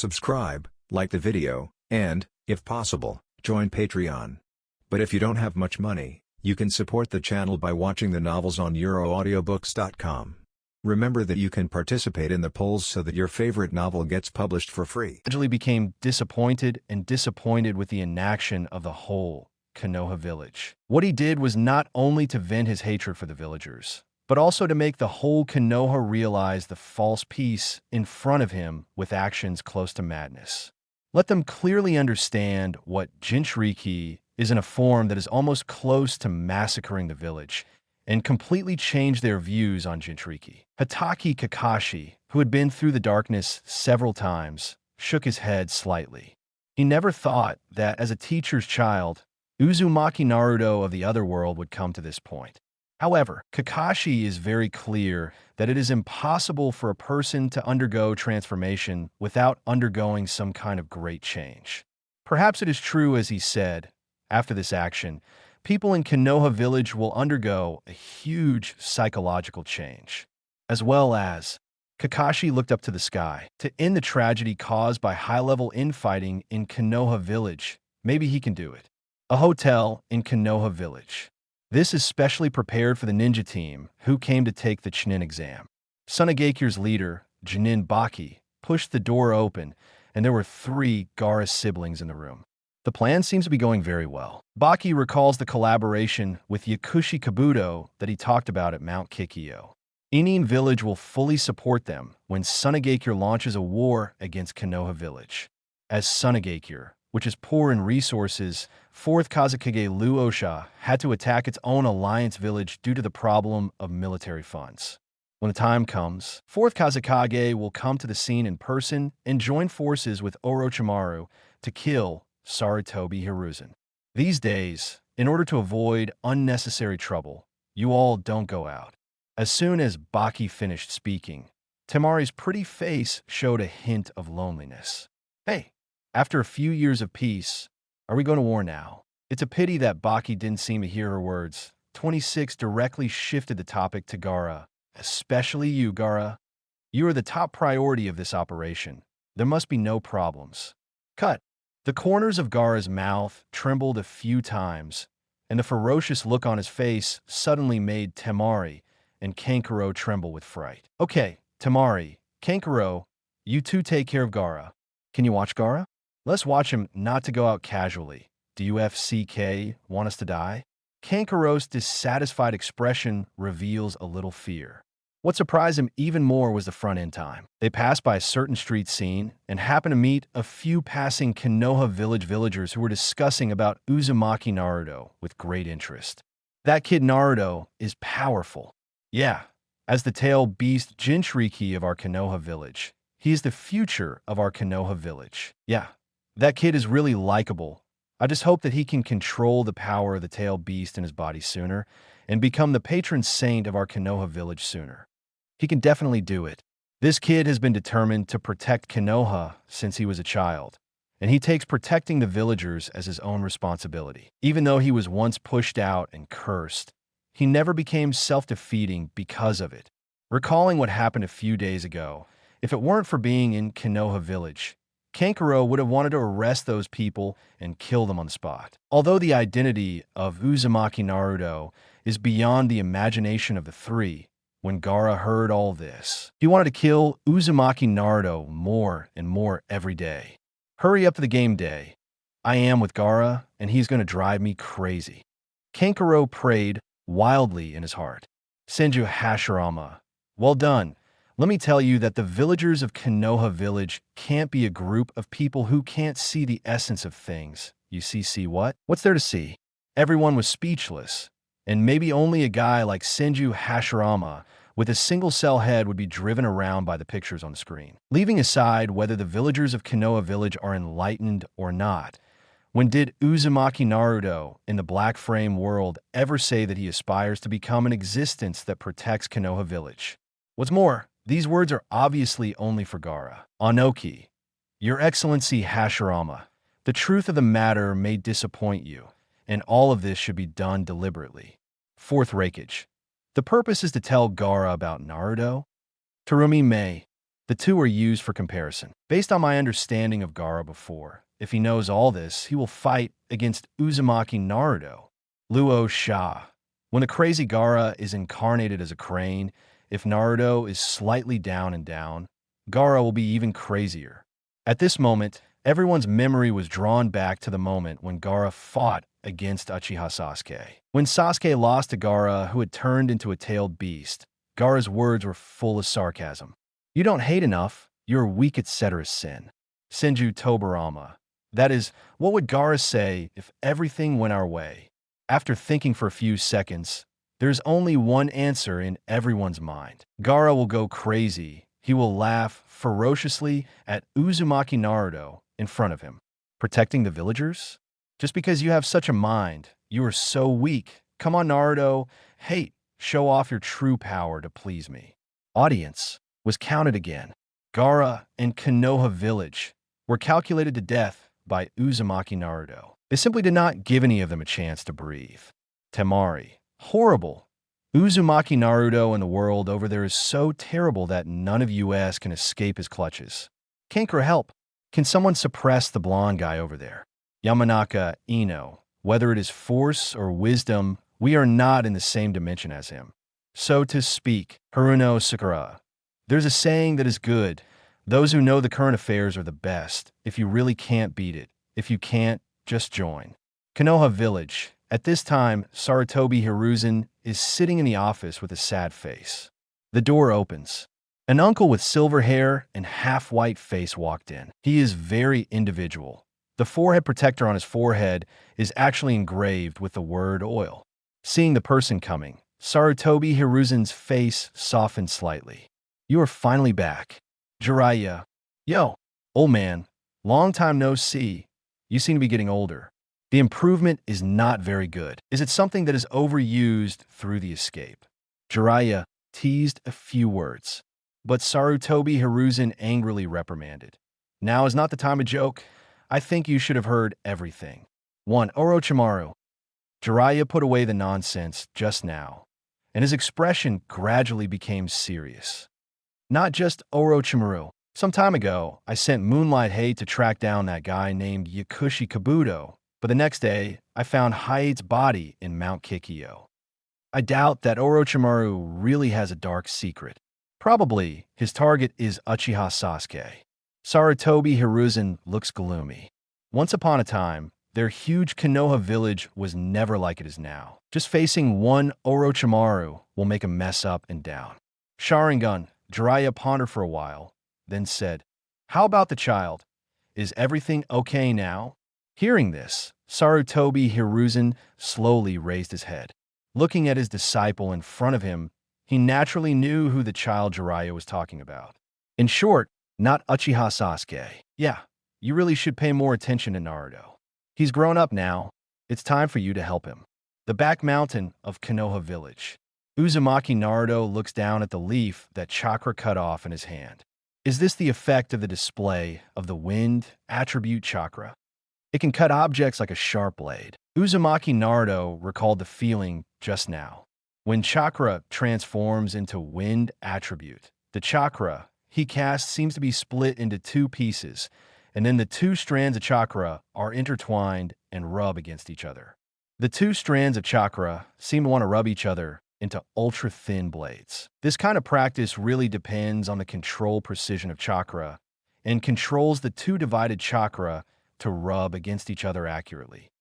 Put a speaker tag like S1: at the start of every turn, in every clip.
S1: subscribe, like the video, and, if possible, join Patreon. But if you don't have much money, you can support the channel by watching the novels on euroaudiobooks.com. Remember that you can participate in the polls so that your favorite novel gets published for free.
S2: Gradually became disappointed with the inaction of the whole Konoha village. What he did was not only to vent his hatred for the villagers, but also to make the whole Konoha realize the false peace in front of him with actions close to madness. Let them clearly understand what Jinchūriki is in a form that is almost close to massacring the village, and completely change their views on Jinchūriki. Hatake Kakashi, who had been through the darkness several times, shook his head slightly. He never thought that, as a teacher's child, Uzumaki Naruto of the other world would come to this point. However, Kakashi is very clear that it is impossible for a person to undergo transformation without undergoing some kind of great change. Perhaps it is true, as he said, after this action, people in Konoha Village will undergo a huge psychological change. As well as, Kakashi looked up to the sky to end the tragedy caused by high-level infighting in Konoha Village. Maybe he can do it. A hotel in Konoha Village. This is specially prepared for the ninja team who came to take the Chūnin exam. Sunagakure's leader, Junin Baki, pushed the door open, and there were 3 Gaara siblings in the room. The plan seems to be going very well. Baki recalls the collaboration with Yakushi Kabuto that he talked about at Mount Kikyo. Inin Village will fully support them when Sunagakure launches a war against Konoha Village. As Sunagakure, which is poor in resources, 4th Kazekage Luosha had to attack its own alliance village due to the problem of military funds. When the time comes, 4th Kazekage will come to the scene in person and join forces with Orochimaru to kill Sarutobi Hiruzen. These days, in order to avoid unnecessary trouble, you all don't go out. As soon as Baki finished speaking, Temari's pretty face showed a hint of loneliness. Hey, after a few years of peace, are we going to war now? It's a pity that Baki didn't seem to hear her words. 26 directly shifted the topic to Gaara. Especially you, Gaara. You are the top priority of this operation. There must be no problems. Cut. The corners of Gaara's mouth trembled a few times, and the ferocious look on his face suddenly made Temari and Kankuro tremble with fright. Okay, Temari, Kankuro, you two take care of Gaara. Can you watch Gaara? Let's watch him not to go out casually. Do you FCK want us to die? Kankuro's dissatisfied expression reveals a little fear. What surprised him even more was the front-end time. They passed by a certain street scene and happened to meet a few passing Konoha Village villagers who were discussing about Uzumaki Naruto with great interest. That kid Naruto is powerful. Yeah, as the tail beast Jinchūriki of our Konoha Village. He is the future of our Konoha Village. Yeah, that kid is really likable. I just hope that he can control the power of the tail beast in his body sooner and become the patron saint of our Konoha Village sooner. He can definitely do it. This kid has been determined to protect Konoha since he was a child, and he takes protecting the villagers as his own responsibility. Even though he was once pushed out and cursed, he never became self-defeating because of it. Recalling what happened a few days ago, if it weren't for being in Konoha Village, Kankuro would have wanted to arrest those people and kill them on the spot. Although the identity of Uzumaki Naruto is beyond the imagination of the 3, when Gaara heard all this, he wanted to kill Uzumaki Naruto more and more every day. Hurry up to the game day. I am with Gaara, and he's going to drive me crazy. Kankuro prayed wildly in his heart. Senju Hashirama, well done. Let me tell you that the villagers of Konoha Village can't be a group of people who can't see the essence of things. You see what? What's there to see? Everyone was speechless, and maybe only a guy like Senju Hashirama with a single-cell head would be driven around by the pictures on the screen. Leaving aside whether the villagers of Konoha Village are enlightened or not, when did Uzumaki Naruto in the Black Frame world ever say that he aspires to become an existence that protects Konoha Village? What's more, these words are obviously only for Gaara. Anoki, Your Excellency Hashirama, the truth of the matter may disappoint you, and all of this should be done deliberately. 4th Raikage, the purpose is to tell Gaara about Naruto? Terumi May, The two are used for comparison. Based on my understanding of Gaara before, if he knows all this, he will fight against Uzumaki Naruto, Luo Sha. When the crazy Gaara is incarnated as a crane, if Naruto is slightly down and down, Gaara will be even crazier. At this moment, everyone's memory was drawn back to the moment when Gaara fought against Uchiha Sasuke. When Sasuke lost to Gaara, who had turned into a tailed beast, Gaara's words were full of sarcasm. You don't hate enough, you're weak at Ceteris Sin. Senju Tobarama. That is, what would Gaara say if everything went our way? After thinking for a few seconds, there's only one answer in everyone's mind. Gaara will go crazy. He will laugh ferociously at Uzumaki Naruto in front of him. Protecting the villagers? Just because you have such a mind, you are so weak. Come on, Naruto. Hate. Show off your true power to please me. Audience was counted again. Gaara and Konoha Village were calculated to death by Uzumaki Naruto. They simply did not give any of them a chance to breathe. Temari. Horrible. Uzumaki Naruto and the world over there is so terrible that none of US can escape his clutches. Kankura, help. Can someone suppress the blonde guy over there? Yamanaka Ino. Whether it is force or wisdom, we are not in the same dimension as him. So to speak, Haruno Sakura. There's a saying that is good. Those who know the current affairs are the best. If you really can't beat it. If you can't, just join. Konoha Village. At this time, Sarutobi Hiruzen is sitting in the office with a sad face. The door opens. An uncle with silver hair and half-white face walked in. He is very individual. The forehead protector on his forehead is actually engraved with the word oil. Seeing the person coming, Sarutobi Hiruzen's face softened slightly. You are finally back. Jiraiya. Yo, old man. Long time no see. You seem to be getting older. The improvement is not very good. Is it something that is overused through the escape? Jiraiya teased a few words, but Sarutobi Hiruzen angrily reprimanded. Now is not the time to joke. I think you should have heard everything. 1. Orochimaru. Jiraiya put away the nonsense just now, and his expression gradually became serious. Not just Orochimaru. Some time ago, I sent Moonlight Hate to track down that guy named Yakushi Kabuto, but the next day, I found Hate's body in Mount Kikyo. I doubt that Orochimaru really has a dark secret. Probably, his target is Uchiha Sasuke. Sarutobi Hiruzen looks gloomy. Once upon a time, their huge Konoha village was never like it is now. Just facing one Orochimaru will make a mess up and down. Sharingan, Jiraiya pondered for a while, then said, How about the child? Is everything okay now? Hearing this, Sarutobi Hiruzen slowly raised his head. Looking at his disciple in front of him, he naturally knew who the child Jiraiya was talking about. In short, not Uchiha Sasuke. Yeah, you really should pay more attention to Naruto. He's grown up now. It's time for you to help him. The back mountain of Konoha Village. Uzumaki Naruto looks down at the leaf that Chakra cut off in his hand. Is this the effect of the display of the wind attribute Chakra? It can cut objects like a sharp blade. Uzumaki Naruto recalled the feeling just now. When Chakra transforms into wind attribute, the Chakra he casts seems to be split into two pieces, and then the two strands of Chakra are intertwined and rub against each other. The two strands of Chakra seem to want to rub each other into ultra-thin blades. This kind of practice really depends on the control precision of Chakra and controls the two divided Chakra to rub against each other accurately.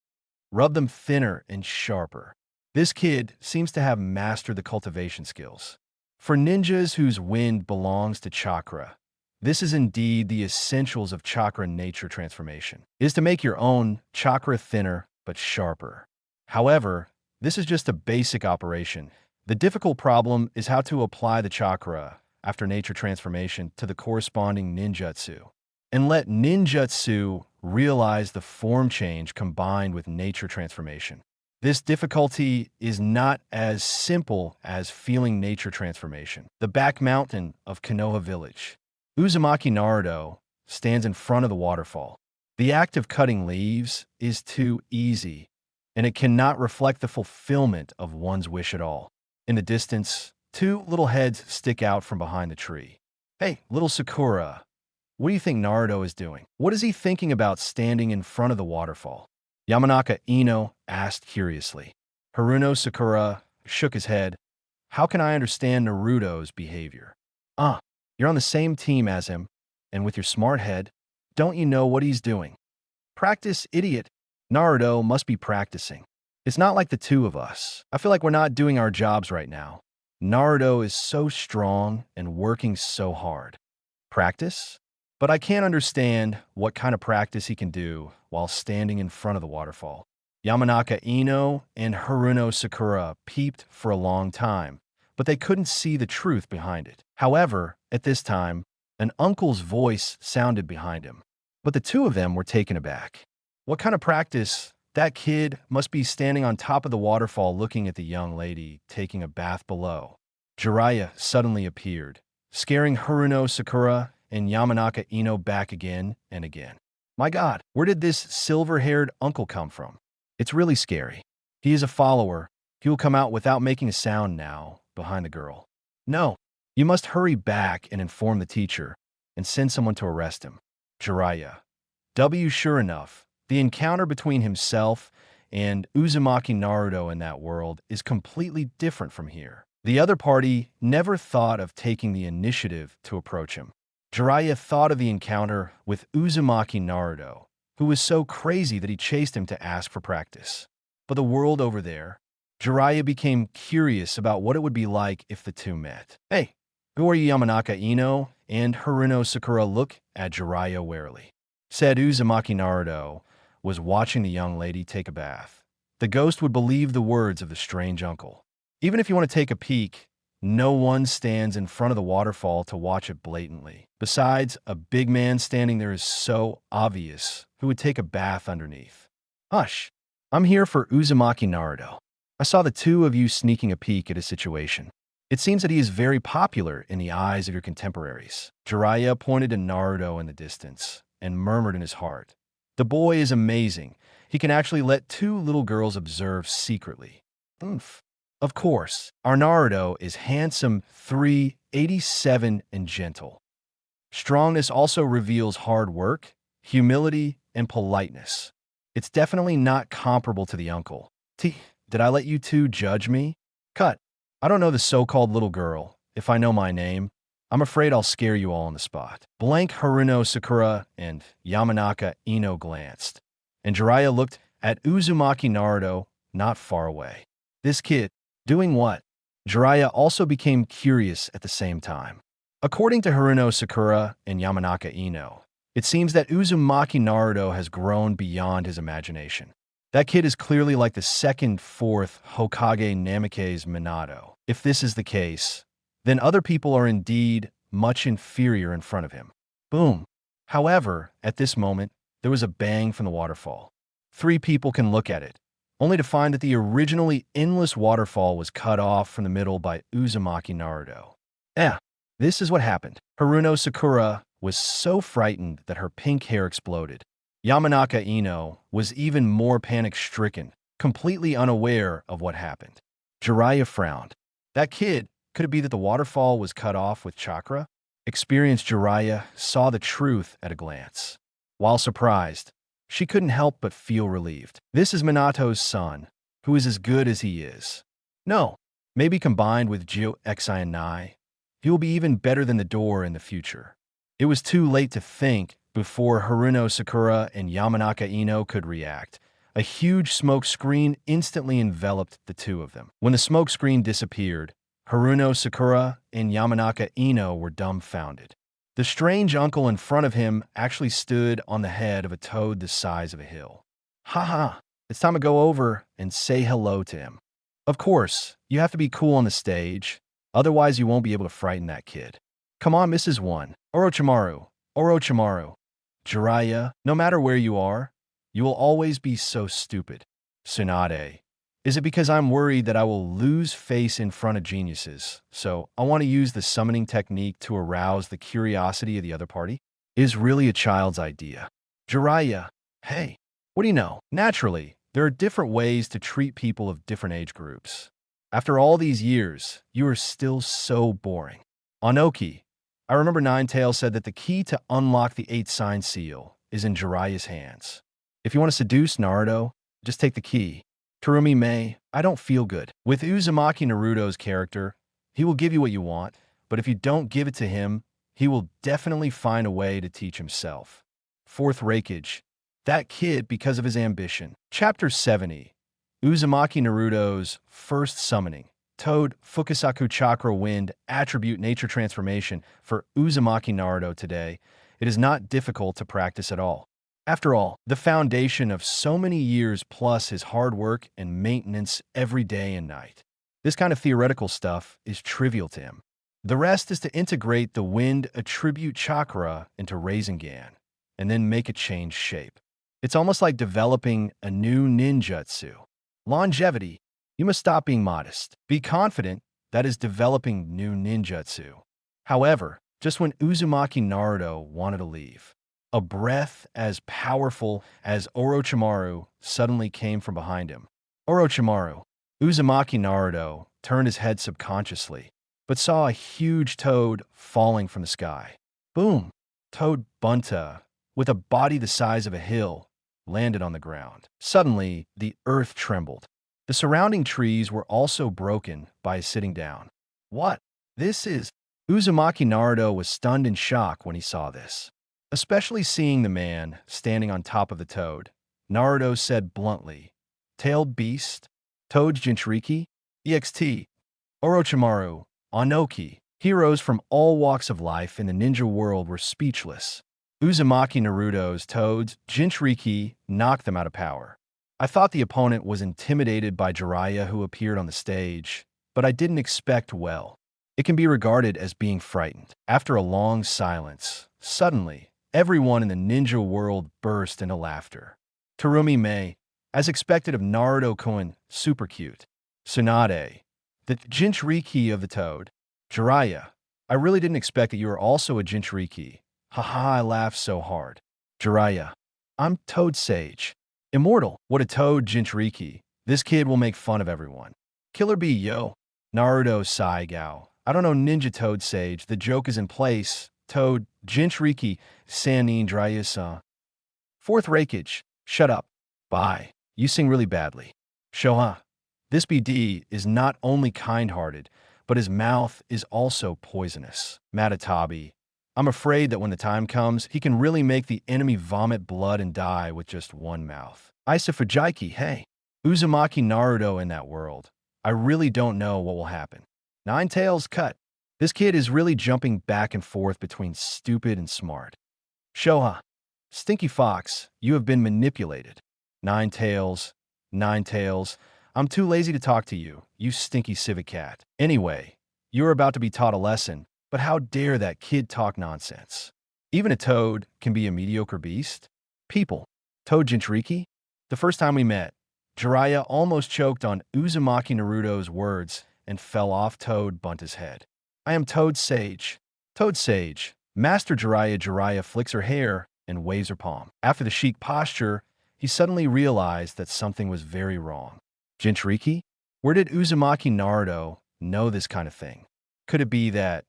S2: Rub them thinner and sharper. This kid seems to have mastered the cultivation skills. For ninjas whose wind belongs to Chakra, this is indeed the essentials of Chakra nature transformation, is to make your own Chakra thinner but sharper. However, this is just a basic operation. The difficult problem is how to apply the Chakra after nature transformation to the corresponding ninjutsu, and let ninjutsu realize the form change combined with nature transformation. This difficulty is not as simple as feeling nature transformation. The back mountain of Konoha Village. Uzumaki Naruto stands in front of the waterfall. The act of cutting leaves is too easy, and it cannot reflect the fulfillment of one's wish at all. In the distance, two little heads stick out from behind the tree. Hey, little Sakura, what do you think Naruto is doing? What is he thinking about standing in front of the waterfall? Yamanaka Ino asked curiously. Haruno Sakura shook his head. How can I understand Naruto's behavior? You're on the same team as him, and with your smart head, don't you know what he's doing? Practice, idiot. Naruto must be practicing. It's not like the two of us. I feel like we're not doing our jobs right now. Naruto is so strong and working so hard. Practice? But I can't understand what kind of practice he can do while standing in front of the waterfall. Yamanaka Ino and Haruno Sakura peeped for a long time, but they couldn't see the truth behind it. However, at this time, an uncle's voice sounded behind him, but the two of them were taken aback. What kind of practice? That kid must be standing on top of the waterfall looking at the young lady taking a bath below. Jiraiya suddenly appeared, scaring Haruno Sakura and Yamanaka Ino back again and again. My God, where did this silver-haired uncle come from? It's really scary. He is a follower. He will come out without making a sound now, behind the girl. No, you must hurry back and inform the teacher and send someone to arrest him. Jiraiya. Sure enough, the encounter between himself and Uzumaki Naruto in that world is completely different from here. The other party never thought of taking the initiative to approach him. Jiraiya thought of the encounter with Uzumaki Naruto, who was so crazy that he chased him to ask for practice. But the world over there, Jiraiya became curious about what it would be like if the two met. Hey, who are you, Yamanaka Ino? And Haruno Sakura looked at Jiraiya warily. Said Uzumaki Naruto was watching the young lady take a bath. The ghost would believe the words of the strange uncle. Even if you want to take a peek, no one stands in front of the waterfall to watch it blatantly. Besides, a big man standing there is so obvious who would take a bath underneath. Hush, I'm here for Uzumaki Naruto. I saw the two of you sneaking a peek at his situation. It seems that he is very popular in the eyes of your contemporaries. Jiraiya pointed to Naruto in the distance and murmured in his heart. The boy is amazing. He can actually let two little girls observe secretly. Oomph. Of course, our Naruto is handsome, 387, and gentle. Strongness also reveals hard work, humility, and politeness. It's definitely not comparable to the uncle. Did I let you two judge me? Cut. I don't know the so-called little girl. If I know my name, I'm afraid I'll scare you all on the spot. Blank Haruno Sakura and Yamanaka Ino glanced, and Jiraiya looked at Uzumaki Naruto not far away. This kid, doing what? Jiraiya also became curious at the same time. According to Haruno Sakura and Yamanaka Ino, it seems that Uzumaki Naruto has grown beyond his imagination. That kid is clearly like the second, fourth Hokage Namake's Minato. If this is the case, then other people are indeed much inferior in front of him. Boom. However, at this moment, there was a bang from the waterfall. Three people can look at it, only to find that the originally endless waterfall was cut off from the middle by Uzumaki Naruto. This is what happened. Haruno Sakura was so frightened that her pink hair exploded. Yamanaka Ino was even more panic-stricken, completely unaware of what happened. Jiraiya frowned. That kid, could it be that the waterfall was cut off with chakra? Experienced Jiraiya saw the truth at a glance. While surprised, she couldn't help but feel relieved. This is Minato's son, who is as good as he is. No, maybe combined with Jio Xi and Nai, he will be even better than the door in the future. It was too late to think before Haruno Sakura and Yamanaka Ino could react. A huge smoke screen instantly enveloped the two of them. When the smoke screen disappeared, Haruno Sakura and Yamanaka Ino were dumbfounded. The strange uncle in front of him actually stood on the head of a toad the size of a hill. Ha! It's time to go over and say hello to him. Of course, you have to be cool on the stage, otherwise you won't be able to frighten that kid. Come on, Mrs. 1. Orochimaru. Jiraiya, no matter where you are, you will always be so stupid. Tsunade. Is it because I'm worried that I will lose face in front of geniuses, so I want to use the summoning technique to arouse the curiosity of the other party? It is really a child's idea. Jiraiya, hey, what do you know? Naturally, there are different ways to treat people of different age groups. After all these years, you are still so boring. Anoki, I remember Ninetales said that the key to unlock the 8th sign seal is in Jiraiya's hands. If you want to seduce Naruto, just take the key. Terumi May, I don't feel good. With Uzumaki Naruto's character, he will give you what you want, but if you don't give it to him, he will definitely find a way to teach himself. 4th Raikage, that kid because of his ambition. Chapter 70, Uzumaki Naruto's first summoning. Toad, Fukusaku Chakra Wind, Attribute Nature Transformation for Uzumaki Naruto today. It is not difficult to practice at all. After all, the foundation of so many years plus his hard work and maintenance every day and night. This kind of theoretical stuff is trivial to him. The rest is to integrate the wind attribute chakra into Rasengan, and then make it change shape. It's almost like developing a new ninjutsu. Longevity, you must stop being modest. Be confident, that is developing new ninjutsu. However, just when Uzumaki Naruto wanted to leave, a breath as powerful as Orochimaru suddenly came from behind him. Orochimaru. Uzumaki Naruto turned his head subconsciously, but saw a huge toad falling from the sky. Boom! Toad Bunta, with a body the size of a hill, landed on the ground. Suddenly, the earth trembled. The surrounding trees were also broken by his sitting down. What? This is... Uzumaki Naruto was stunned in shock when he saw this. Especially seeing the man standing on top of the toad, Naruto said bluntly, Tailed beast? Toad's Jinchūriki? EXT. Orochimaru, Anoki. Heroes from all walks of life in the ninja world were speechless. Uzumaki Naruto's Toad's Jinchūriki knocked them out of power. I thought the opponent was intimidated by Jiraiya who appeared on the stage, but I didn't expect well. It can be regarded as being frightened. After a long silence, suddenly, everyone in the ninja world burst into laughter. Terumi May, as expected of Naruto-kun, super cute. Tsunade, the Jinchūriki of the Toad. Jiraiya, I really didn't expect that you were also a Jinchūriki. Haha, I laughed so hard. Jiraiya, I'm Toad Sage. Immortal, what a Toad Jinchūriki. This kid will make fun of everyone. Killer Bee, yo. Naruto Saigao. I don't know Ninja Toad Sage. The joke is in place. Toad, Jinchūriki, Sanin Jiraiya-san. 4th Raikage. Shut up. Bye. You sing really badly. Shoha. This BD is not only kind-hearted, but his mouth is also poisonous. Matatabi. I'm afraid that when the time comes, he can really make the enemy vomit blood and die with just one mouth. Isa Fujiki, hey. Uzumaki Naruto in that world. I really don't know what will happen. Ninetales cut. This kid is really jumping back and forth between stupid and smart. Shoha. Stinky Fox, you have been manipulated. Ninetales. I'm too lazy to talk to you, you stinky civic cat. Anyway, you're about to be taught a lesson, but how dare that kid talk nonsense? Even a toad can be a mediocre beast? People. Toad Jinchūriki? The first time we met, Jiraiya almost choked on Uzumaki Naruto's words and fell off Toad Bunta's head. I am Toad Sage. Toad Sage. Master Jiraiya flicks her hair and waves her palm. After the chic posture, he suddenly realized that something was very wrong. Jinchūriki? Where did Uzumaki Naruto know this kind of thing? Could it be that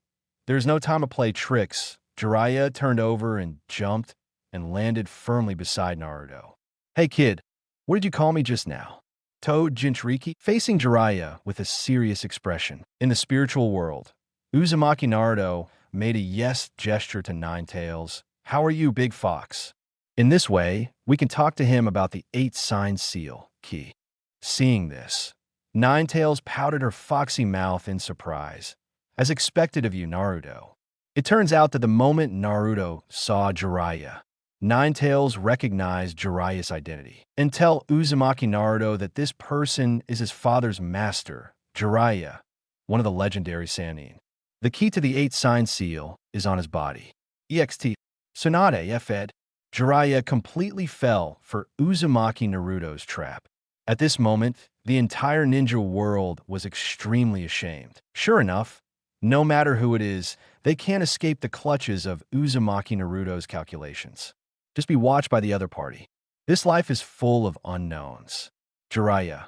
S2: there's no time to play tricks? Jiraiya turned over and jumped and landed firmly beside Naruto. Hey kid, what did you call me just now? Toad Jinchūriki? Facing Jiraiya with a serious expression. In the spiritual world, Uzumaki Naruto made a yes gesture to Ninetales. How are you, Big Fox? In this way, we can talk to him about the 8th sign seal, key. Seeing this, Ninetales pouted her foxy mouth in surprise. As expected of you, Naruto. It turns out that the moment Naruto saw Jiraiya, Ninetales recognized Jiraiya's identity. And tell Uzumaki Naruto that this person is his father's master, Jiraiya, one of the legendary Sannin. The key to the 8th sign seal is on his body. EXT. Tsunade Fed. Jiraiya completely fell for Uzumaki Naruto's trap. At this moment, the entire ninja world was extremely ashamed. Sure enough, no matter who it is, they can't escape the clutches of Uzumaki Naruto's calculations. Just be watched by the other party. This life is full of unknowns. Jiraiya.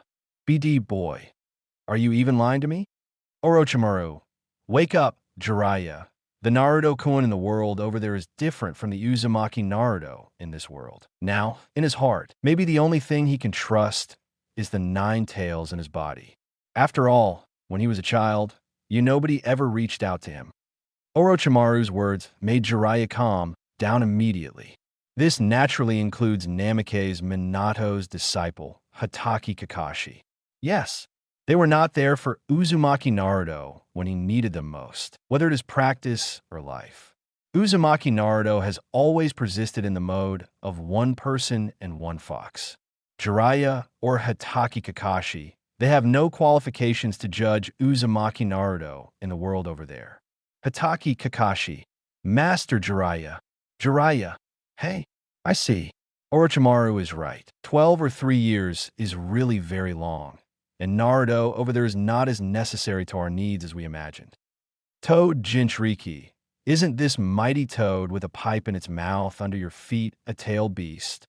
S2: BD boy. Are you even lying to me? Orochimaru. Wake up, Jiraiya. The Naruto-kun in the world over there is different from the Uzumaki Naruto in this world. Now, in his heart, maybe the only thing he can trust is the 9 tails in his body. After all, when he was a child, nobody ever reached out to him. Orochimaru's words made Jiraiya calm down immediately. This naturally includes Namake's Minato's disciple, Hatake Kakashi. Yes, they were not there for Uzumaki Naruto when he needed them most, whether it is practice or life. Uzumaki Naruto has always persisted in the mode of one person and one fox. Jiraiya or Hatake Kakashi, they have no qualifications to judge Uzumaki Naruto in the world over there. Hatake Kakashi, Master Jiraiya. Jiraiya, hey, I see. Orochimaru is right. 12 or 3 years is really very long, and Naruto over there is not as necessary to our needs as we imagined. Toad Jinchūriki, isn't this mighty toad with a pipe in its mouth under your feet a tailed beast?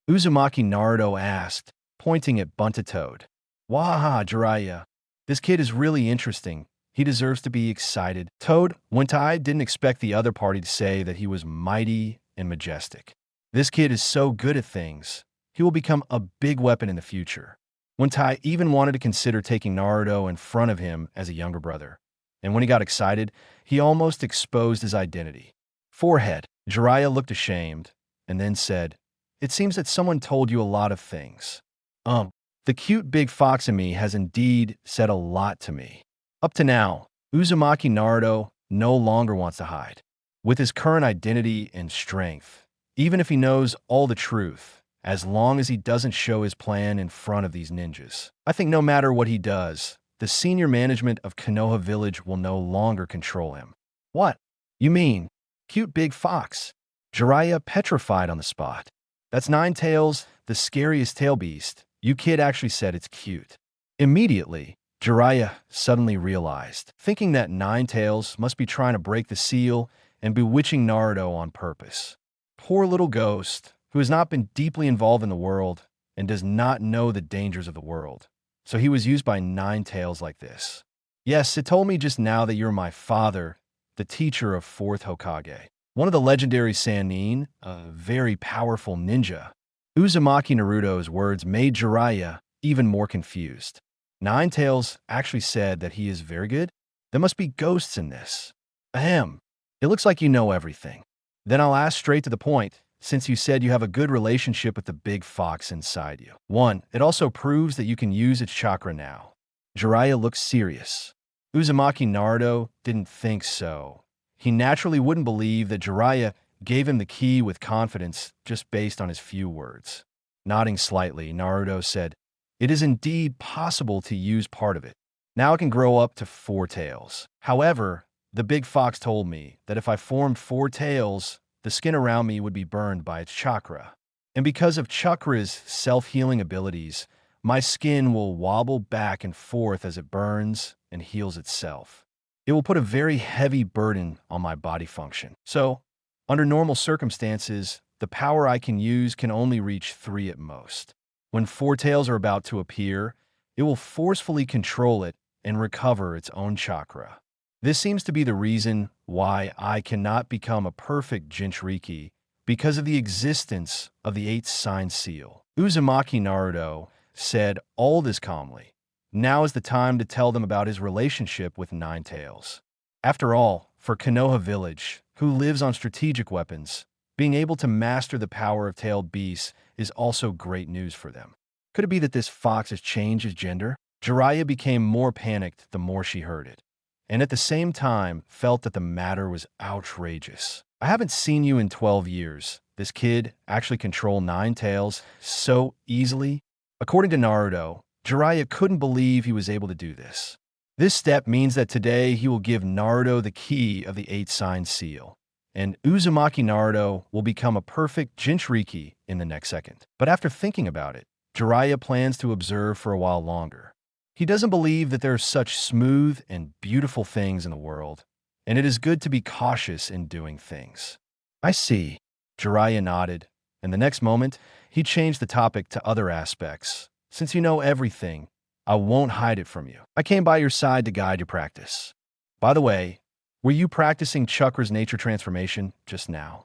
S2: Uzumaki Naruto asked, pointing at Bunta Toad. Waha, Jiraiya, this kid is really interesting. He deserves to be excited. Toad, Wentai didn't expect the other party to say that he was mighty and majestic. This kid is so good at things. He will become a big weapon in the future. Wentai even wanted to consider taking Naruto in front of him as a younger brother. And when he got excited, he almost exposed his identity. Forehead. Jiraiya looked ashamed and then said, "It seems that someone told you a lot of things." The cute big fox in me has indeed said a lot to me. Up to now, Uzumaki Naruto no longer wants to hide. With his current identity and strength, even if he knows all the truth, as long as he doesn't show his plan in front of these ninjas. I think no matter what he does, the senior management of Konoha Village will no longer control him. What? You mean, cute big fox? Jiraiya petrified on the spot. That's 9 tails, the scariest tail beast. You kid actually said it's cute. Immediately, Jiraiya suddenly realized, thinking that 9 tails must be trying to break the seal and bewitching Naruto on purpose. Poor little ghost, who has not been deeply involved in the world and does not know the dangers of the world. So he was used by 9 tails like this. Yes, it told me just now that you're my father, the teacher of 4th Hokage. One of the legendary Sannin, a very powerful ninja. Uzumaki Naruto's words made Jiraiya even more confused. 9 tails actually said that he is very good? There must be ghosts in this. Ahem. It looks like you know everything. Then I'll ask straight to the point, since you said you have a good relationship with the big fox inside you. 1. It also proves that you can use its chakra now. Jiraiya looks serious. Uzumaki Naruto didn't think so. He naturally wouldn't believe that Jiraiya gave him the key with confidence just based on his few words. Nodding slightly, Naruto said, "It is indeed possible to use part of it. Now it can grow up to 4 tails. However, the big fox told me that if I formed 4 tails, the skin around me would be burned by its chakra. And because of chakra's self-healing abilities, my skin will wobble back and forth as it burns and heals itself. It will put a very heavy burden on my body function. So, under normal circumstances, the power I can use can only reach 3 at most. When 4 tails are about to appear, it will forcefully control it and recover its own chakra. This seems to be the reason why I cannot become a perfect Jinchūriki, because of the existence of the 8th sign seal." Uzumaki Naruto said all this calmly. Now is the time to tell them about his relationship with 9 tails. After all, for Konoha Village, who lives on strategic weapons, being able to master the power of tailed beasts is also great news for them. Could it be that this fox has changed his gender? Jiraiya became more panicked the more she heard it, and at the same time felt that the matter was outrageous. I haven't seen you in 12 years. This kid actually controlled 9 tails so easily? According to Naruto, Jiraiya couldn't believe he was able to do this. This step means that today he will give Naruto the key of the 8th sign seal, and Uzumaki Naruto will become a perfect Jinchūriki in the next second. But after thinking about it, Jiraiya plans to observe for a while longer. He doesn't believe that there are such smooth and beautiful things in the world, and it is good to be cautious in doing things. I see. Jiraiya nodded, and the next moment, he changed the topic to other aspects. Since you know everything, I won't hide it from you. I came by your side to guide your practice. By the way, Were you practicing Chakra's nature transformation just now?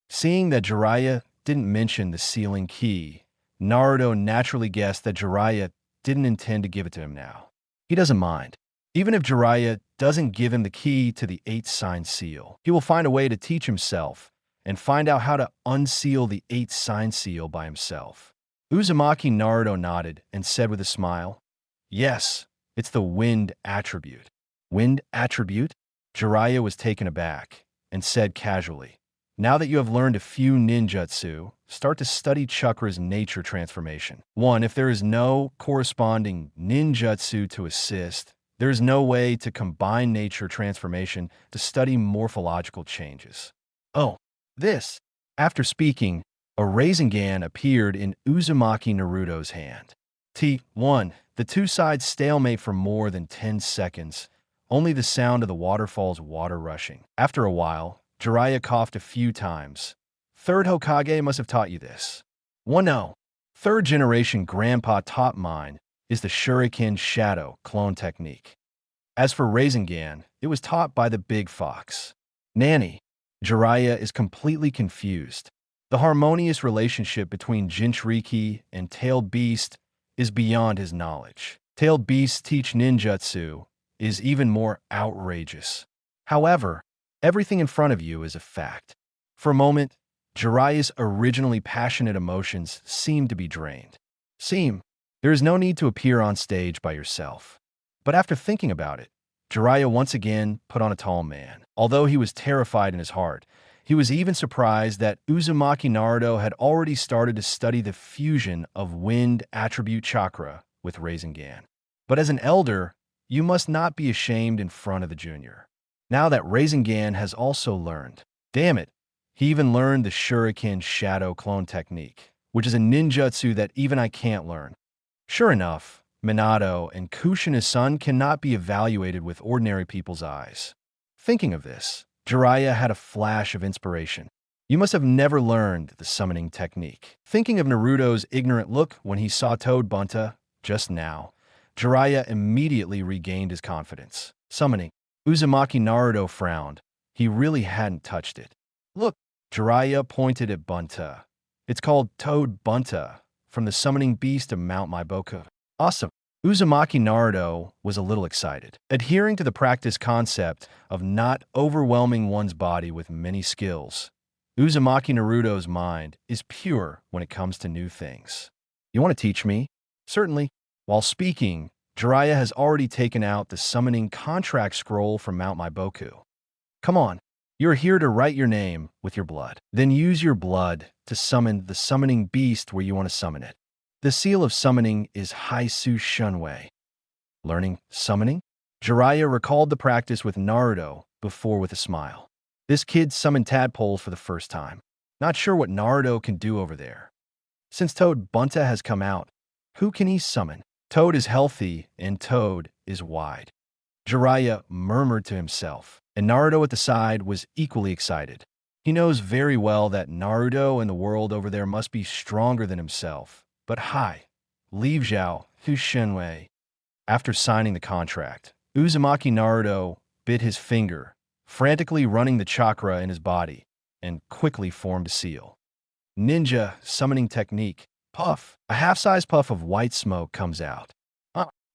S2: Seeing that Jiraiya didn't mention the sealing key, Naruto naturally guessed that Jiraiya didn't intend to give it to him now. He doesn't mind. Even if Jiraiya doesn't give him the key to the 8-sign seal, he will find a way to teach himself and find out how to unseal the 8-sign seal by himself. Uzumaki Naruto nodded and said with a smile, "Yes, it's the wind attribute." Wind attribute? Jiraiya was taken aback and said casually, "Now that you have learned a few ninjutsu, start to study Chakra's nature transformation. 1. If there is no corresponding ninjutsu to assist, there is no way to combine nature transformation to study morphological changes." Oh, this. After speaking, a Rasengan appeared in Uzumaki Naruto's hand. T1. The two sides stalemate for more than 10 seconds, only the sound of the waterfall's water rushing. After a while, Jiraiya coughed a few times. "Third Hokage must have taught you this." "One, no. Third generation grandpa taught mine is the Shuriken Shadow clone technique. As for Rasengan, it was taught by the Big Fox." "Nanny." Jiraiya is completely confused. The harmonious relationship between Jinchūriki and Tailed Beast is beyond his knowledge. Tailed Beasts teach ninjutsu is even more outrageous. However, everything in front of you is a fact. For a moment, Jiraiya's originally passionate emotions seem to be drained. There is no need to appear on stage by yourself. But after thinking about it, Jiraiya once again put on a tall man. Although he was terrified in his heart, he was even surprised that Uzumaki Naruto had already started to study the fusion of wind attribute chakra with Rasengan. But as an elder, you must not be ashamed in front of the junior. Now that Rasengan has also learned, damn it, he even learned the Shuriken Shadow clone technique, which is a ninjutsu that even I can't learn. Sure enough, Minato and Kushina's son cannot be evaluated with ordinary people's eyes. Thinking of this, Jiraiya had a flash of inspiration. You must have never learned the summoning technique. Thinking of Naruto's ignorant look when he saw Toad Bunta just now, Jiraiya immediately regained his confidence. Summoning. Uzumaki Naruto frowned. He really hadn't touched it. "Look," Jiraiya pointed at Bunta. "It's called Toad Bunta, from the summoning beast of Mount Maiboku." Awesome. Uzumaki Naruto was a little excited. Adhering to the practice concept of not overwhelming one's body with many skills, Uzumaki Naruto's mind is pure when it comes to new things. "You want to teach me?" "Certainly." While speaking, Jiraiya has already taken out the summoning contract scroll from Mount Maiboku. "Come on. You're here to write your name with your blood. Then use your blood to summon the summoning beast where you want to summon it. The seal of summoning is Haisu Shunwei." Learning summoning? Jiraiya recalled the practice with Naruto before with a smile. This kid summoned tadpoles for the first time. Not sure what Naruto can do over there. Since Toad Bunta has come out, who can he summon? Toad is healthy and Toad is wide. Jiraiya murmured to himself, and Naruto at the side was equally excited. He knows very well that Naruto and the world over there must be stronger than himself. But leave Zhao, Hu Shenwei. After signing the contract, Uzumaki Naruto bit his finger, frantically running the chakra in his body, and quickly formed a seal. Ninja summoning technique. Puff. A half-size puff of white smoke comes out.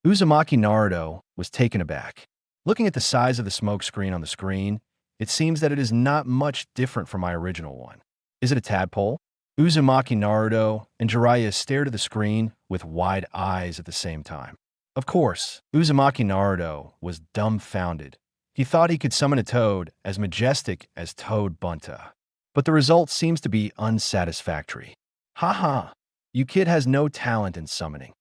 S2: Uzumaki Naruto was taken aback. Looking at the size of the smoke screen on the screen, it seems that it is not much different from my original one. Is it a tadpole? Uzumaki Naruto and Jiraiya stared at the screen with wide eyes at the same time. Of course, Uzumaki Naruto was dumbfounded. He thought he could summon a toad as majestic as Toad Bunta. But the result seems to be unsatisfactory. Haha, you kid has no talent in summoning.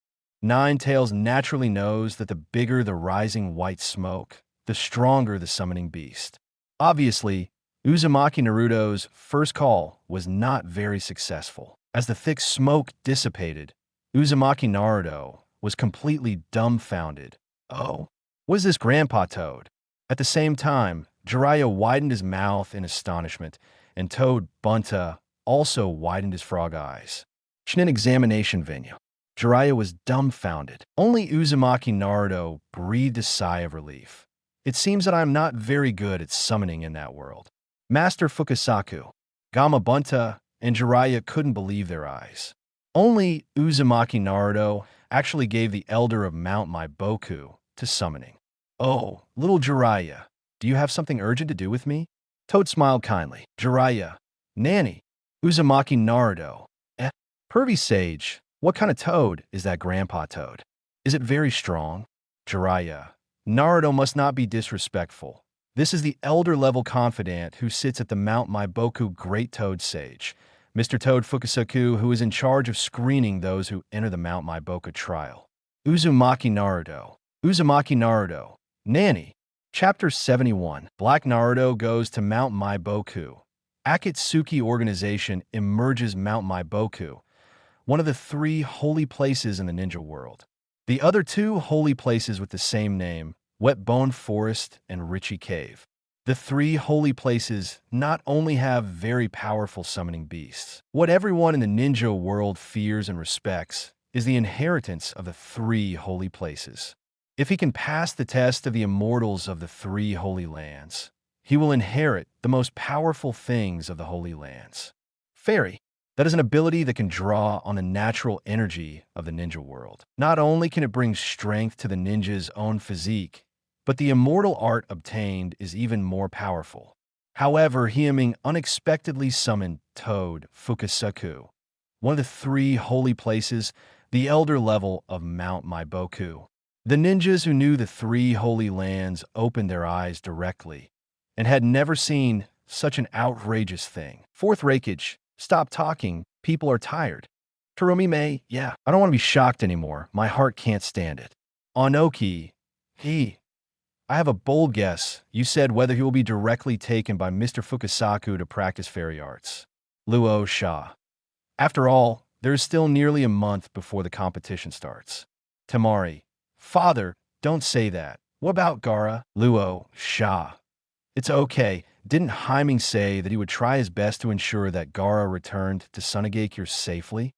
S2: Nine Tails naturally knows that the bigger the rising white smoke, the stronger the summoning beast. Obviously, Uzumaki Naruto's first call was not very successful. As the thick smoke dissipated, Uzumaki Naruto was completely dumbfounded. Oh, was this Grandpa Toad? At the same time, Jiraiya widened his mouth in astonishment, and Toad Bunta also widened his frog eyes. Chūnin examination venue. Jiraiya was dumbfounded. Only Uzumaki Naruto breathed a sigh of relief. It seems that I am not very good at summoning in that world. Master Fukasaku, Gamabunta, and Jiraiya couldn't believe their eyes. Only Uzumaki Naruto actually gave the Elder of Mount Maiboku to summoning. Oh, little Jiraiya, do you have something urgent to do with me? Toad smiled kindly. Jiraiya, Nanny, Uzumaki Naruto. Pervy Sage, what kind of toad is that Grandpa Toad? Is it very strong? Jiraiya, Naruto must not be disrespectful. This is the elder-level confidant who sits at the Mount Maiboku Great Toad Sage, Mr. Toad Fukasaku, who is in charge of screening those who enter the Mount Maiboku trial. Uzumaki Naruto, Nanny. Chapter 71. Black Naruto goes to Mount Maiboku. Akatsuki organization emerges Mount Maiboku, one of the 3 holy places in the ninja world. The other 2 holy places with the same name, Wet Bone Forest and Richie Cave. The 3 holy places not only have very powerful summoning beasts. What everyone in the ninja world fears and respects is the inheritance of the 3 holy places. If he can pass the test of the immortals of the 3 holy lands, he will inherit the most powerful things of the holy lands. Fairy. That is an ability that can draw on the natural energy of the ninja world. Not only can it bring strength to the ninja's own physique, but the immortal art obtained is even more powerful. However, Hyeming unexpectedly summoned Toad Fukasaku, one of the 3 holy places, the elder level of Mount Maiboku. The ninjas who knew the 3 holy lands opened their eyes directly and had never seen such an outrageous thing. 4th Raikage, stop talking, people are tired. Terumi-mei, yeah, I don't want to be shocked anymore. My heart can't stand it. Onoki, I have a bold guess. You said whether he will be directly taken by Mr. Fukasaku to practice fairy arts. Luo Sha. After all, there is still nearly a month before the competition starts. Temari. Father, don't say that. What about Gaara? Luo Sha. It's okay. Didn't Hyeming say that he would try his best to ensure that Gaara returned to Sunagakure safely?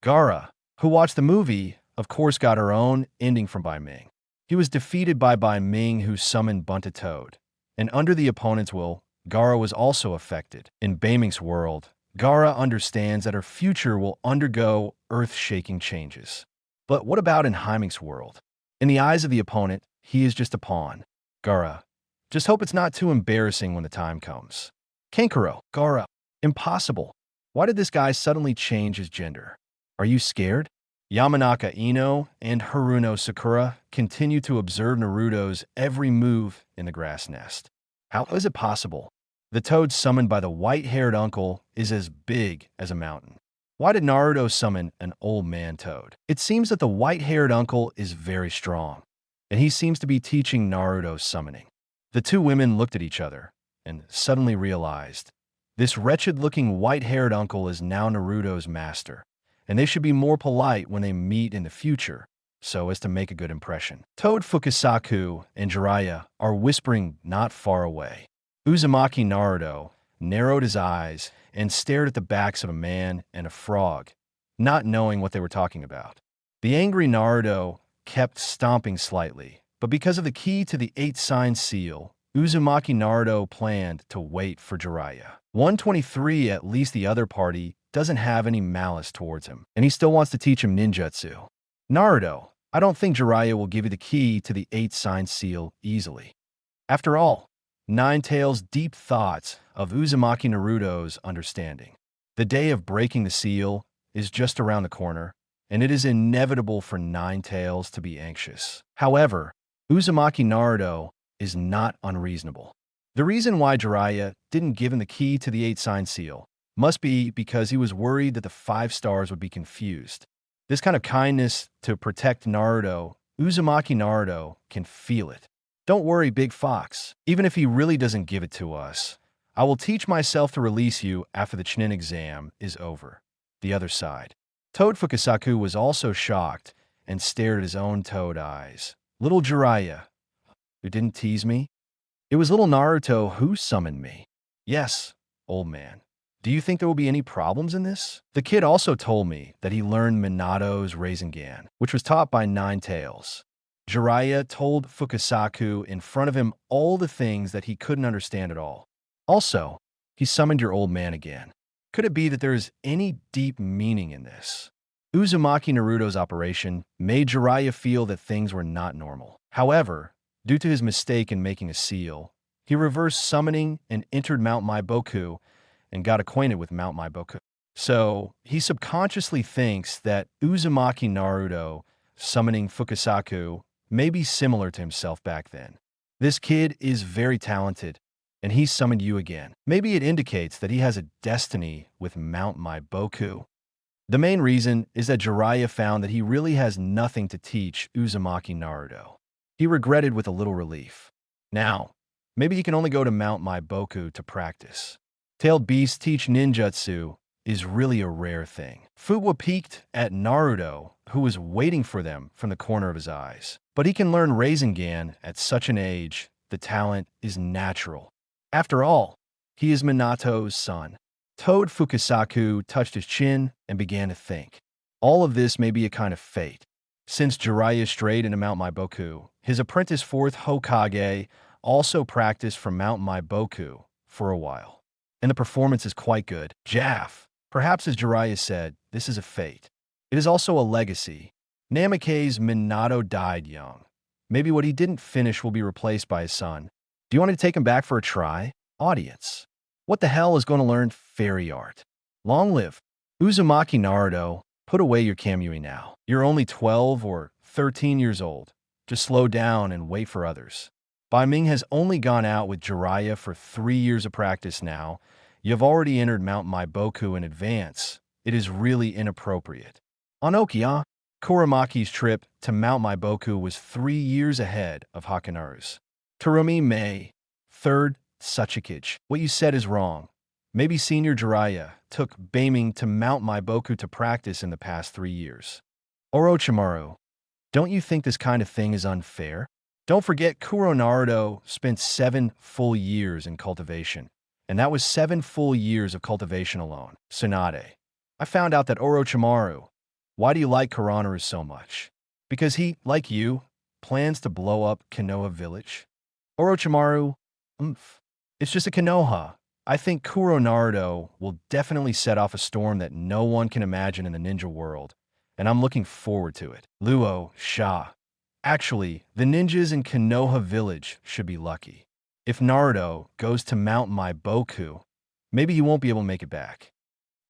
S2: Gaara, who watched the movie, of course got her own ending from Bai Ming. He was defeated by Bai Ming, who summoned Bunta Toad. And under the opponent's will, Gaara was also affected. In Bai Ming's world, Gaara understands that her future will undergo earth-shaking changes. But what about in Hyeming's world? In the eyes of the opponent, he is just a pawn. Gaara, just hope it's not too embarrassing when the time comes. Kankuro, Gaara, impossible. Why did this guy suddenly change his gender? Are you scared? Yamanaka Ino and Haruno Sakura continue to observe Naruto's every move in the grass nest. How is it possible? The toad summoned by the white-haired uncle is as big as a mountain. Why did Naruto summon an old man toad? It seems that the white-haired uncle is very strong, and he seems to be teaching Naruto summoning. The 2 women looked at each other and suddenly realized this wretched-looking white-haired uncle is now Naruto's master, and they should be more polite when they meet in the future so as to make a good impression. Toad Fukasaku and Jiraiya are whispering not far away. Uzumaki Naruto narrowed his eyes and stared at the backs of a man and a frog, not knowing what they were talking about. The angry Naruto kept stomping slightly, but because of the key to the 8-sign seal, Uzumaki Naruto planned to wait for Jiraiya. 123, at least the other party, doesn't have any malice towards him, and he still wants to teach him ninjutsu. Naruto, I don't think Jiraiya will give you the key to the 8-sign seal easily. After all, Nine-Tails' deep thoughts of Uzumaki Naruto's understanding. The day of breaking the seal is just around the corner, and it is inevitable for Nine-Tails to be anxious. However, Uzumaki Naruto is not unreasonable. The reason why Jiraiya didn't give him the key to the 8-sign seal must be because he was worried that the 5 stars would be confused. This kind of kindness to protect Naruto, Uzumaki Naruto can feel it. Don't worry, Big Fox. Even if he really doesn't give it to us, I will teach myself to release you after the Chūnin exam is over. The other side. Toad Fukasaku was also shocked and stared at his own toad eyes. Little Jiraiya, who didn't tease me? It was little Naruto who summoned me. Yes, old man. Do you think there will be any problems in this? The kid also told me that he learned Minato's Rasengan, which was taught by Nine-Tails. Jiraiya told Fukasaku in front of him all the things that he couldn't understand at all. Also, he summoned your old man again. Could it be that there is any deep meaning in this? Uzumaki Naruto's operation made Jiraiya feel that things were not normal. However, due to his mistake in making a seal, he reversed summoning and entered Mount Maiboku and got acquainted with Mount Maiboku. So, he subconsciously thinks that Uzumaki Naruto summoning Fukasaku may be similar to himself back then. This kid is very talented, and he summoned you again. Maybe it indicates that he has a destiny with Mount Maiboku. The main reason is that Jiraiya found that he really has nothing to teach Uzumaki Naruto. He regretted with a little relief. Now, maybe he can only go to Mount Maiboku to practice. Tailed beasts teach ninjutsu is really a rare thing. Fuwa peeked at Naruto, who was waiting for them from the corner of his eyes. But he can learn Rasengan at such an age. The talent is natural. After all, he is Minato's son. Toad Fukasaku touched his chin and began to think. All of this may be a kind of fate. Since Jiraiya strayed into Mount Maiboku, his apprentice fourth Hokage also practiced from Mount Maiboku for a while. And the performance is quite good. Jaff. Perhaps as Jiraiya said, this is a fate. It is also a legacy. Namake's Minato died young. Maybe what he didn't finish will be replaced by his son. Do you want to take him back for a try? Audience. What the hell is going to learn fairy art? Long live Uzumaki Naruto. Put away your Kamui now. You're only 12 or 13 years old. Just slow down and wait for others. Bai Ming has only gone out with Jiraiya for 3 years of practice now. You've already entered Mount Maiboku in advance. It is really inappropriate. On Okia, Kuramaki's trip to Mount Maiboku was 3 years ahead of Hakunaru's. Terumi Mei, 3rd Tsuchikage. What you said is wrong. Maybe Senior Jiraiya took Baiming to Mount Maiboku to practice in the past 3 years. Orochimaru, don't you think this kind of thing is unfair? Don't forget Kuro Naruto spent 7 full years in cultivation. And that was 7 full years of cultivation alone. Tsunade. I found out that Orochimaru. Why do you like Kuranoru so much? Because he, like you, plans to blow up Konoha Village? Orochimaru, it's just a Konoha. I think Kuro Naruto will definitely set off a storm that no one can imagine in the ninja world, and I'm looking forward to it. Luo, Sha. Actually, the ninjas in Konoha Village should be lucky. If Naruto goes to Mount Maiboku, maybe he won't be able to make it back.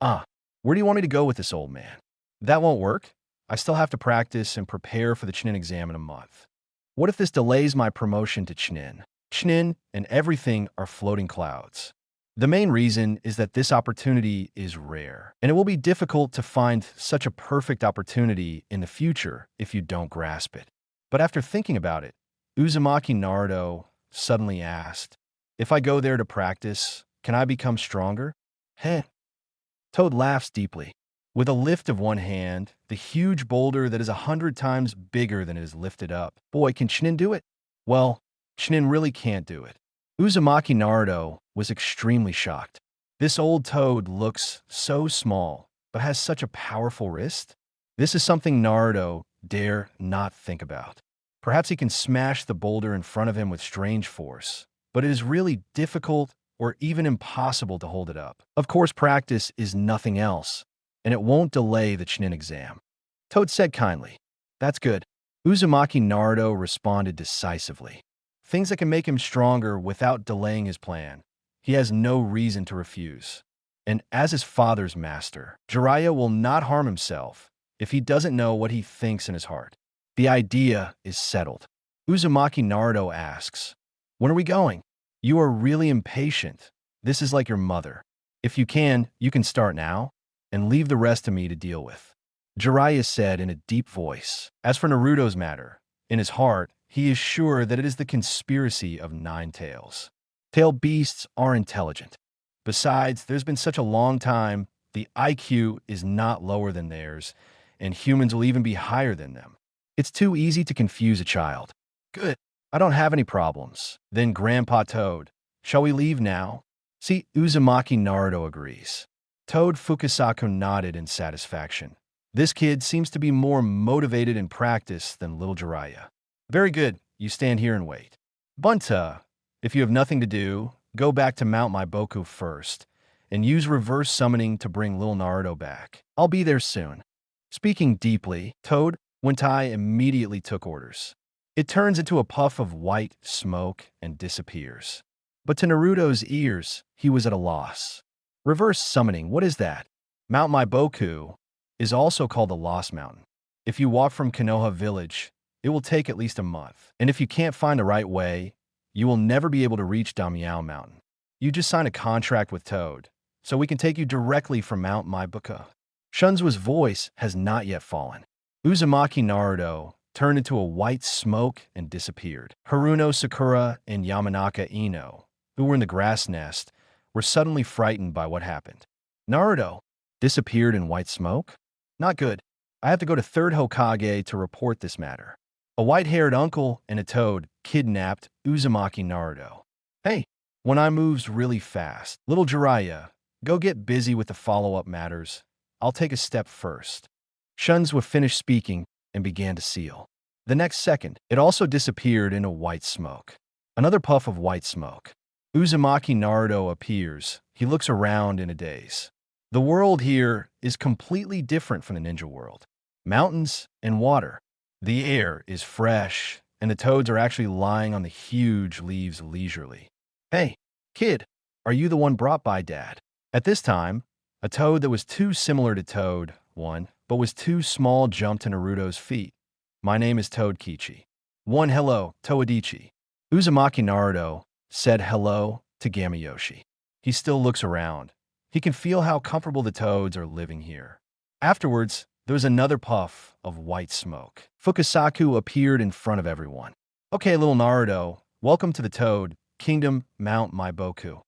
S2: Where do you want me to go with this, old man? That won't work. I still have to practice and prepare for the Chūnin exam in a month. What if this delays my promotion to Chūnin? Chūnin and everything are floating clouds. The main reason is that this opportunity is rare, and it will be difficult to find such a perfect opportunity in the future if you don't grasp it. But after thinking about it, Uzumaki Naruto suddenly asked, if I go there to practice, can I become stronger? Heh. Toad laughs deeply. With a lift of one hand, the huge boulder that is 100 times bigger than it is lifted up. Boy, can Chūnin do it? Well, Chūnin really can't do it. Uzumaki Naruto was extremely shocked. This old toad looks so small, but has such a powerful wrist. This is something Naruto dare not think about. Perhaps he can smash the boulder in front of him with strange force, but it is really difficult or even impossible to hold it up. Of course, practice is nothing else, and it won't delay the Chūnin exam. Toad said kindly, that's good. Uzumaki Naruto responded decisively. Things that can make him stronger without delaying his plan. He has no reason to refuse. And as his father's master, Jiraiya will not harm himself if he doesn't know what he thinks in his heart. The idea is settled. Uzumaki Naruto asks, when are we going? You are really impatient. This is like your mother. If you can start now, and leave the rest to me to deal with. Jiraiya said in a deep voice. As for Naruto's matter, in his heart, he is sure that it is the conspiracy of 9 tails. Tailed beasts are intelligent. Besides, there's been such a long time, the IQ is not lower than theirs, and humans will even be higher than them. It's too easy to confuse a child. Good. I don't have any problems. Then Grandpa Toad, shall we leave now? See, Uzumaki Naruto agrees. Toad Fukasaku nodded in satisfaction. This kid seems to be more motivated in practice than little Jiraiya. Very good. You stand here and wait. Bunta, if you have nothing to do, go back to Mount Maiboku first, and use reverse summoning to bring Lil Naruto back. I'll be there soon. Speaking deeply, Toad, Wentai immediately took orders. It turns into a puff of white smoke and disappears. But to Naruto's ears, he was at a loss. Reverse summoning, what is that? Mount Maiboku is also called the Lost Mountain. If you walk from Konoha Village, it will take at least a month. And if you can't find the right way, you will never be able to reach Damiao Mountain. You just signed a contract with Toad, so we can take you directly from Mount Maiboku. Shunzu's voice has not yet fallen. Uzumaki Naruto turned into a white smoke and disappeared. Haruno Sakura and Yamanaka Ino, who were in the grass nest, were suddenly frightened by what happened. Naruto disappeared in white smoke? Not good. I have to go to 3rd Hokage to report this matter. A white-haired uncle and a toad kidnapped Uzumaki Naruto. Hey, one eye moves really fast. Little Jiraiya, go get busy with the follow-up matters. I'll take a step first. Shunzu finished speaking and began to seal. The next second, it also disappeared in a white smoke. Another puff of white smoke. Uzumaki Naruto appears. He looks around in a daze. The world here is completely different from the ninja world. Mountains and water. The air is fresh, and the toads are actually lying on the huge leaves leisurely. Hey, kid, are you the one brought by Dad? At this time, a toad that was too similar to Toad, but was too small jumped to Naruto's feet. My name is Toad Kichi. Hello, Toadichi. Uzumaki Naruto said hello to Gamayoshi. He still looks around. He can feel how comfortable the toads are living here. Afterwards, there was another puff of white smoke. Fukasaku appeared in front of everyone. Okay, little Naruto, welcome to the Toad Kingdom, Mount Maiboku.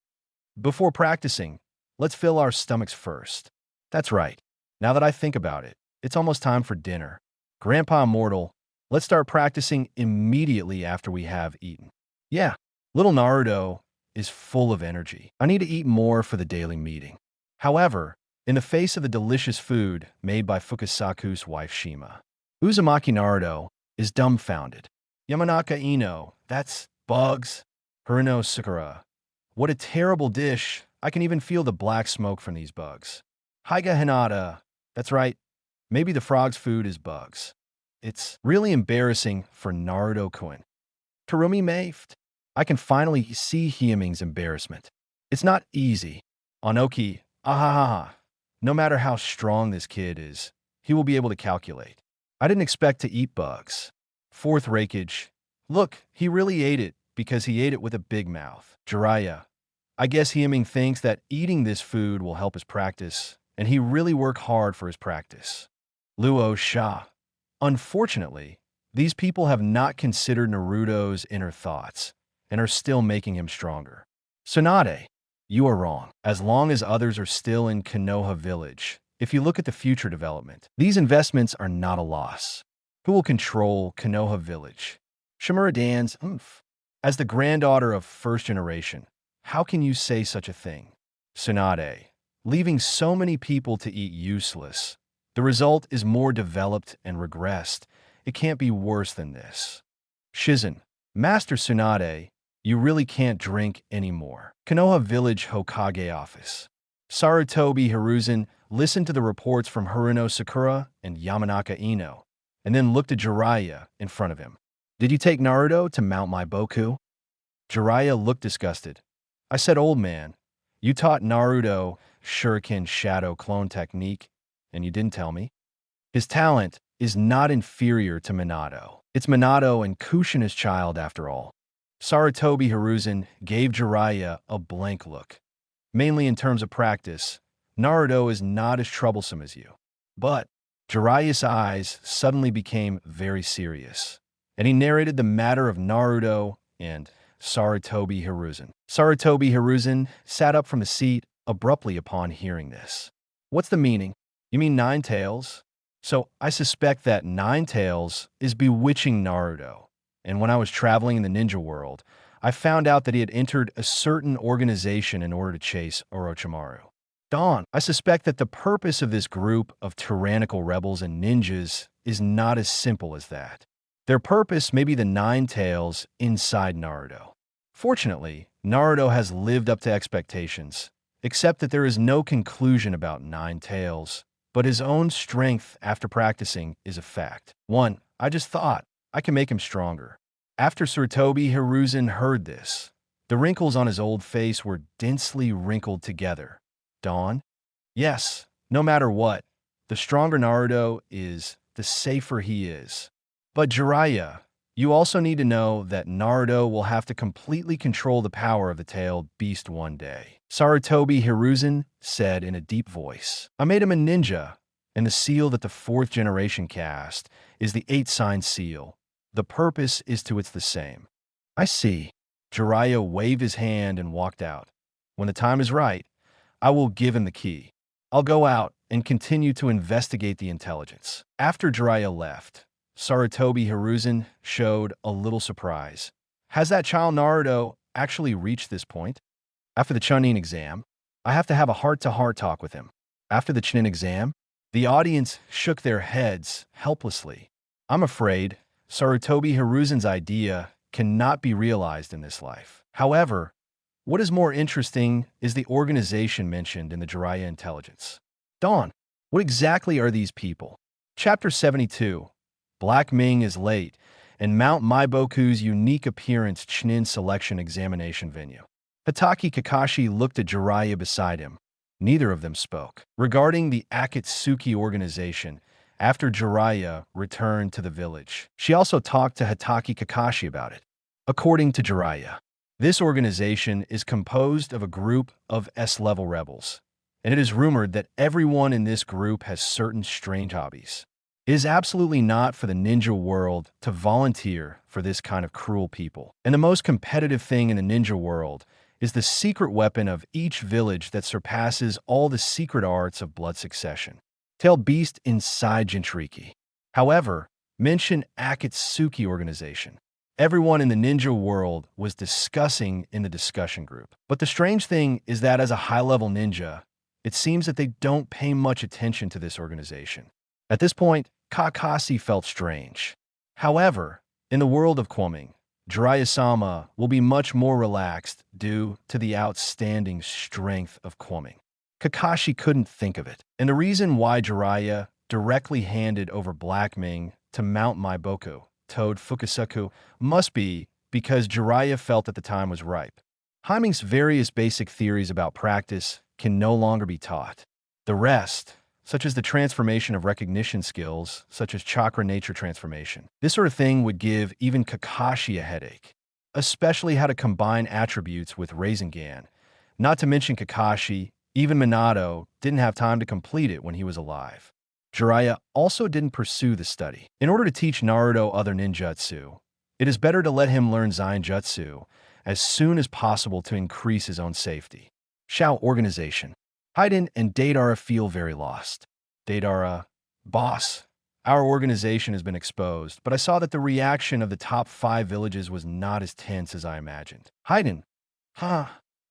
S2: Before practicing, let's fill our stomachs first. That's right. Now that I think about it, it's almost time for dinner. Grandpa Immortal, let's start practicing immediately after we have eaten. Yeah, little Naruto is full of energy. I need to eat more for the daily meeting. However, in the face of the delicious food made by Fukasaku's wife Shima, Uzumaki Naruto is dumbfounded. Yamanaka Ino, that's bugs. Haruno Sakura, what a terrible dish. I can even feel the black smoke from these bugs. Haiga Hinata, that's right. Maybe the frog's food is bugs. It's really embarrassing for Naruto-kun. Terumi Maift, I can finally see Hyuming's embarrassment. It's not easy. Onoki, ahahaha. No matter how strong this kid is, he will be able to calculate. I didn't expect to eat bugs. 4th Raikage, look, he really ate it because he ate it with a big mouth. Jiraiya, I guess Hyuming thinks that eating this food will help his practice, and he really worked hard for his practice. Luo Sha, unfortunately, these people have not considered Naruto's inner thoughts and are still making him stronger. Tsunade, you are wrong. As long as others are still in Konoha Village, if you look at the future development, these investments are not a loss. Who will control Konoha Village? Shimura Dan's As the granddaughter of 1st generation, how can you say such a thing? Tsunade, leaving so many people to eat useless. The result is more developed and regressed. It can't be worse than this. Shizen, Master Tsunade, you really can't drink anymore. Konoha Village Hokage office. Sarutobi Hiruzen listened to the reports from Haruno Sakura and Yamanaka Ino, and then looked at Jiraiya in front of him. Did you take Naruto to Mount Maiboku? Jiraiya looked disgusted. I said, old man, you taught Naruto Shuriken Shadow Clone Technique, and you didn't tell me? His talent is not inferior to Minato. It's Minato and Kushina's child after all. Sarutobi Hiruzen gave Jiraiya a blank look. Mainly in terms of practice, Naruto is not as troublesome as you. But Jiraiya's eyes suddenly became very serious, and he narrated the matter of Naruto and Sarutobi Hiruzen. Sarutobi Hiruzen sat up from the seat abruptly upon hearing this. What's the meaning? You mean 9 tails? So I suspect that 9 tails is bewitching Naruto. And when I was traveling in the ninja world, I found out that he had entered a certain organization in order to chase Orochimaru. Dawn, I suspect that the purpose of this group of tyrannical rebels and ninjas is not as simple as that. Their purpose may be the nine tails inside Naruto. Fortunately, Naruto has lived up to expectations, except that there is no conclusion about nine tails, but his own strength after practicing is a fact. 1. I just thought I can make him stronger. After Sarutobi Hiruzen heard this, the wrinkles on his old face were densely wrinkled together. Dawn? Yes, no matter what, the stronger Naruto is, the safer he is. But Jiraiya, you also need to know that Naruto will have to completely control the power of the tailed beast one day. Sarutobi Hiruzen said in a deep voice, I made him a ninja, and the seal that the fourth generation cast is the 8-sign seal. The purpose is to it's the same. I see. Jiraiya waved his hand and walked out. When the time is right, I will give him the key. I'll go out and continue to investigate the intelligence. After Jiraiya left, Sarutobi Hiruzen showed a little surprise. Has that child Naruto actually reached this point? After the Chūnin exam, I have to have a heart-to-heart talk with him. After the Chūnin exam, the audience shook their heads helplessly. I'm afraid Sarutobi Hiruzen's idea cannot be realized in this life. However, what is more interesting is the organization mentioned in the Jiraiya intelligence. Dawn, what exactly are these people? Chapter 72. Black Ming is late, and Mount Maiboku's unique appearance Chūnin selection examination venue. Hatake Kakashi looked at Jiraiya beside him. Neither of them spoke. Regarding the Akatsuki organization, after Jiraiya returned to the village, she also talked to Hatake Kakashi about it. According to Jiraiya, this organization is composed of a group of S-level rebels, and it is rumored that everyone in this group has certain strange hobbies. It is absolutely not for the ninja world to volunteer for this kind of cruel people. And the most competitive thing in the ninja world is the secret weapon of each village that surpasses all the secret arts of blood succession. Tailed beast inside Jinchūriki. However, mention Akatsuki organization. Everyone in the ninja world was discussing in the discussion group. But the strange thing is that as a high-level ninja, it seems that they don't pay much attention to this organization. At this point, Kakashi felt strange. However, in the world of Kwoming, Jiraiya-sama will be much more relaxed due to the outstanding strength of Kwoming. Kakashi couldn't think of it, and the reason why Jiraiya directly handed over Black Ming to Mount Maiboku, Toad Fukusaku, must be because Jiraiya felt that the time was ripe. Haiming's various basic theories about practice can no longer be taught. The rest, such as the transformation of recognition skills, such as chakra nature transformation. This sort of thing would give even Kakashi a headache, especially how to combine attributes with Rasengan. Not to mention Kakashi, even Minato, didn't have time to complete it when he was alive. Jiraiya also didn't pursue the study. In order to teach Naruto other ninjutsu, it is better to let him learn Zainjutsu as soon as possible to increase his own safety. Shao organization. Haiden and Deidara feel very lost. Deidara, boss, our organization has been exposed, but I saw that the reaction of the top 5 villages was not as tense as I imagined. Haiden,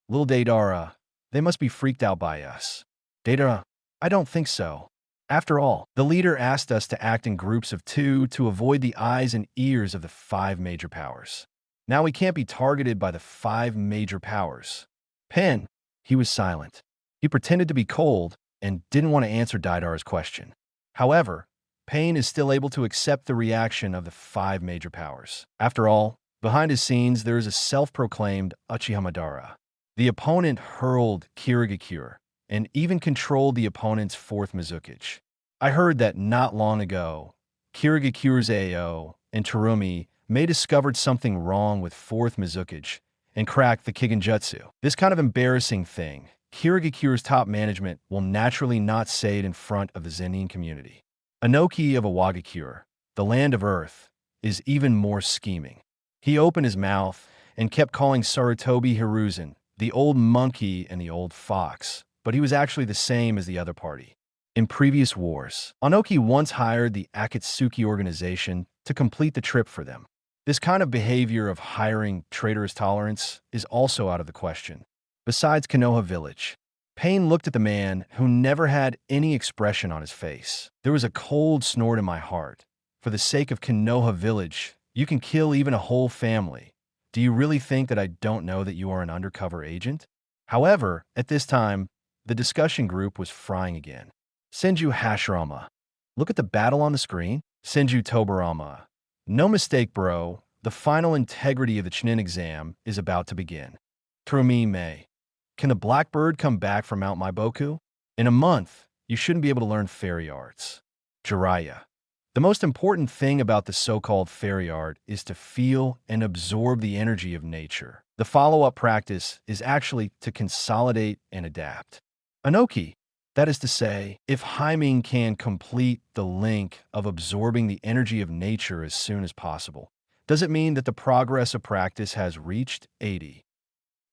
S2: little Deidara, they must be freaked out by us. Deidara, I don't think so. After all, the leader asked us to act in groups of 2 to avoid the eyes and ears of the 5 major powers. Now we can't be targeted by the 5 major powers. Pen, he was silent. He pretended to be cold and didn't want to answer Deidara's question. However, Pain is still able to accept the reaction of the 5 major powers. After all, behind his scenes there is a self-proclaimed Uchiha Madara. The opponent hurled Kirigakure and even controlled the opponent's 4th Mizukage. I heard that not long ago, Kirigakure's AO and Terumi may discovered something wrong with 4th Mizukage and cracked the Kigenjutsu. This kind of embarrassing thing, Kirigakure's top management will naturally not say it in front of the Zenin community. Inoki of Awagakure, the land of Earth, is even more scheming. He opened his mouth and kept calling Sarutobi Hiruzen the old monkey and the old fox, but he was actually the same as the other party. In previous wars, Inoki once hired the Akatsuki organization to complete the trip for them. This kind of behavior of hiring traitorous tolerance is also out of the question. Besides Konoha Village, Pain looked at the man who never had any expression on his face. There was a cold snort in my heart, For the sake of Konoha Village, you can kill even a whole family. Do you really think that I don't know that you are an undercover agent? However, at this time, the discussion group was frying again. Senju Hashirama. Look at the battle on the screen. Senju Tobarama. No mistake, bro. The final integrity of the Chūnin exam is about to begin. Kurumi Mei. Can the Blackbird come back from Mount Maiboku? In a month, you shouldn't be able to learn fairy arts. Jiraiya. The most important thing about the so-called fairy art is to feel and absorb the energy of nature. The follow-up practice is actually to consolidate and adapt. Anoki. That is to say, if Haiming can complete the link of absorbing the energy of nature as soon as possible, does it mean that the progress of practice has reached 80?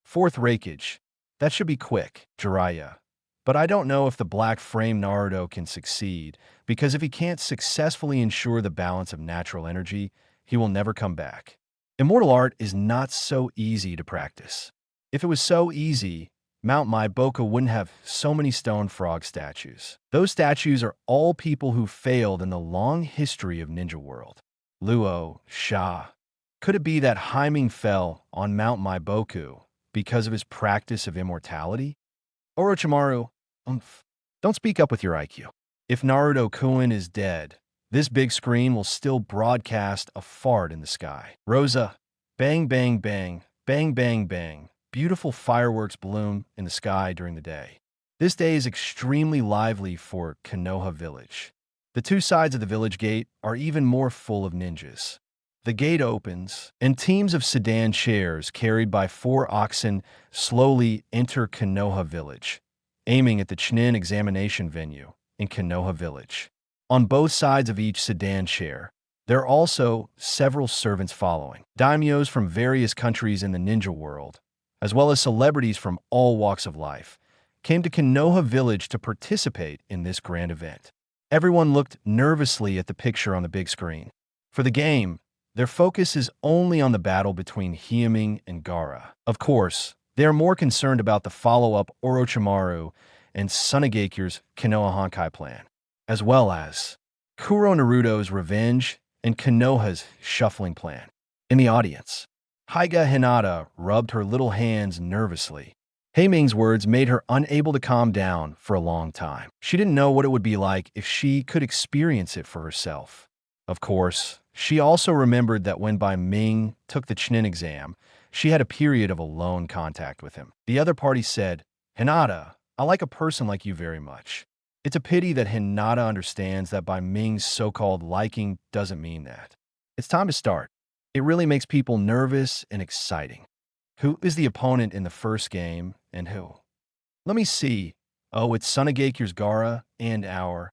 S2: Fourth Reikage. That should be quick, Jiraiya. But I don't know if the Black Frame Naruto can succeed, because if he can't successfully ensure the balance of natural energy, he will never come back. Immortal art is not so easy to practice. If it was so easy, Mount Maiboku wouldn't have so many stone frog statues. Those statues are all people who failed in the long history of Ninja World. Luo, Sha. Could it be that Haiming fell on Mount Maiboku because of his practice of immortality? Orochimaru, don't speak up with your IQ. If Naruto-kun is dead, this big screen will still broadcast a fart in the sky. Rosa, bang, bang, bang, bang, bang, bang. Beautiful fireworks bloom in the sky during the day. This day is extremely lively for Konoha Village. The two sides of the village gate are even more full of ninjas. The gate opens, and teams of sedan chairs carried by 4 oxen slowly enter Konoha Village, aiming at the Chūnin examination venue in Konoha Village. On both sides of each sedan chair, there are also several servants following. Daimyos from various countries in the ninja world, as well as celebrities from all walks of life, came to Konoha Village to participate in this grand event. Everyone looked nervously at the picture on the big screen. For the game, their focus is only on the battle between Haiming and Gaara. Of course, they are more concerned about the follow-up Orochimaru and Tsunagekyu's Konoha Honkai plan, as well as Kuro Naruto's revenge and Konoha's shuffling plan. In the audience, Hyuga Hinata rubbed her little hands nervously. Haiming's words made her unable to calm down for a long time. She didn't know what it would be like if she could experience it for herself. Of course, she also remembered that when Bai Ming took the Chūnin exam, she had a period of alone contact with him. The other party said, Hinata, I like a person like you very much. It's a pity that Hinata understands that Bai Ming's so-called liking doesn't mean that. It's time to start. It really makes people nervous and exciting. Who is the opponent in the first game, and who? Let me see. Oh, it's Tsunagekyu's Gaara and our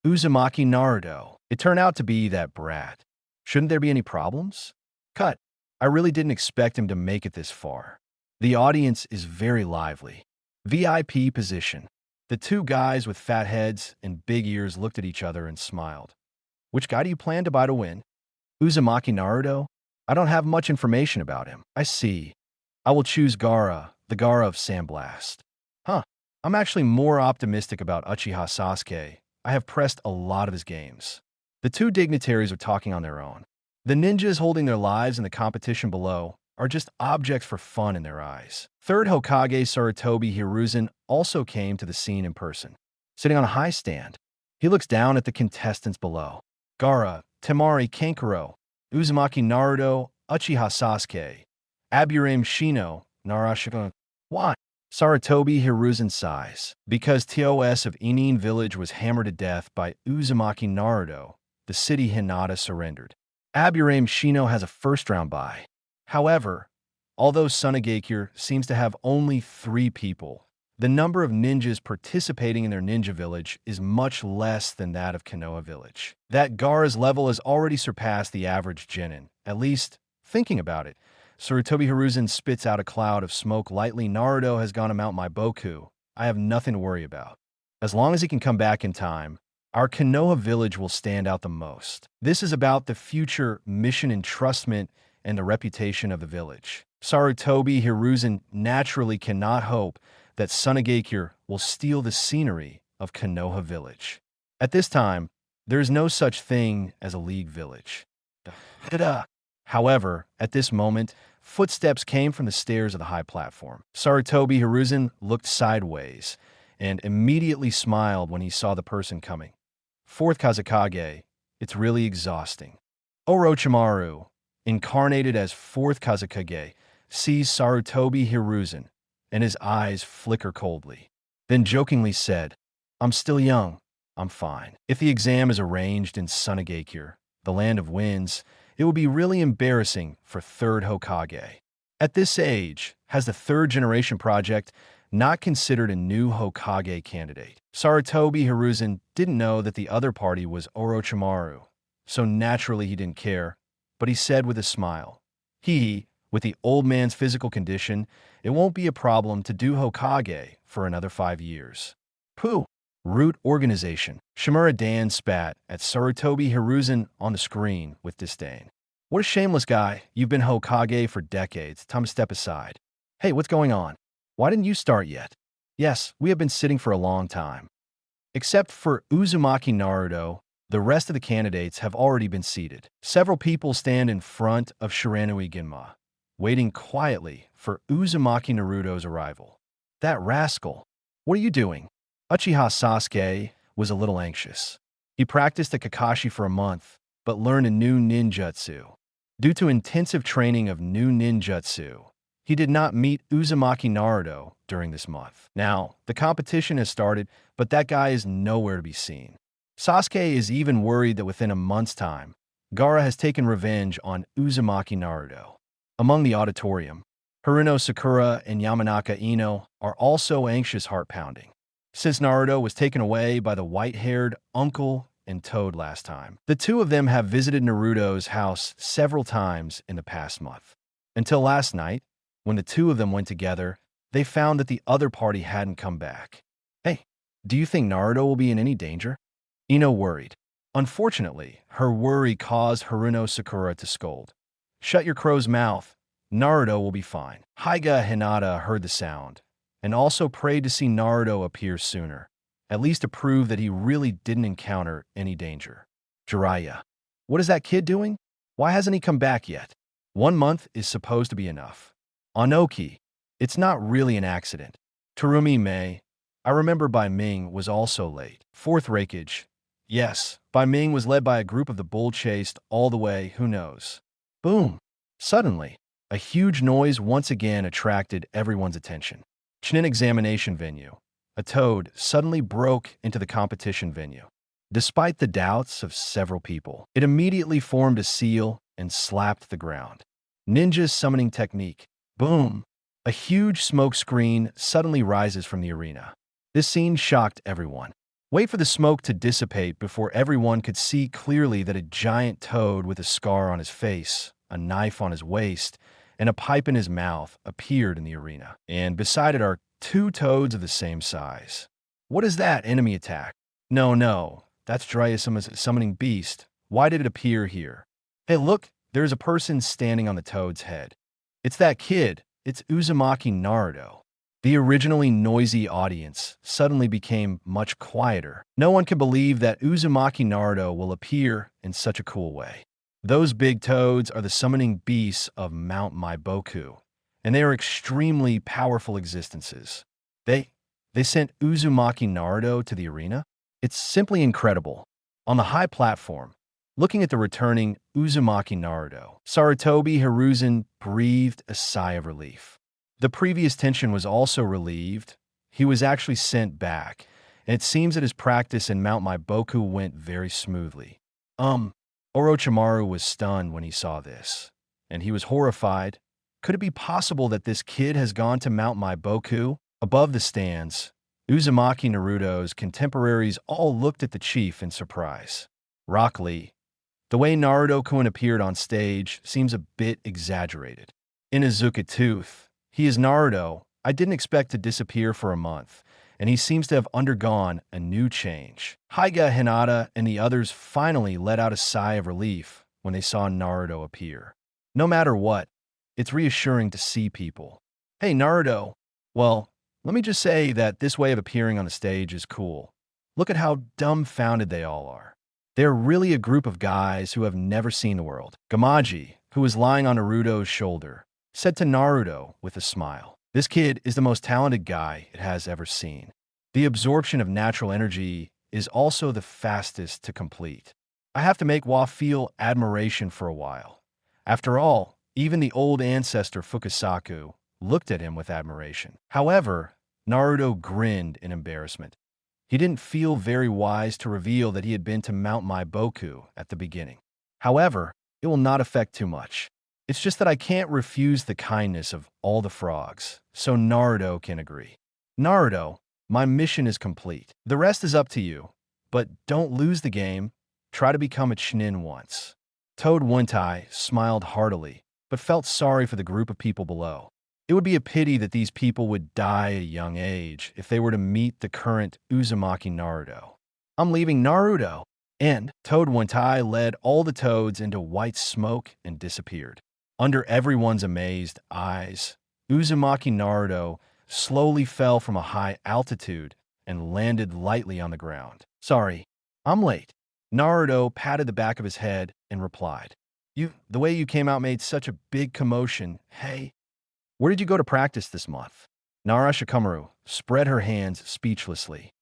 S2: Uzumaki Naruto. It turned out to be that brat. Shouldn't there be any problems? Cut. I really didn't expect him to make it this far. The audience is very lively. VIP position. The two guys with fat heads and big ears looked at each other and smiled. Which guy do you plan to buy to win? Uzumaki Naruto? I don't have much information about him. I see. I will choose Gaara, the Gaara of Sandblast. I'm actually more optimistic about Uchiha Sasuke. I have pressed a lot of his games. The two dignitaries are talking on their own. The ninjas holding their lives in the competition below are just objects for fun in their eyes. Third Hokage Sarutobi Hiruzen also came to the scene in person. Sitting on a high stand, he looks down at the contestants below. Gaara, Temari Kankuro, Uzumaki Naruto, Uchiha Sasuke, Aburame Shino, Narashika. Why? Sarutobi Hiruzen sighs. Because TOS of Inin Village was hammered to death by Uzumaki Naruto, the city Hinata surrendered. Aburame Shino has a first-round bye. However, although Tsunagakure seems to have only 3 people, the number of ninjas participating in their ninja village is much less than that of Konoha Village. That Gaara's level has already surpassed the average genin, at least thinking about it. Sarutobi Hiruzen spits out a cloud of smoke lightly. Naruto has gone to Mount Maiboku. I have nothing to worry about. As long as he can come back in time, our Konoha Village will stand out the most. This is about the future mission entrustment and the reputation of the village. Sarutobi Hiruzen naturally cannot hope that Tsunagakure will steal the scenery of Konoha Village. At this time, There is no such thing as a league village. Da-da. However, at this moment, footsteps came from the stairs of the high platform. Sarutobi Hiruzen looked sideways and immediately smiled when he saw the person coming. Fourth Kazekage, it's really exhausting. Orochimaru, incarnated as Fourth Kazekage, sees Sarutobi Hiruzen, and his eyes flicker coldly. Then jokingly said, I'm still young. I'm fine. If the exam is arranged in Sunagakure, the land of winds, it will be really embarrassing for third Hokage. At this age, has the third generation project not considered a new Hokage candidate? Sarutobi Hiruzen didn't know that the other party was Orochimaru, so naturally he didn't care, but he said with a smile, with the old man's physical condition, it won't be a problem to do Hokage for another 5 years. Pooh! Root organization. Shimura Dan spat at Sarutobi Hiruzen on the screen with disdain. What a shameless guy. You've been Hokage for decades. Time to step aside. Hey, what's going on? Why didn't you start yet? Yes, we have been sitting for a long time. Except for Uzumaki Naruto, the rest of the candidates have already been seated. Several people stand in front of Shiranui Ginma, waiting quietly for Uzumaki Naruto's arrival. That rascal. What are you doing? Uchiha Sasuke was a little anxious. He practiced at Kakashi for a month, but learned a new ninjutsu. Due to intensive training of new ninjutsu, he did not meet Uzumaki Naruto during this month. Now, the competition has started, but that guy is nowhere to be seen. Sasuke is even worried that within a month's time, Gaara has taken revenge on Uzumaki Naruto. Among the auditorium, Haruno Sakura and Yamanaka Ino are also anxious, heart-pounding. Since Naruto was taken away by the white-haired uncle and Toad last time, the two of them have visited Naruto's house several times in the past month. Until last night, when the two of them went together, they found that the other party hadn't come back. Hey, do you think Naruto will be in any danger? Ino worried. Unfortunately, her worry caused Haruno Sakura to scold. Shut your crow's mouth. Naruto will be fine. Hyuga Hinata heard the sound, and also prayed to see Naruto appear sooner, at least to prove that he really didn't encounter any danger. Jiraiya. What is that kid doing? Why hasn't he come back yet? 1 month is supposed to be enough. Anoki. It's not really an accident. Terumi Mei. I remember Bai Ming was also late. Fourth Raikage. Yes, Bai Ming was led by a group of the bull chased all the way, who knows. Boom. Suddenly, a huge noise once again attracted everyone's attention. Chūnin examination venue. A toad suddenly broke into the competition venue. Despite the doubts of several people, it immediately formed a seal and slapped the ground. Ninja's summoning technique. Boom! A huge smoke screen suddenly rises from the arena. This scene shocked everyone. Wait for the smoke to dissipate before everyone could see clearly that a giant toad with a scar on his face, a knife on his waist, and a pipe in his mouth appeared in the arena. And beside it are 2 toads of the same size. What is that enemy attack? No, that's Jiraiya's summoning beast. Why did it appear here? Hey, look, there's a person standing on the toad's head. It's that kid. It's Uzumaki Naruto. The originally noisy audience suddenly became much quieter. No one can believe that Uzumaki Naruto will appear in such a cool way. Those big toads are the summoning beasts of Mount Maiboku, and they are extremely powerful existences. They sent Uzumaki Naruto to the arena? It's simply incredible. On the high platform, looking at the returning Uzumaki Naruto, Sarutobi Hiruzen breathed a sigh of relief. The previous tension was also relieved. He was actually sent back, and it seems that his practice in Mount Maiboku went very smoothly. Orochimaru was stunned when he saw this, and he was horrified. Could it be possible that this kid has gone to Mount Maiboku? Above the stands, Uzumaki Naruto's contemporaries all looked at the chief in surprise. Rock Lee. The way Naruto-kun appeared on stage seems a bit exaggerated. Inuzuka Tooth. He is Naruto. I didn't expect to disappear for a month, and he seems to have undergone a new change. Hyuga Hinata and the others finally let out a sigh of relief when they saw Naruto appear. No matter what, it's reassuring to see people. Hey, Naruto. Well, let me just say that this way of appearing on the stage is cool. Look at how dumbfounded they all are. They're really a group of guys who have never seen the world. Gamaji, who was lying on Naruto's shoulder, said to Naruto with a smile, "This kid is the most talented guy it has ever seen. The absorption of natural energy is also the fastest to complete. I have to make Wa feel admiration for a while." After all, even the old ancestor Fukasaku looked at him with admiration. However, Naruto grinned in embarrassment. He didn't feel very wise to reveal that he had been to Mount Maiboku at the beginning. However, it will not affect too much. It's just that I can't refuse the kindness of all the frogs, so Naruto can agree. Naruto, my mission is complete. The rest is up to you, but don't lose the game. Try to become a Chūnin once. Toad Wuntai smiled heartily, but felt sorry for the group of people below. It would be a pity that these people would die at a young age if they were to meet the current Uzumaki Naruto. I'm leaving Naruto. And Toad Wuntai led all the toads into white smoke and disappeared. Under everyone's amazed eyes, Uzumaki Naruto slowly fell from a high altitude and landed lightly on the ground. "Sorry, I'm late." Naruto patted the back of his head and replied, The way you came out made such a big commotion. Hey, where did you go to practice this month?" Nara Shikamaru spread her hands speechlessly.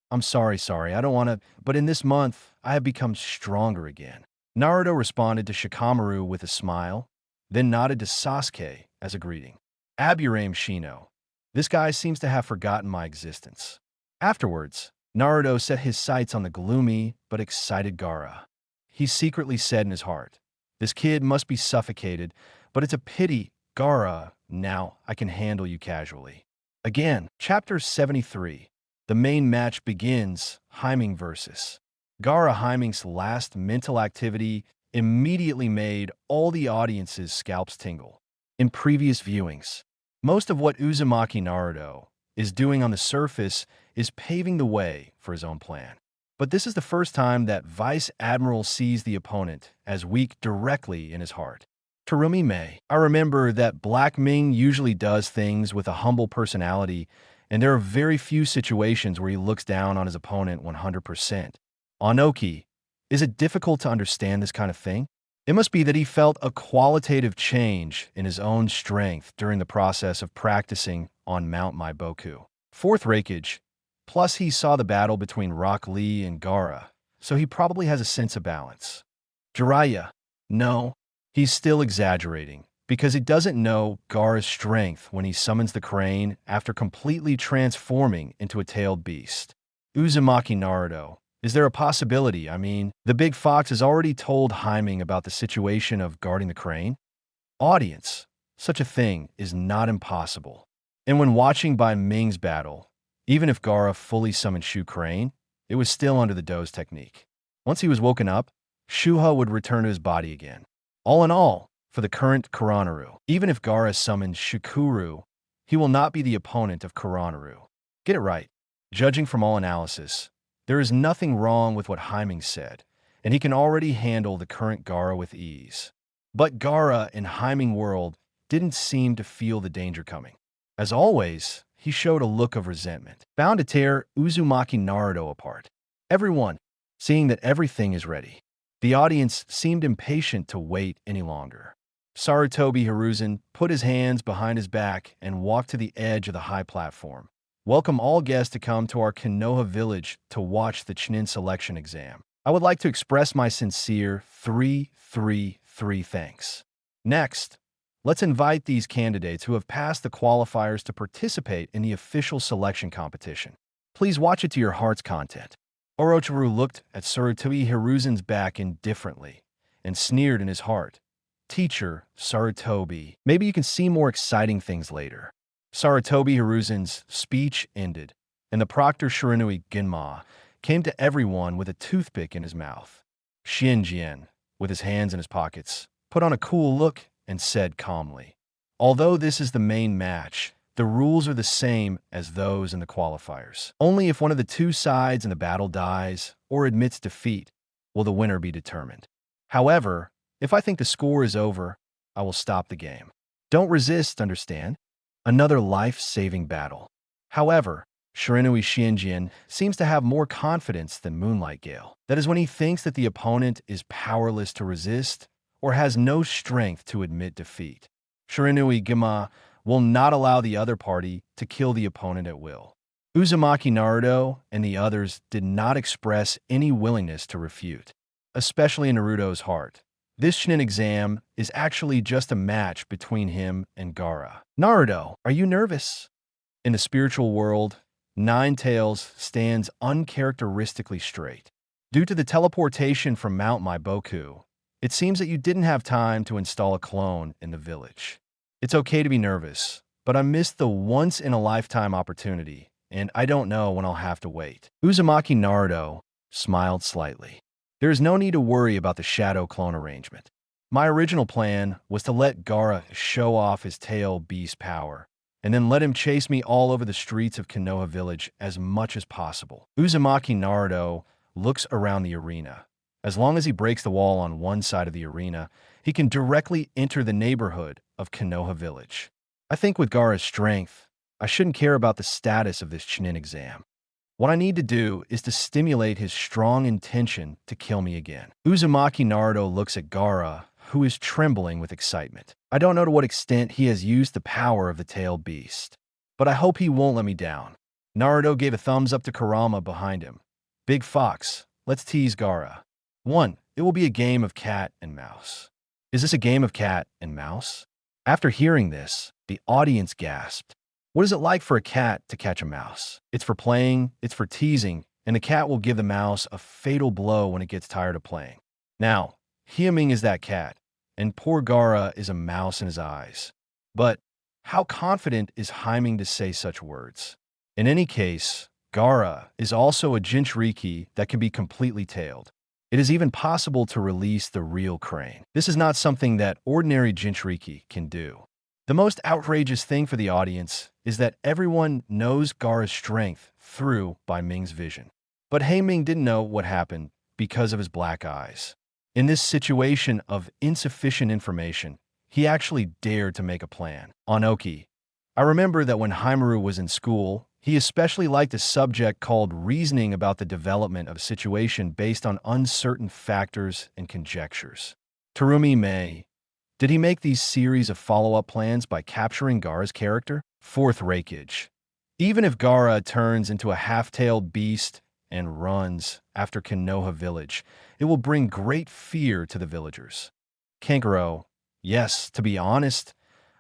S2: I'm sorry, I don't want to, but in this month, I have become stronger again." Naruto responded to Shikamaru with a smile, then nodded to Sasuke as a greeting. "Aburame Shino. This guy seems to have forgotten my existence." Afterwards, Naruto set his sights on the gloomy but excited Gaara. He secretly said in his heart, "This kid must be suffocated, but it's a pity, Gaara, now I can handle you casually." Again, Chapter 73. The main match begins, Hyming versus. Gaara Hyming's last mental activity immediately made all the audience's scalps tingle. In previous viewings, most of what Uzumaki Naruto is doing on the surface is paving the way for his own plan. But this is the first time that Vice Admiral sees the opponent as weak directly in his heart. Terumi Mei, I remember that Black Ming usually does things with a humble personality, and there are very few situations where he looks down on his opponent 100%. Onoki, is it difficult to understand this kind of thing? It must be that he felt a qualitative change in his own strength during the process of practicing on Mount Maiboku. Fourth Raikage, plus he saw the battle between Rock Lee and Gaara, so he probably has a sense of balance. Jiraiya, no, he's still exaggerating, because he doesn't know Gaara's strength when he summons the crane after completely transforming into a tailed beast. Uzumaki Naruto, is there a possibility, the big fox has already told Hyming about the situation of guarding the crane? Audience, such a thing is not impossible. And when watching Bai Ming's battle, even if Gaara fully summoned Shu Crane, it was still under the doze technique. Once he was woken up, Shuha would return to his body again. All in all, for the current Kuranoru, even if Gaara summons Shikuru, he will not be the opponent of Kuranoru. Get it right. Judging from all analysis, there is nothing wrong with what Hyming said, and he can already handle the current Gaara with ease. But Gaara in Hyming world didn't seem to feel the danger coming. As always, he showed a look of resentment, bound to tear Uzumaki Naruto apart. Everyone, seeing that everything is ready. The audience seemed impatient to wait any longer. Sarutobi Hiruzen put his hands behind his back and walked to the edge of the high platform. Welcome all guests to come to our Konoha Village to watch the Chūnin selection exam. I would like to express my sincere 333 thanks. Next, let's invite these candidates who have passed the qualifiers to participate in the official selection competition. Please watch it to your heart's content. Orochimaru looked at Sarutobi Hiruzen's back indifferently and sneered in his heart. Teacher, Sarutobi, maybe you can see more exciting things later. Sarutobi Hiruzen's speech ended, and the Proctor Shiranui Ginma came to everyone with a toothpick in his mouth. Shinjian, with his hands in his pockets, put on a cool look and said calmly, "Although this is the main match, the rules are the same as those in the qualifiers. Only if one of the two sides in the battle dies or admits defeat will the winner be determined. However, if I think the score is over, I will stop the game. Don't resist, understand? Another life-saving battle. However, Shiranui Xianjian seems to have more confidence than Moonlight Gale. That is when he thinks that the opponent is powerless to resist or has no strength to admit defeat. Shiranui Gima will not allow the other party to kill the opponent at will. Uzumaki Naruto and the others did not express any willingness to refute, especially in Naruto's heart. This Chūnin exam is actually just a match between him and Gaara. Naruto, are you nervous? In the spiritual world, Nine Tails stands uncharacteristically straight. Due to the teleportation from Mount Maiboku, it seems that you didn't have time to install a clone in the village. It's okay to be nervous, but I missed the once-in-a-lifetime opportunity, and I don't know when I'll have to wait. Uzumaki Naruto smiled slightly. There is no need to worry about the shadow clone arrangement. My original plan was to let Gaara show off his tail beast power, and then let him chase me all over the streets of Konoha Village as much as possible. Uzumaki Naruto looks around the arena. As long as he breaks the wall on one side of the arena, he can directly enter the neighborhood of Konoha Village. I think with Gaara's strength, I shouldn't care about the status of this Chūnin exam. What I need to do is to stimulate his strong intention to kill me again. Uzumaki Naruto looks at Gaara, who is trembling with excitement. I don't know to what extent he has used the power of the tailed beast, but I hope he won't let me down. Naruto gave a thumbs up to Kurama behind him. Big Fox, let's tease Gaara. 1. It will be a game of cat and mouse. Is this a game of cat and mouse? After hearing this, the audience gasped. What is it like for a cat to catch a mouse? It's for playing, it's for teasing, and the cat will give the mouse a fatal blow when it gets tired of playing. Now, Hyaming is that cat, and poor Gaara is a mouse in his eyes. But how confident is Hyaming to say such words? In any case, Gaara is also a Jinchūriki that can be completely tailed. It is even possible to release the real crane. This is not something that ordinary Jinchūriki can do. The most outrageous thing for the audience is that everyone knows Gaara's strength through Bai Ming's vision. But Hyaming didn't know what happened because of his black eyes. In this situation of insufficient information, he actually dared to make a plan. On Oki, I remember that when Haimaru was in school, he especially liked a subject called reasoning about the development of a situation based on uncertain factors and conjectures. Terumi Mei, did he make these series of follow-up plans by capturing Gaara's character? Fourth Reikage. Even if Gaara turns into a half-tailed beast and runs after Konoha Village, it will bring great fear to the villagers. Kankuro, yes, to be honest,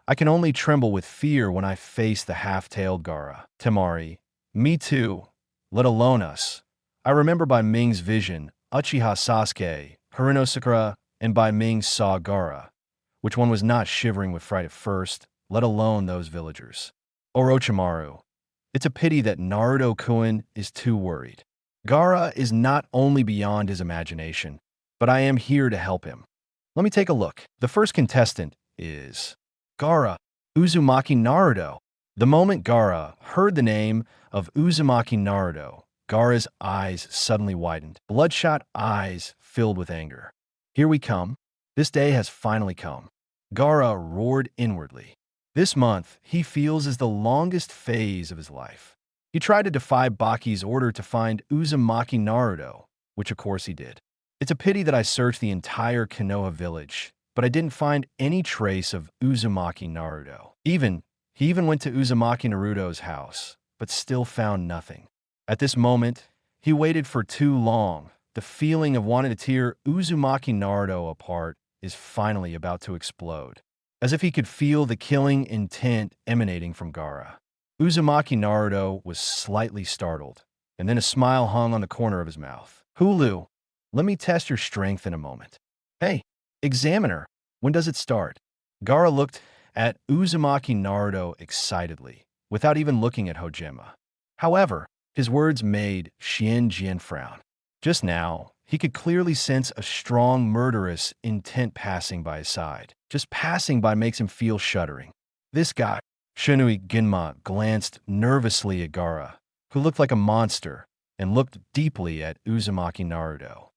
S2: I can only tremble with fear when I face the half-tailed Gaara. Temari, me too, let alone us. I remember Bai Ming's vision, Uchiha Sasuke, Sakura, and Bai Ming saw Gaara. Which one was not shivering with fright at first, let alone those villagers? Orochimaru, it's a pity that Naruto-kun is too worried. Gaara is not only beyond his imagination, but I am here to help him. Let me take a look. The first contestant is Gaara, Uzumaki Naruto. The moment Gaara heard the name of Uzumaki Naruto, Gaara's eyes suddenly widened, bloodshot eyes filled with anger. Here we come. This day has finally come. Gaara roared inwardly. This month, he feels is the longest phase of his life. He tried to defy Baki's order to find Uzumaki Naruto, which of course he did. It's a pity that I searched the entire Konoha village, but I didn't find any trace of Uzumaki Naruto. He even went to Uzumaki Naruto's house, but still found nothing. At this moment, he waited for too long. The feeling of wanting to tear Uzumaki Naruto apart is finally about to explode, as if he could feel the killing intent emanating from Gaara. Uzumaki Naruto was slightly startled, and then a smile hung on the corner of his mouth. Hulu, let me test your strength in a moment. Hey, Examiner, when does it start? Gaara looked at Uzumaki Naruto excitedly, without even looking at Hojima. However, his words made Xianjian frown. Just now, he could clearly sense a strong murderous intent passing by his side. Just passing by makes him feel shuddering. This guy, Shinui Ginma, glanced nervously at Gaara, who looked like a monster, and looked deeply at Uzumaki Naruto.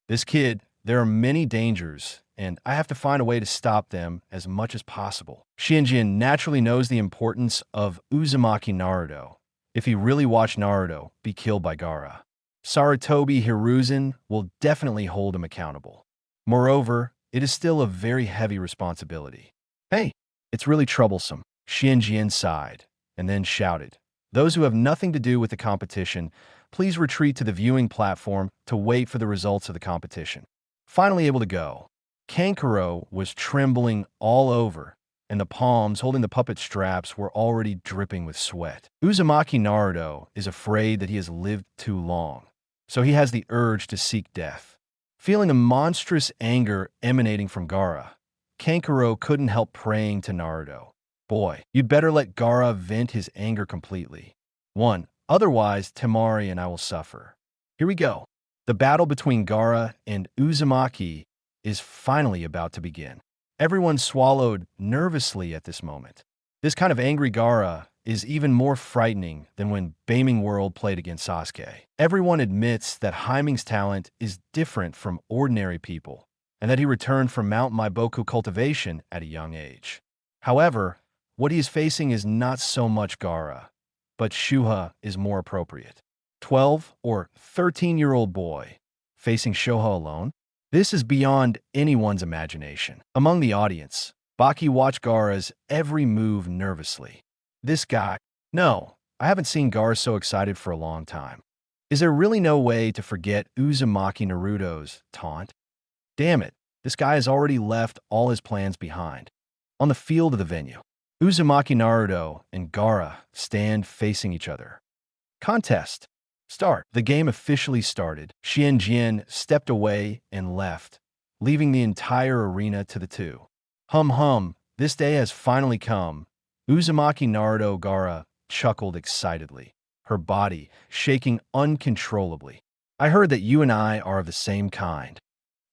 S2: This kid, there are many dangers, and I have to find a way to stop them as much as possible. Xianjian naturally knows the importance of Uzumaki Naruto. if he really watched Naruto be killed by Gaara. Sarutobi Hiruzen will definitely hold him accountable. Moreover, it is still a very heavy responsibility. Hey, it's really troublesome. Xianjian sighed, and then shouted. Those who have nothing to do with the competition, please retreat to the viewing platform to wait for the results of the competition. Finally able to go, Kankuro was trembling all over, and the palms holding the puppet straps were already dripping with sweat. Uzumaki Naruto is afraid that he has lived too long, so he has the urge to seek death. Feeling a monstrous anger emanating from Gaara, Kankuro couldn't help praying to Naruto. Boy, you'd better let Gaara vent his anger completely. 1. Otherwise, Temari and I will suffer. Here we go. The battle between Gaara and Uzumaki is finally about to begin. Everyone swallowed nervously at this moment. This kind of angry Gaara is even more frightening than when Beiming World played against Sasuke. Everyone admits that Hymen's talent is different from ordinary people, and that he returned from Mount Maiboku cultivation at a young age. However, what he is facing is not so much Gaara, but Shuha is more appropriate. 12 or 13-year-old boy facing Shoha alone? This is beyond anyone's imagination. Among the audience, Baki watched Gaara's every move nervously. This guy. No, I haven't seen Gaara so excited for a long time. Is there really no way to forget Uzumaki Naruto's taunt? Damn it, this guy has already left all his plans behind. On the field of the venue, Uzumaki Naruto and Gaara stand facing each other. Contest. Start. The game officially started. Xianjian stepped away and left, leaving the entire arena to the two. Hum, this day has finally come. Uzumaki Naruto Gaara chuckled excitedly, her body shaking uncontrollably. I heard that you and I are of the same kind.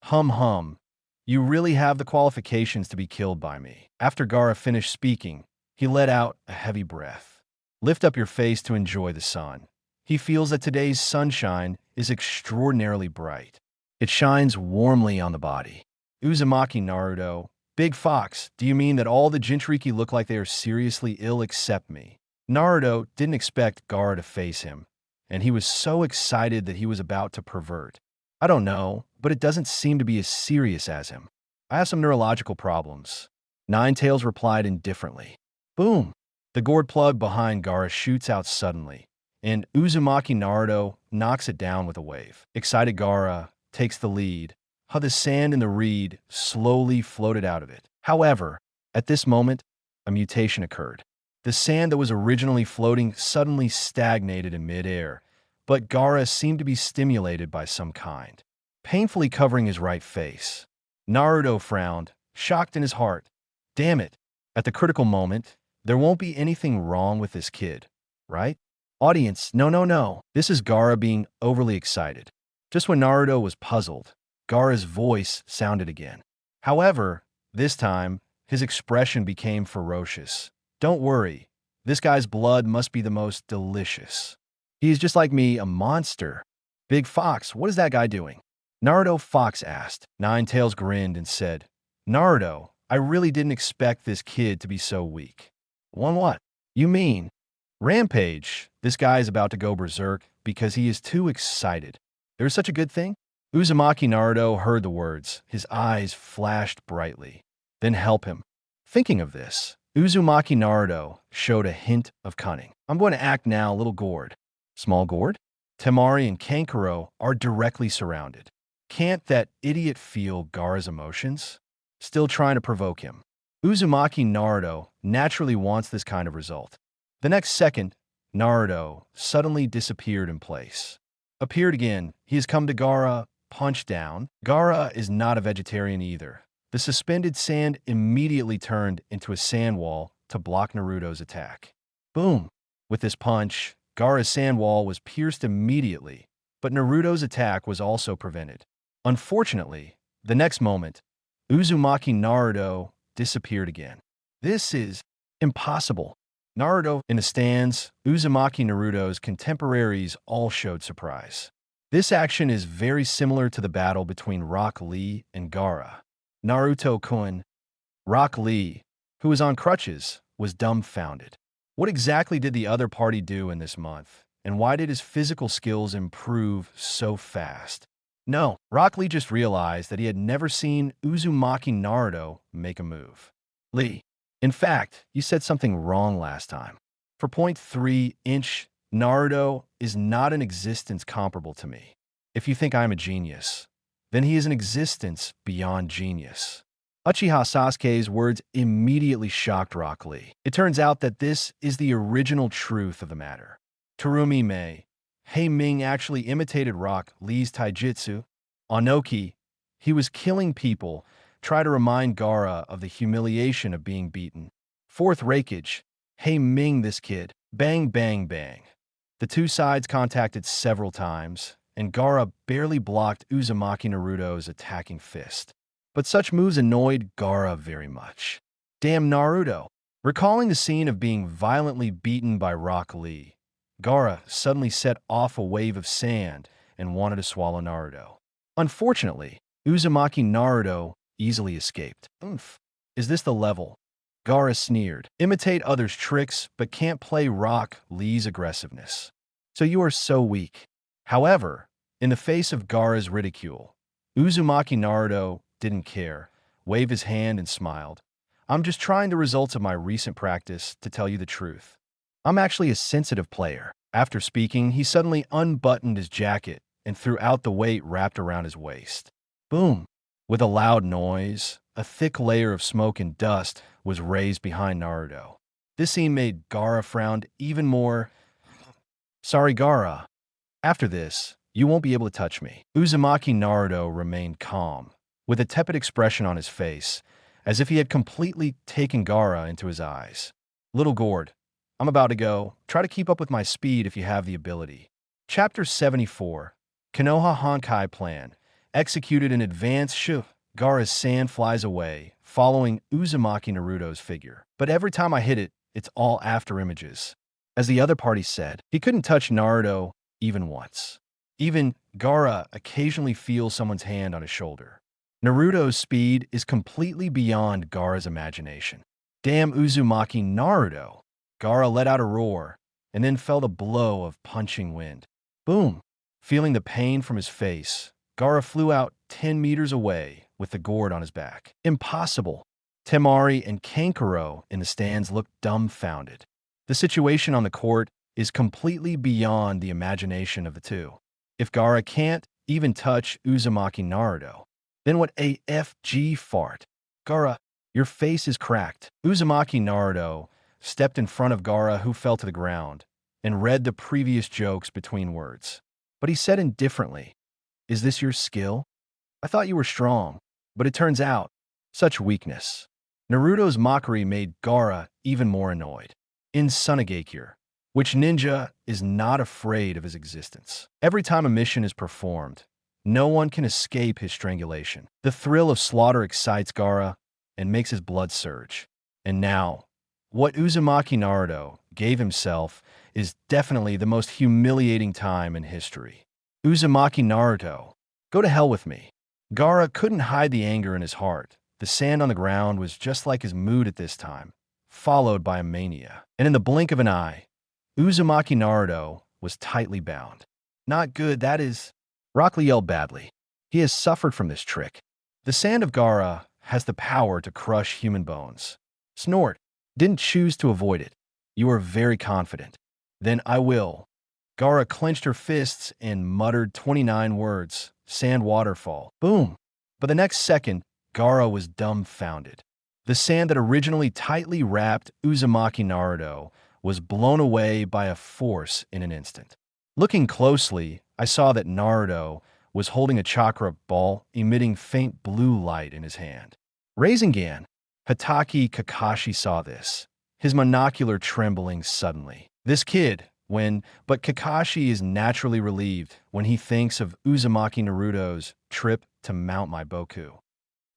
S2: Hum, you really have the qualifications to be killed by me. After Gaara finished speaking, he let out a heavy breath. Lift up your face to enjoy the sun. He feels that today's sunshine is extraordinarily bright. It shines warmly on the body. Uzumaki Naruto, Big Fox, do you mean that all the Jinchūriki look like they are seriously ill except me? Naruto didn't expect Gaara to face him, and he was so excited that he was about to pervert. I don't know, but it doesn't seem to be as serious as him. I have some neurological problems. Ninetales replied indifferently. Boom! The gourd plug behind Gaara shoots out suddenly, and Uzumaki Naruto knocks it down with a wave. Excited Gaara takes the lead. How the sand in the reed slowly floated out of it. However, at this moment, a mutation occurred. The sand that was originally floating suddenly stagnated in midair, but Gaara seemed to be stimulated by some kind, painfully covering his right face. Naruto frowned, shocked in his heart. Damn it, at the critical moment, there won't be anything wrong with this kid, right? Audience, no. This is Gaara being overly excited. Just when Naruto was puzzled, Gaara's voice sounded again. However, this time, his expression became ferocious. Don't worry, this guy's blood must be the most delicious. He is just like me, a monster. Big Fox, what is that guy doing? Naruto Fox asked. Ninetales grinned and said, Naruto, I really didn't expect this kid to be so weak. What? You mean? Rampage, this guy is about to go berserk because he is too excited. There's such a good thing? Uzumaki Naruto heard the words. His eyes flashed brightly. Then help him. Thinking of this, Uzumaki Naruto showed a hint of cunning. I'm going to act now, little gourd. Small gourd? Temari and Kankuro are directly surrounded. Can't that idiot feel Gaara's emotions? Still trying to provoke him. Uzumaki Naruto naturally wants this kind of result. The next second, Naruto suddenly disappeared in place. Appeared again, he has come to Gaara, punched down. Gaara is not a vegetarian either. The suspended sand immediately turned into a sand wall to block Naruto's attack. Boom! With this punch, Gaara's sand wall was pierced immediately, but Naruto's attack was also prevented. Unfortunately, the next moment, Uzumaki Naruto disappeared again. This is impossible. Naruto in the stands, Uzumaki Naruto's contemporaries all showed surprise. This action is very similar to the battle between Rock Lee and Gaara. Naruto-kun, Rock Lee, who was on crutches, was dumbfounded. What exactly did the other party do in this month? And why did his physical skills improve so fast? No, Rock Lee just realized that he had never seen Uzumaki Naruto make a move. Lee, in fact, you said something wrong last time. For point 3-inch, Naruto is not an existence comparable to me. If you think I'm a genius, then he is an existence beyond genius. Uchiha Sasuke's words immediately shocked Rock Lee. It turns out that this is the original truth of the matter. Terumi Mei, Hei Ming actually imitated Rock Lee's taijutsu. Onoki, he was killing people, try to remind Gaara of the humiliation of being beaten. Fourth Raikage, Hei Ming this kid, bang bang bang. The two sides contacted several times, and Gaara barely blocked Uzumaki Naruto's attacking fist. But such moves annoyed Gaara very much. Damn Naruto! Recalling the scene of being violently beaten by Rock Lee, Gaara suddenly set off a wave of sand and wanted to swallow Naruto. Unfortunately, Uzumaki Naruto easily escaped. Oomph. Is this the level? Gaara sneered. Imitate others' tricks, but can't play Rock Lee's aggressiveness. So you are so weak. However, in the face of Gaara's ridicule, Uzumaki Naruto didn't care, waved his hand and smiled. I'm just trying the results of my recent practice to tell you the truth. I'm actually a sensitive player. After speaking, he suddenly unbuttoned his jacket and threw out the weight wrapped around his waist. Boom! With a loud noise, a thick layer of smoke and dust was raised behind Naruto. This scene made Gaara frown even more. Sorry, Gaara. After this, you won't be able to touch me. Uzumaki Naruto remained calm, with a tepid expression on his face, as if he had completely taken Gaara into his eyes. Little gourd, I'm about to go. Try to keep up with my speed if you have the ability. Chapter 74, Konoha Honkai Plan. Executed in advance. Gaara's sand flies away, following Uzumaki Naruto's figure. But every time I hit it, it's all after images. As the other party said, he couldn't touch Naruto even once. Even Gaara occasionally feels someone's hand on his shoulder. Naruto's speed is completely beyond Gaara's imagination. Damn Uzumaki Naruto! Gaara let out a roar, and then felt a blow of punching wind. Boom! Feeling the pain from his face, Gaara flew out 10 meters away with the gourd on his back. Impossible! Temari and Kankuro in the stands looked dumbfounded. The situation on the court is completely beyond the imagination of the two. If Gaara can't even touch Uzumaki Naruto, then what AFG fart? Gaara, your face is cracked. Uzumaki Naruto stepped in front of Gaara, who fell to the ground, and read the previous jokes between words. But he said indifferently, "Is this your skill? I thought you were strong, but it turns out, such weakness." Naruto's mockery made Gaara even more annoyed. In Sunagakure, which ninja is not afraid of his existence? Every time a mission is performed, no one can escape his strangulation. The thrill of slaughter excites Gaara and makes his blood surge. And now, what Uzumaki Naruto gave himself is definitely the most humiliating time in history. Uzumaki Naruto, go to hell with me. Gaara couldn't hide the anger in his heart. The sand on the ground was just like his mood at this time, followed by a mania. And in the blink of an eye, Uzumaki Naruto was tightly bound. Not good, that is. Rock Lee yelled badly. He has suffered from this trick. The sand of Gaara has the power to crush human bones. Snort. Didn't choose to avoid it. You are very confident. Then I will. Gaara clenched her fists and muttered 29 words. Sand waterfall. Boom. But the next second, Gaara was dumbfounded. The sand that originally tightly wrapped Uzumaki Naruto was blown away by a force in an instant. Looking closely, I saw that Naruto was holding a chakra ball emitting faint blue light in his hand. Rasengan. Hatake Kakashi saw this, his monocular trembling suddenly. This kid, but Kakashi is naturally relieved when he thinks of Uzumaki Naruto's trip to Mount Maiboku.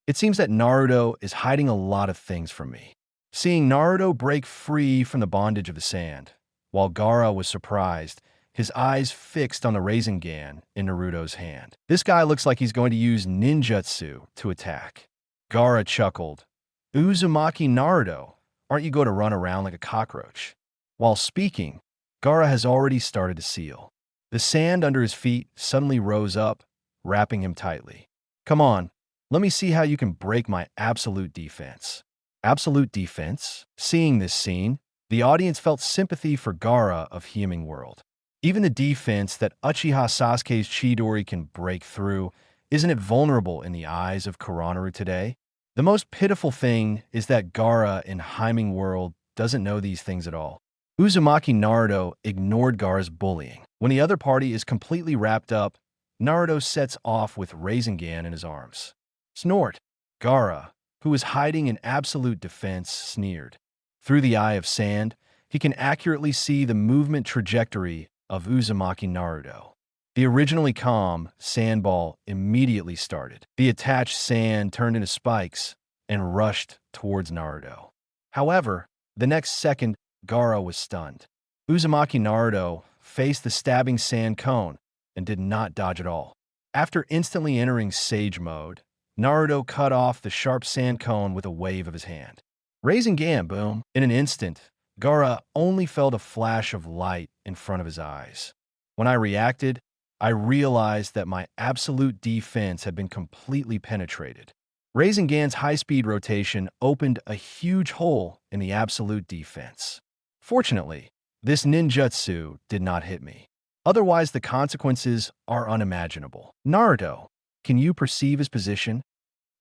S2: It seems that Naruto is hiding a lot of things from me. Seeing Naruto break free from the bondage of the sand, while Gaara was surprised, his eyes fixed on the Rasengan in Naruto's hand. This guy looks like he's going to use ninjutsu to attack. Gaara chuckled. Uzumaki Naruto, aren't you going to run around like a cockroach? While speaking, Gaara has already started to seal. The sand under his feet suddenly rose up, wrapping him tightly. Come on, let me see how you can break my absolute defense. Absolute defense? Seeing this scene, the audience felt sympathy for Gaara of Hyumin World. Even the defense that Uchiha Sasuke's Chidori can break through, isn't it vulnerable in the eyes of Koronaru today? The most pitiful thing is that Gaara in Hyumin World doesn't know these things at all. Uzumaki Naruto ignored Gaara's bullying. When the other party is completely wrapped up, Naruto sets off with Rasengan in his arms. Snort! Gaara, who was hiding in absolute defense, sneered. Through the eye of sand, he can accurately see the movement trajectory of Uzumaki Naruto. The originally calm sandball immediately started. The attached sand turned into spikes and rushed towards Naruto. However, the next second, Gaara was stunned. Uzumaki Naruto faced the stabbing sand cone and did not dodge at all. After instantly entering Sage Mode, Naruto cut off the sharp sand cone with a wave of his hand. Rasengan, boom! In an instant, Gaara only felt a flash of light in front of his eyes. When I reacted, I realized that my absolute defense had been completely penetrated. Rasengan's high-speed rotation opened a huge hole in the absolute defense. Fortunately, this ninjutsu did not hit me. Otherwise, the consequences are unimaginable. Naruto, can you perceive his position?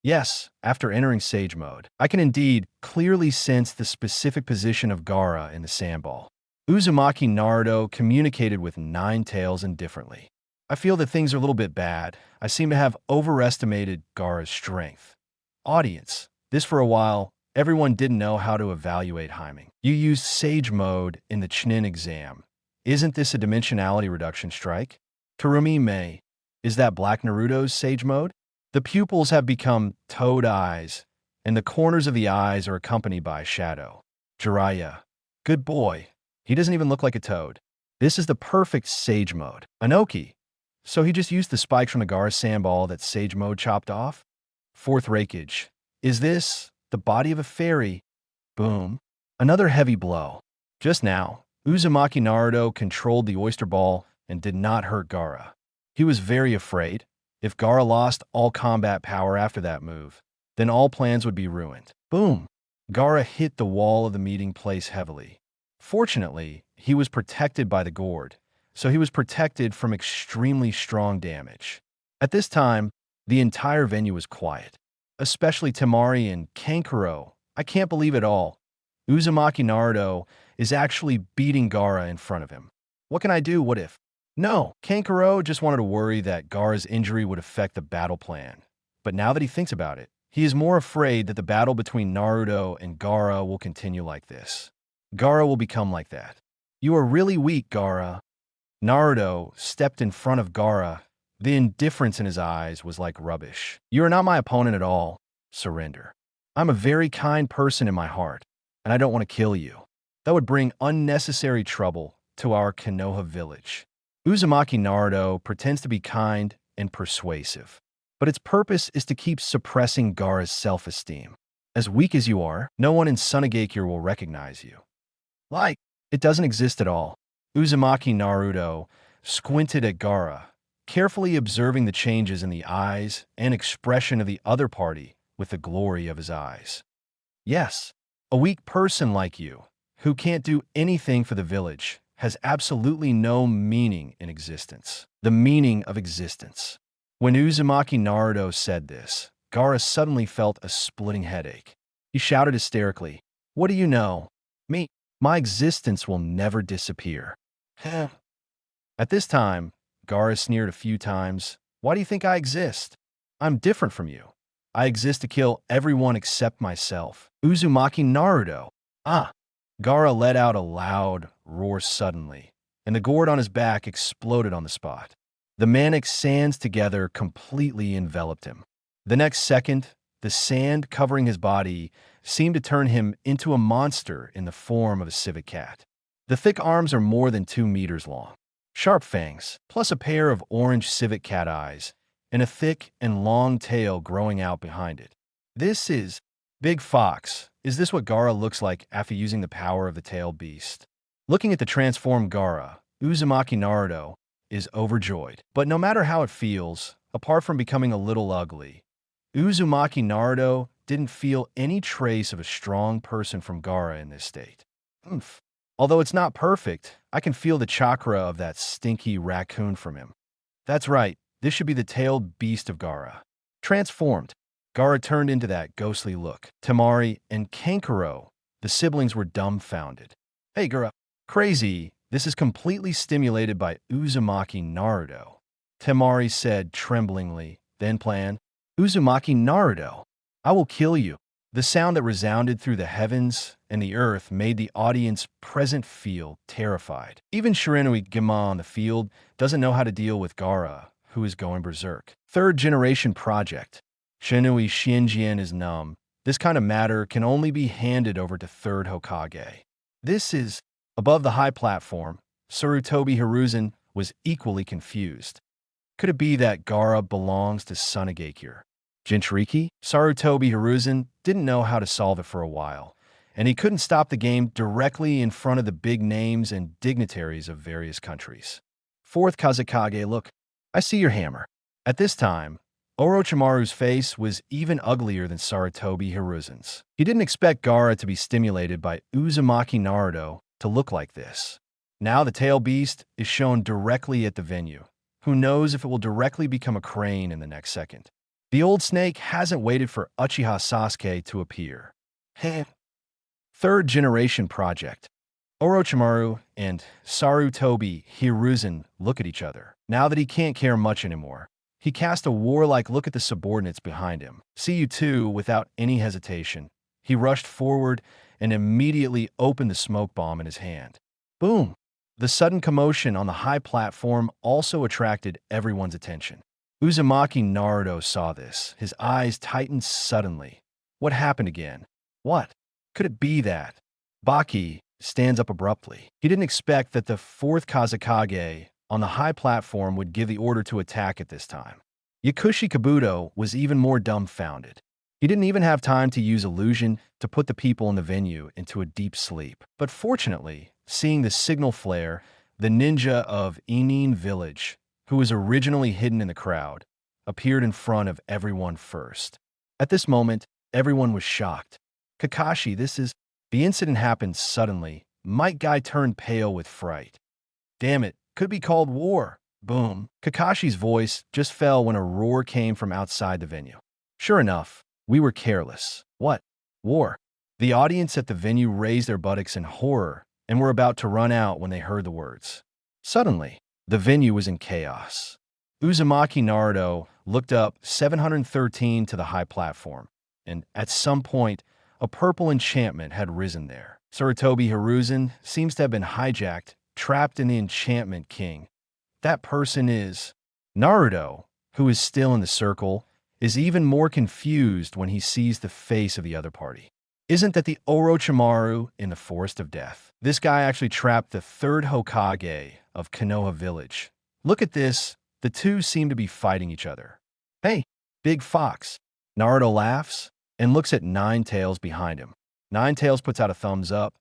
S2: Yes, after entering Sage Mode, I can indeed clearly sense the specific position of Gaara in the sandball. Uzumaki Naruto communicated with Nine Tails indifferently. I feel that things are a little bit bad. I seem to have overestimated Gaara's strength. Audience, this for a while, everyone didn't know how to evaluate Hyumin. You used Sage Mode in the Chūnin exam. Isn't this a dimensionality reduction strike? Kurumi Mei, is that Black Naruto's Sage Mode? The pupils have become toad eyes, and the corners of the eyes are accompanied by a shadow. Jiraiya, good boy. He doesn't even look like a toad. This is the perfect Sage Mode. Anoki, so he just used the spikes from the Gaara sandball that Sage Mode chopped off? Fourth Raikage, is this the body of a fairy? Boom. Another heavy blow. Just now, Uzumaki Naruto controlled the oyster ball and did not hurt Gaara. He was very afraid. If Gaara lost all combat power after that move, then all plans would be ruined. Boom! Gaara hit the wall of the meeting place heavily. Fortunately, he was protected by the gourd, so he was protected from extremely strong damage. At this time, the entire venue was quiet, especially Temari and Kankuro. I can't believe it all. Uzumaki Naruto is actually beating Gaara in front of him. What can I do? What if? No, Kankuro just wanted to worry that Gaara's injury would affect the battle plan. But now that he thinks about it, he is more afraid that the battle between Naruto and Gaara will continue like this. Gaara will become like that. You are really weak, Gaara. Naruto stepped in front of Gaara. The indifference in his eyes was like rubbish. You are not my opponent at all. Surrender. I'm a very kind person in my heart, and I don't want to kill you. That would bring unnecessary trouble to our Konoha village. Uzumaki Naruto pretends to be kind and persuasive, but its purpose is to keep suppressing Gaara's self-esteem. As weak as you are, no one in Sunagakure will recognize you. Like, it doesn't exist at all. Uzumaki Naruto squinted at Gaara, carefully observing the changes in the eyes and expression of the other party with the glory of his eyes. Yes, a weak person like you, who can't do anything for the village, has absolutely no meaning in existence. The meaning of existence. When Uzumaki Naruto said this, Gaara suddenly felt a splitting headache. He shouted hysterically, "What do you know? Me. My existence will never disappear." At this time, Gaara sneered a few times. Why do you think I exist? I'm different from you. I exist to kill everyone except myself. Uzumaki Naruto. Ah! Gaara let out a loud roar suddenly, and the gourd on his back exploded on the spot. The manic sands together completely enveloped him. The next second, the sand covering his body seemed to turn him into a monster in the form of a civet cat. The thick arms are more than 2 meters long. Sharp fangs, plus a pair of orange civet cat eyes, and a thick and long tail growing out behind it. This is Big Fox. Is this what Gaara looks like after using the power of the tailed beast? Looking at the transformed Gaara, Uzumaki Naruto is overjoyed. But no matter how it feels, apart from becoming a little ugly, Uzumaki Naruto didn't feel any trace of a strong person from Gaara in this state. Oomph. Although it's not perfect, I can feel the chakra of that stinky raccoon from him. That's right, this should be the tailed beast of Gaara. Transformed, Gaara turned into that ghostly look. Temari and Kankuro, the siblings, were dumbfounded. Hey, Gaara, crazy. This is completely stimulated by Uzumaki Naruto. Temari said tremblingly, then plan, Uzumaki Naruto, I will kill you. The sound that resounded through the heavens and the earth made the audience present feel terrified. Even Shiranui Gima on the field doesn't know how to deal with Gaara, who is going berserk. Third generation project. Shinui Shinjian is numb. This kind of matter can only be handed over to third Hokage. This is above the high platform. Sarutobi Hiruzen was equally confused. Could it be that Gaara belongs to Sunagakure? Jinchūriki? Sarutobi Hiruzen didn't know how to solve it for a while, and he couldn't stop the game directly in front of the big names and dignitaries of various countries. Fourth Kazekage, look, I see your hammer. At this time, Orochimaru's face was even uglier than Sarutobi Hiruzen's. He didn't expect Gaara to be stimulated by Uzumaki Naruto to look like this. Now the tail beast is shown directly at the venue. Who knows if it will directly become a crane in the next second. The old snake hasn't waited for Uchiha Sasuke to appear. Third generation project. Orochimaru and Sarutobi Hiruzen look at each other. Now that he can't care much anymore, he cast a warlike look at the subordinates behind him. See you too, without any hesitation. He rushed forward and immediately opened the smoke bomb in his hand. Boom! The sudden commotion on the high platform also attracted everyone's attention. Uzumaki Naruto saw this. His eyes tightened suddenly. What happened again? What? Could it be that? Baki stands up abruptly. He didn't expect that the fourth Kazekage on the high platform would give the order to attack at this time. Yakushi Kabuto was even more dumbfounded. He didn't even have time to use illusion to put the people in the venue into a deep sleep. But fortunately, seeing the signal flare, the ninja of Inin Village, who was originally hidden in the crowd, appeared in front of everyone first. At this moment, everyone was shocked. Kakashi, The incident happened suddenly. Might Guy turned pale with fright. Damn it, could be called war. Boom. Kakashi's voice just fell when a roar came from outside the venue. Sure enough, we were careless. What? War. The audience at the venue raised their buttocks in horror and were about to run out when they heard the words. Suddenly, the venue was in chaos. Uzumaki Naruto looked up 713 to the high platform, and at some point, a purple enchantment had risen there. Sarutobi Hiruzen seems to have been hijacked, trapped in the enchantment king. That person is Naruto, who is still in the circle, is even more confused when he sees the face of the other party. Isn't that the Orochimaru in the Forest of Death? This guy actually trapped the third Hokage of Konoha Village. Look at this. The two seem to be fighting each other. Hey, Big Fox. Naruto laughs and looks at Ninetales behind him. Ninetales puts out a thumbs up.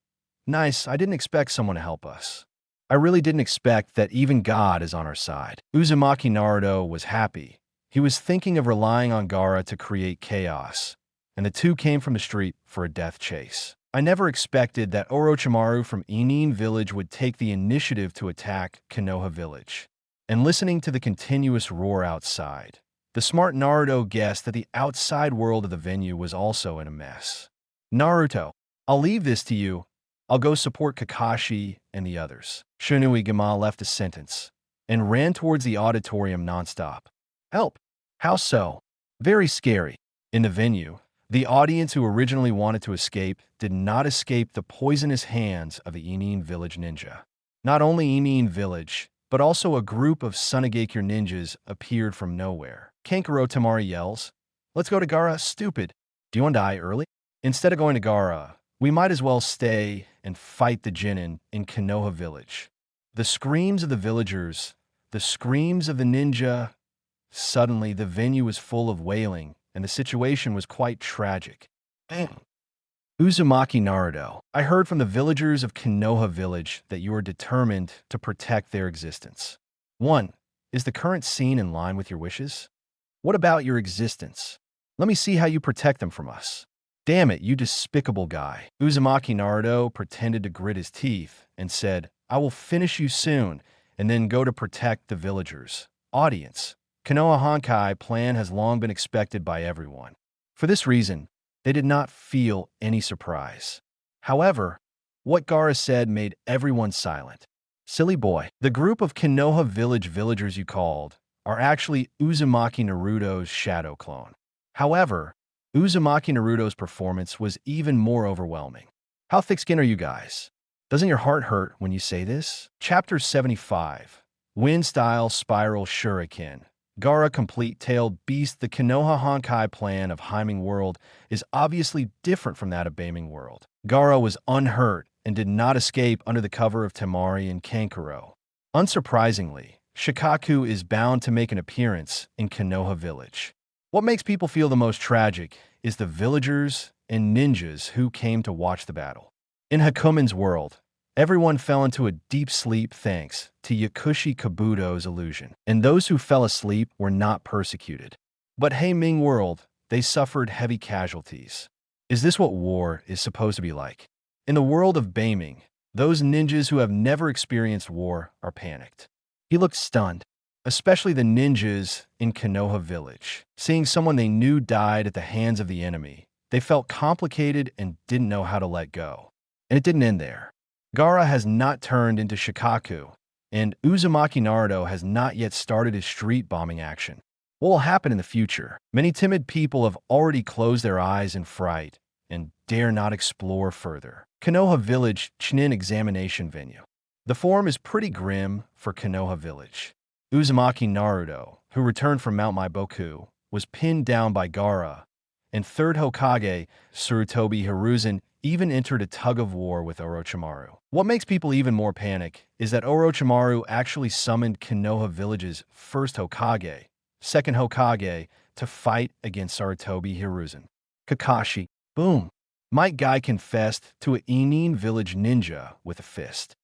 S2: Nice, I didn't expect someone to help us. I really didn't expect that even God is on our side. Uzumaki Naruto was happy. He was thinking of relying on Gaara to create chaos, and the two came from the street for a death chase. I never expected that Orochimaru from Inin Village would take the initiative to attack Konoha Village. And listening to the continuous roar outside, the smart Naruto guessed that the outside world of the venue was also in a mess. Naruto, I'll leave this to you. I'll go support Kakashi and the others. Shinui Gama left the sentence and ran towards the auditorium nonstop. Help! How so? Very scary. In the venue, the audience who originally wanted to escape did not escape the poisonous hands of the Inin Village ninja. Not only Inin Village, but also a group of Sunagakure ninjas appeared from nowhere. Kankuro Tamari yells, "Let's go to Gaara, stupid! Do you want to die early? Instead of going to Gaara, we might as well stay and fight the Chūnin in Konoha Village." The screams of the villagers, the screams of the ninja. Suddenly, the venue was full of wailing, and the situation was quite tragic. Uzumaki Naruto, I heard from the villagers of Konoha Village that you are determined to protect their existence. 1. Is the current scene in line with your wishes? What about your existence? Let me see how you protect them from us. Damn it, you despicable guy. Uzumaki Naruto pretended to grit his teeth and said, I will finish you soon, and then go to protect the villagers. Audience. Konoha Honkai plan has long been expected by everyone. For this reason, they did not feel any surprise. However, what Gaara said made everyone silent. Silly boy, the group of Konoha Village villagers you called are actually Uzumaki Naruto's shadow clone. However, Uzumaki Naruto's performance was even more overwhelming. How thick-skinned are you guys? Doesn't your heart hurt when you say this? Chapter 75. Wind-style spiral shuriken. Gaara complete-tailed beast. The Konoha Honkai plan of Hyming World is obviously different from that of Beiming World. Gaara was unhurt and did not escape under the cover of Temari and Kankuro. Unsurprisingly, Shikaku is bound to make an appearance in Konoha Village. What makes people feel the most tragic is the villagers and ninjas who came to watch the battle. In Hakumen's world, everyone fell into a deep sleep thanks to Yakushi Kabuto's illusion, and those who fell asleep were not persecuted. But Heiming World, they suffered heavy casualties. Is this what war is supposed to be like? In the world of Beiming, those ninjas who have never experienced war are panicked. He looked stunned, especially the ninjas in Konoha Village. Seeing someone they knew died at the hands of the enemy, they felt complicated and didn't know how to let go. And it didn't end there. Gaara has not turned into Shikaku, and Uzumaki Naruto has not yet started his street bombing action. What will happen in the future? Many timid people have already closed their eyes in fright and dare not explore further. Konoha Village Chūnin examination venue. The form is pretty grim for Konoha Village. Uzumaki Naruto, who returned from Mount Maiboku, was pinned down by Gaara, and third Hokage, Sarutobi Hiruzen, even entered a tug-of-war with Orochimaru. What makes people even more panic is that Orochimaru actually summoned Konoha Village's first Hokage, second Hokage, to fight against Sarutobi Hiruzen. Kakashi. Boom. Might Guy confessed to a Inin village ninja with a fist.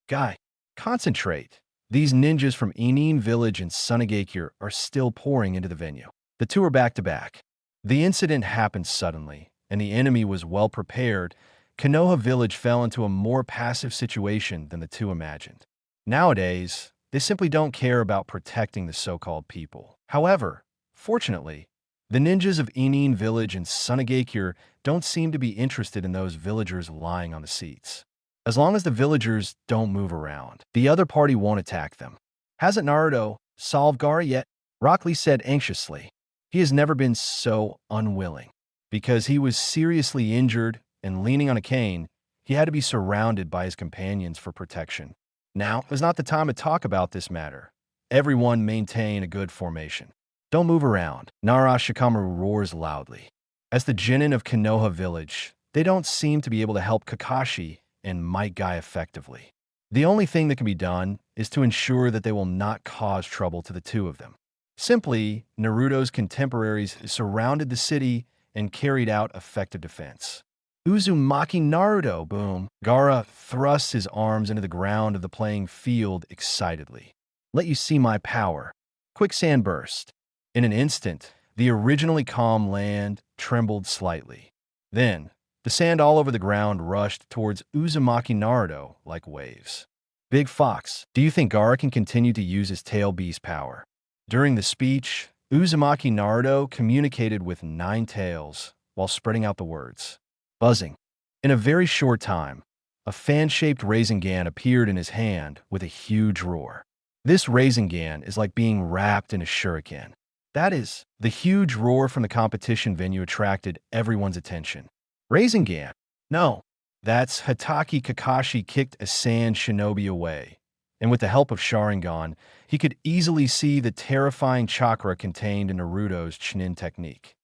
S2: Guy, concentrate. These ninjas from Inin village and Sunagakure are still pouring into the venue. The two are back-to-back. The incident happened suddenly, and the enemy was well prepared. Konoha Village fell into a more passive situation than the two imagined. Nowadays, they simply don't care about protecting the so-called people. However, fortunately, the ninjas of Inin Village and Sunagakure don't seem to be interested in those villagers lying on the seats. As long as the villagers don't move around, the other party won't attack them. Hasn't Naruto solved Gaara yet? Rock Lee said anxiously. He has never been so unwilling. Because he was seriously injured and leaning on a cane, he had to be surrounded by his companions for protection. Now is not the time to talk about this matter. Everyone maintain a good formation. Don't move around. Nara Shikamaru roars loudly. As the genin of Konoha Village, they don't seem to be able to help Kakashi and Might Guy effectively. The only thing that can be done is to ensure that they will not cause trouble to the two of them. Simply, Naruto's contemporaries surrounded the city and carried out effective defense. Uzumaki Naruto, boom. Gaara thrusts his arms into the ground of the playing field excitedly. Let you see my power. Quicksand burst. In an instant, the originally calm land trembled slightly. Then, the sand all over the ground rushed towards Uzumaki Naruto like waves. Big Fox, do you think Gaara can continue to use his tail beast power? During the speech, Uzumaki Naruto communicated with 9 tails while spreading out the words. Buzzing. In a very short time, a fan-shaped Rasengan appeared in his hand with a huge roar. This Rasengan is like being wrapped in a shuriken. That is, the huge roar from the competition venue attracted everyone's attention. Rasengan? No. That's Hatake Kakashi kicked a sand shinobi away, and with the help of Sharingan, he could easily see the terrifying chakra contained in Naruto's Chūnin technique.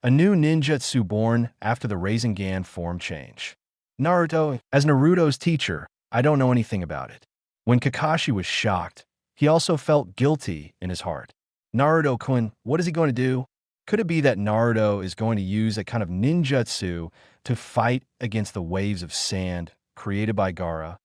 S2: A new ninjutsu born after the Rasengan form change. Naruto, as Naruto's teacher, I don't know anything about it. When Kakashi was shocked, he also felt guilty in his heart. Naruto-kun, what is he going to do? Could it be that Naruto is going to use a kind of ninjutsu to fight against the waves of sand created by Gaara?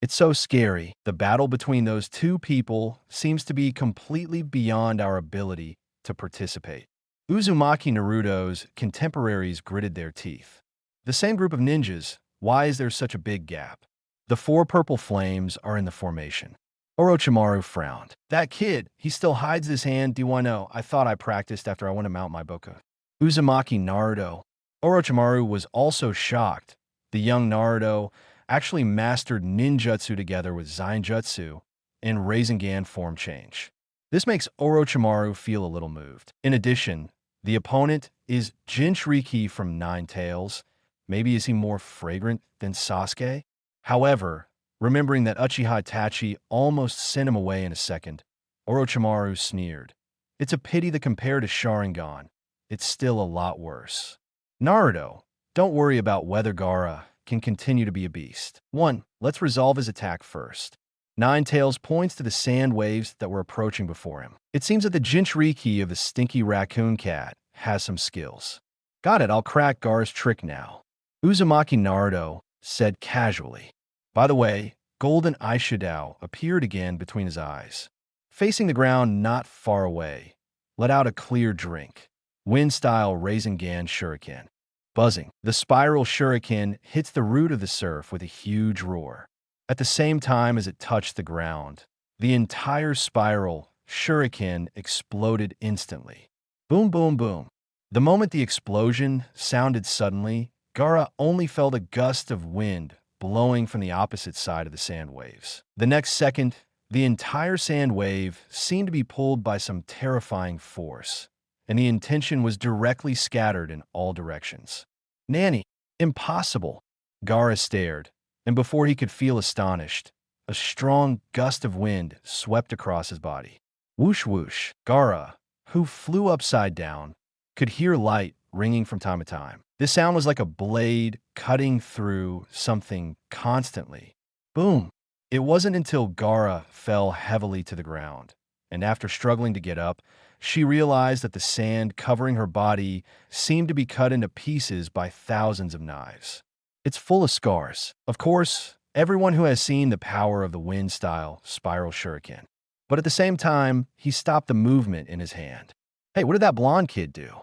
S2: It's so scary. The battle between those two people seems to be completely beyond our ability to participate. Uzumaki Naruto's contemporaries gritted their teeth. The same group of ninjas, why is there such a big gap? The four purple flames are in the formation. Orochimaru frowned. That kid, he still hides his hand. Do I know? I thought I practiced after I went to mount my boka. Uzumaki Naruto. Orochimaru was also shocked. The young Naruto actually mastered ninjutsu together with Zainjutsu and Rasengan form change. This makes Orochimaru feel a little moved. In addition, the opponent is Jinchūriki from Nine Tails. Maybe is he more fragrant than Sasuke? However, remembering that Uchiha Itachi almost sent him away in a second, Orochimaru sneered. It's a pity that compared to Sharingan, it's still a lot worse. Naruto, don't worry about whether Gaara can continue to be a beast. 1. Let's resolve his attack first. Nine Tails points to the sand waves that were approaching before him. It seems that the Jinchūriki of the stinky raccoon cat has some skills. Got it, I'll crack Gaara's trick now. Uzumaki Naruto said casually. By the way, golden eyeshadow appeared again between his eyes. Facing the ground not far away, let out a clear drink. Wind-style Rasengan shuriken. Buzzing. The spiral shuriken hits the root of the surf with a huge roar. At the same time as it touched the ground, the entire spiral shuriken exploded instantly. Boom, boom, boom. The moment the explosion sounded suddenly, Gaara only felt a gust of wind blowing from the opposite side of the sand waves. The next second, the entire sand wave seemed to be pulled by some terrifying force, and the intention was directly scattered in all directions. Nanny, impossible. Gaara stared, and before he could feel astonished, a strong gust of wind swept across his body. Whoosh whoosh. Gaara, who flew upside down, could hear light ringing from time to time. This sound was like a blade cutting through something constantly. Boom. It wasn't until Gaara fell heavily to the ground, and after struggling to get up, she realized that the sand covering her body seemed to be cut into pieces by thousands of knives. It's full of scars. Of course, everyone who has seen the power of the wind-style spiral shuriken. But at the same time, he stopped the movement in his hand. Hey, what did that blonde kid do?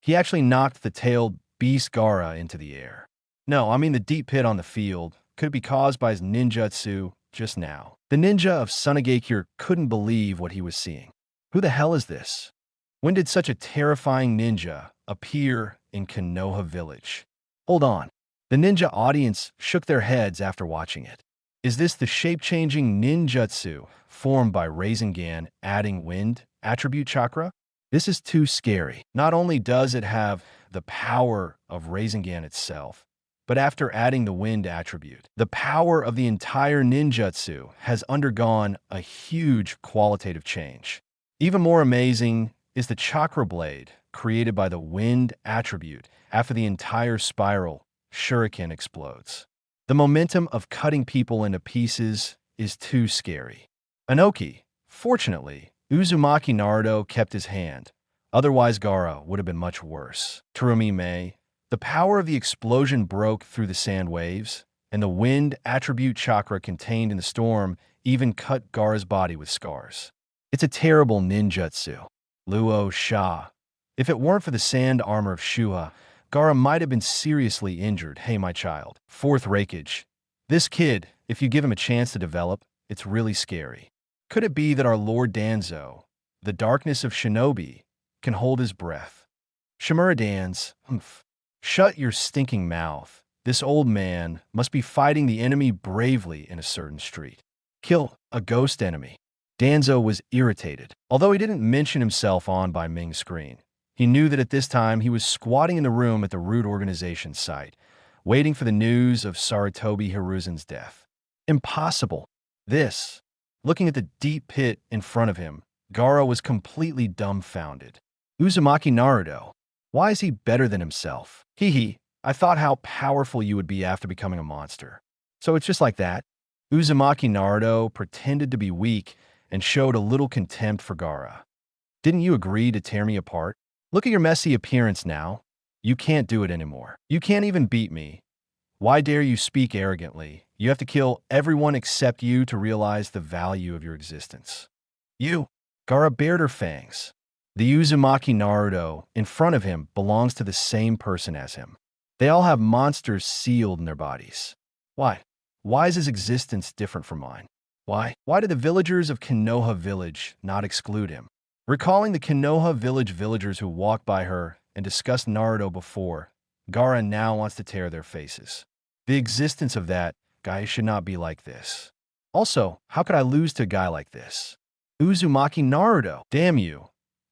S2: He actually knocked the tailed beast Gaara into the air. No, I mean the deep pit on the field could be caused by his ninjutsu just now. The ninja of Sunagakure couldn't believe what he was seeing. Who the hell is this? When did such a terrifying ninja appear in Konoha Village? Hold on. The ninja audience shook their heads after watching it. Is this the shape-changing ninjutsu formed by Rasengan adding wind attribute chakra? This is too scary. Not only does it have the power of Rasengan itself, but after adding the wind attribute, the power of the entire ninjutsu has undergone a huge qualitative change. Even more amazing is the chakra blade created by the wind attribute after the entire spiral shuriken explodes. The momentum of cutting people into pieces is too scary. Inoki, fortunately, Uzumaki Naruto kept his hand. Otherwise, Gaara would have been much worse. Terumi Mei, the power of the explosion broke through the sand waves, and the wind attribute chakra contained in the storm even cut Gaara's body with scars. It's a terrible ninjutsu. Luo Sha. If it weren't for the sand armor of Shuha, Gaara might have been seriously injured. Hey, my child. Fourth Raikage. This kid, if you give him a chance to develop, it's really scary. Could it be that our Lord Danzo, the darkness of Shinobi, can hold his breath? Shimura Dan's, shut your stinking mouth. This old man must be fighting the enemy bravely in a certain street. Kill a ghost enemy. Danzo was irritated. Although he didn't mention himself on by Ming's screen, he knew that at this time he was squatting in the room at the Root Organization site, waiting for the news of Sarutobi Hiruzen's death. Impossible. This. Looking at the deep pit in front of him, Gaara was completely dumbfounded. Uzumaki Naruto. Why is he better than himself? I thought how powerful you would be after becoming a monster. So it's just like that? Uzumaki Naruto pretended to be weak and showed a little contempt for Gaara. Didn't you agree to tear me apart? Look at your messy appearance now. You can't do it anymore. You can't even beat me. Why dare you speak arrogantly? You have to kill everyone except you to realize the value of your existence. You, Gaara bared her fangs. The Uzumaki Naruto in front of him belongs to the same person as him. They all have monsters sealed in their bodies. Why? Why is his existence different from mine? Why? Why did the villagers of Konoha Village not exclude him? Recalling the Konoha Village villagers who walked by her and discussed Naruto before, Gaara now wants to tear their faces. The existence of that guy should not be like this. Also, how could I lose to a guy like this? Uzumaki Naruto, damn you.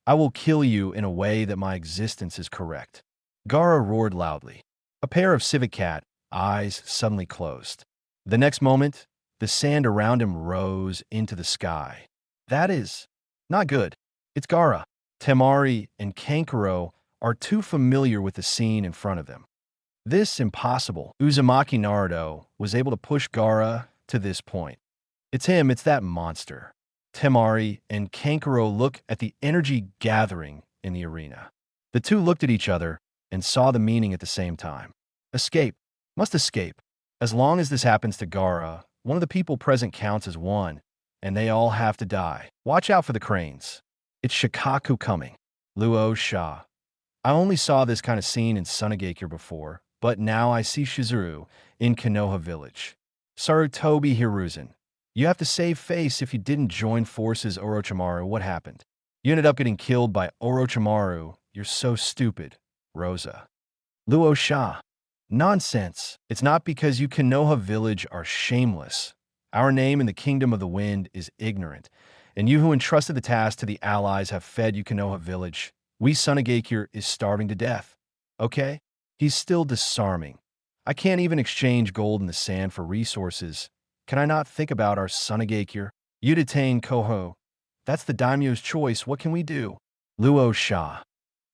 S2: I will kill you in a way that my existence is correct. Gaara roared loudly. A pair of civet cat eyes suddenly closed. The next moment, the sand around him rose into the sky. That is not good. It's Gaara. Temari and Kankuro are too familiar with the scene in front of them. This impossible. Uzumaki Naruto was able to push Gaara to this point. It's him, it's that monster. Temari and Kankuro look at the energy gathering in the arena. The two looked at each other and saw the meaning at the same time. Escape. Must escape. As long as this happens to Gaara, one of the people present counts as one, and they all have to die. Watch out for the cranes. It's Shikaku coming. Luo Sha. I only saw this kind of scene in Sunagakure before, but now I see Shizuru in Konoha Village. Sarutobi Hiruzen. You have to save face if you didn't join forces Orochimaru. What happened? You ended up getting killed by Orochimaru. You're so stupid. Rosa. Luo Sha. Nonsense. It's not because you Konoha Village are shameless. Our name in the Kingdom of the Wind is ignorant, and you who entrusted the task to the allies have fed you Konoha Village. We Sunagakure is starving to death. Okay? He's still disarming. I can't even exchange gold in the sand for resources. Can I not think about our Sunagakure? You detain Koho. That's the daimyo's choice. What can we do? Luo Sha.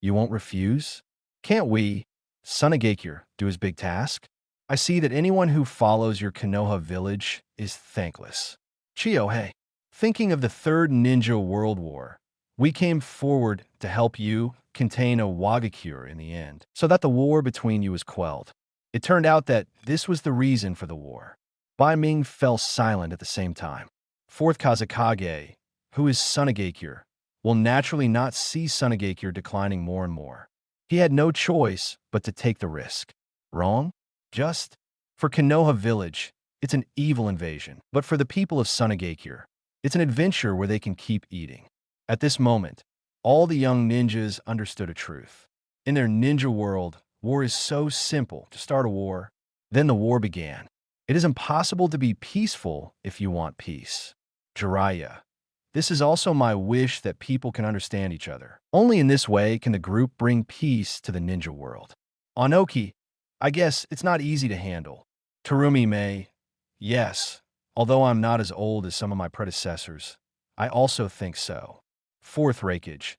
S2: You won't refuse? Can't we, Sunagakure, do his big task? I see that anyone who follows your Konoha Village is thankless. Chiyohei. Thinking of the Third Ninja World War, we came forward to help you contain a Wagakure in the end, so that the war between you was quelled. It turned out that this was the reason for the war. Bai Ming fell silent at the same time. Fourth Kazekage, who is Sunagakure, will naturally not see Sunagakure declining more and more. He had no choice but to take the risk. Wrong? Just? For Konoha Village, it's an evil invasion, but for the people of Sunagakure, it's an adventure where they can keep eating. At this moment, all the young ninjas understood a truth. In their ninja world, war is so simple. To start a war, then the war began. It is impossible to be peaceful if you want peace. Jiraiya. This is also my wish that people can understand each other. Only in this way can the group bring peace to the ninja world. Anoki. I guess it's not easy to handle. Terumi May. Yes. Although I'm not as old as some of my predecessors, I also think so. Fourth Raikage.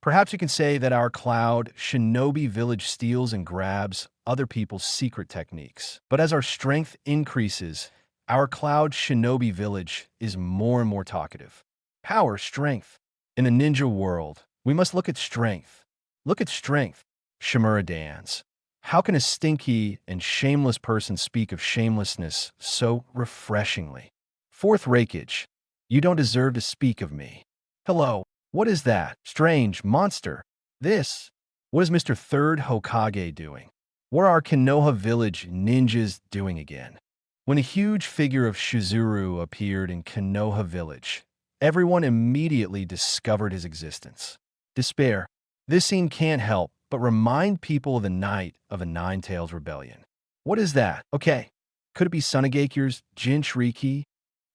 S2: Perhaps you can say that our Cloud Shinobi Village steals and grabs other people's secret techniques. But as our strength increases, our Cloud Shinobi Village is more and more talkative. Power, strength. In the ninja world, we must look at strength. Look at strength. Shimura Dans. How can a stinky and shameless person speak of shamelessness so refreshingly? Fourth Raikage. You don't deserve to speak of me. Hello. What is that? Strange monster. This. What is Mr. Third Hokage doing? What are Konoha Village ninjas doing again? When a huge figure of Shizuru appeared in Konoha Village, everyone immediately discovered his existence. Despair. This scene can't help but remind people of the night of a Nine-Tails rebellion. What is that? Okay. Could it be Sunagakure's Jinchūriki?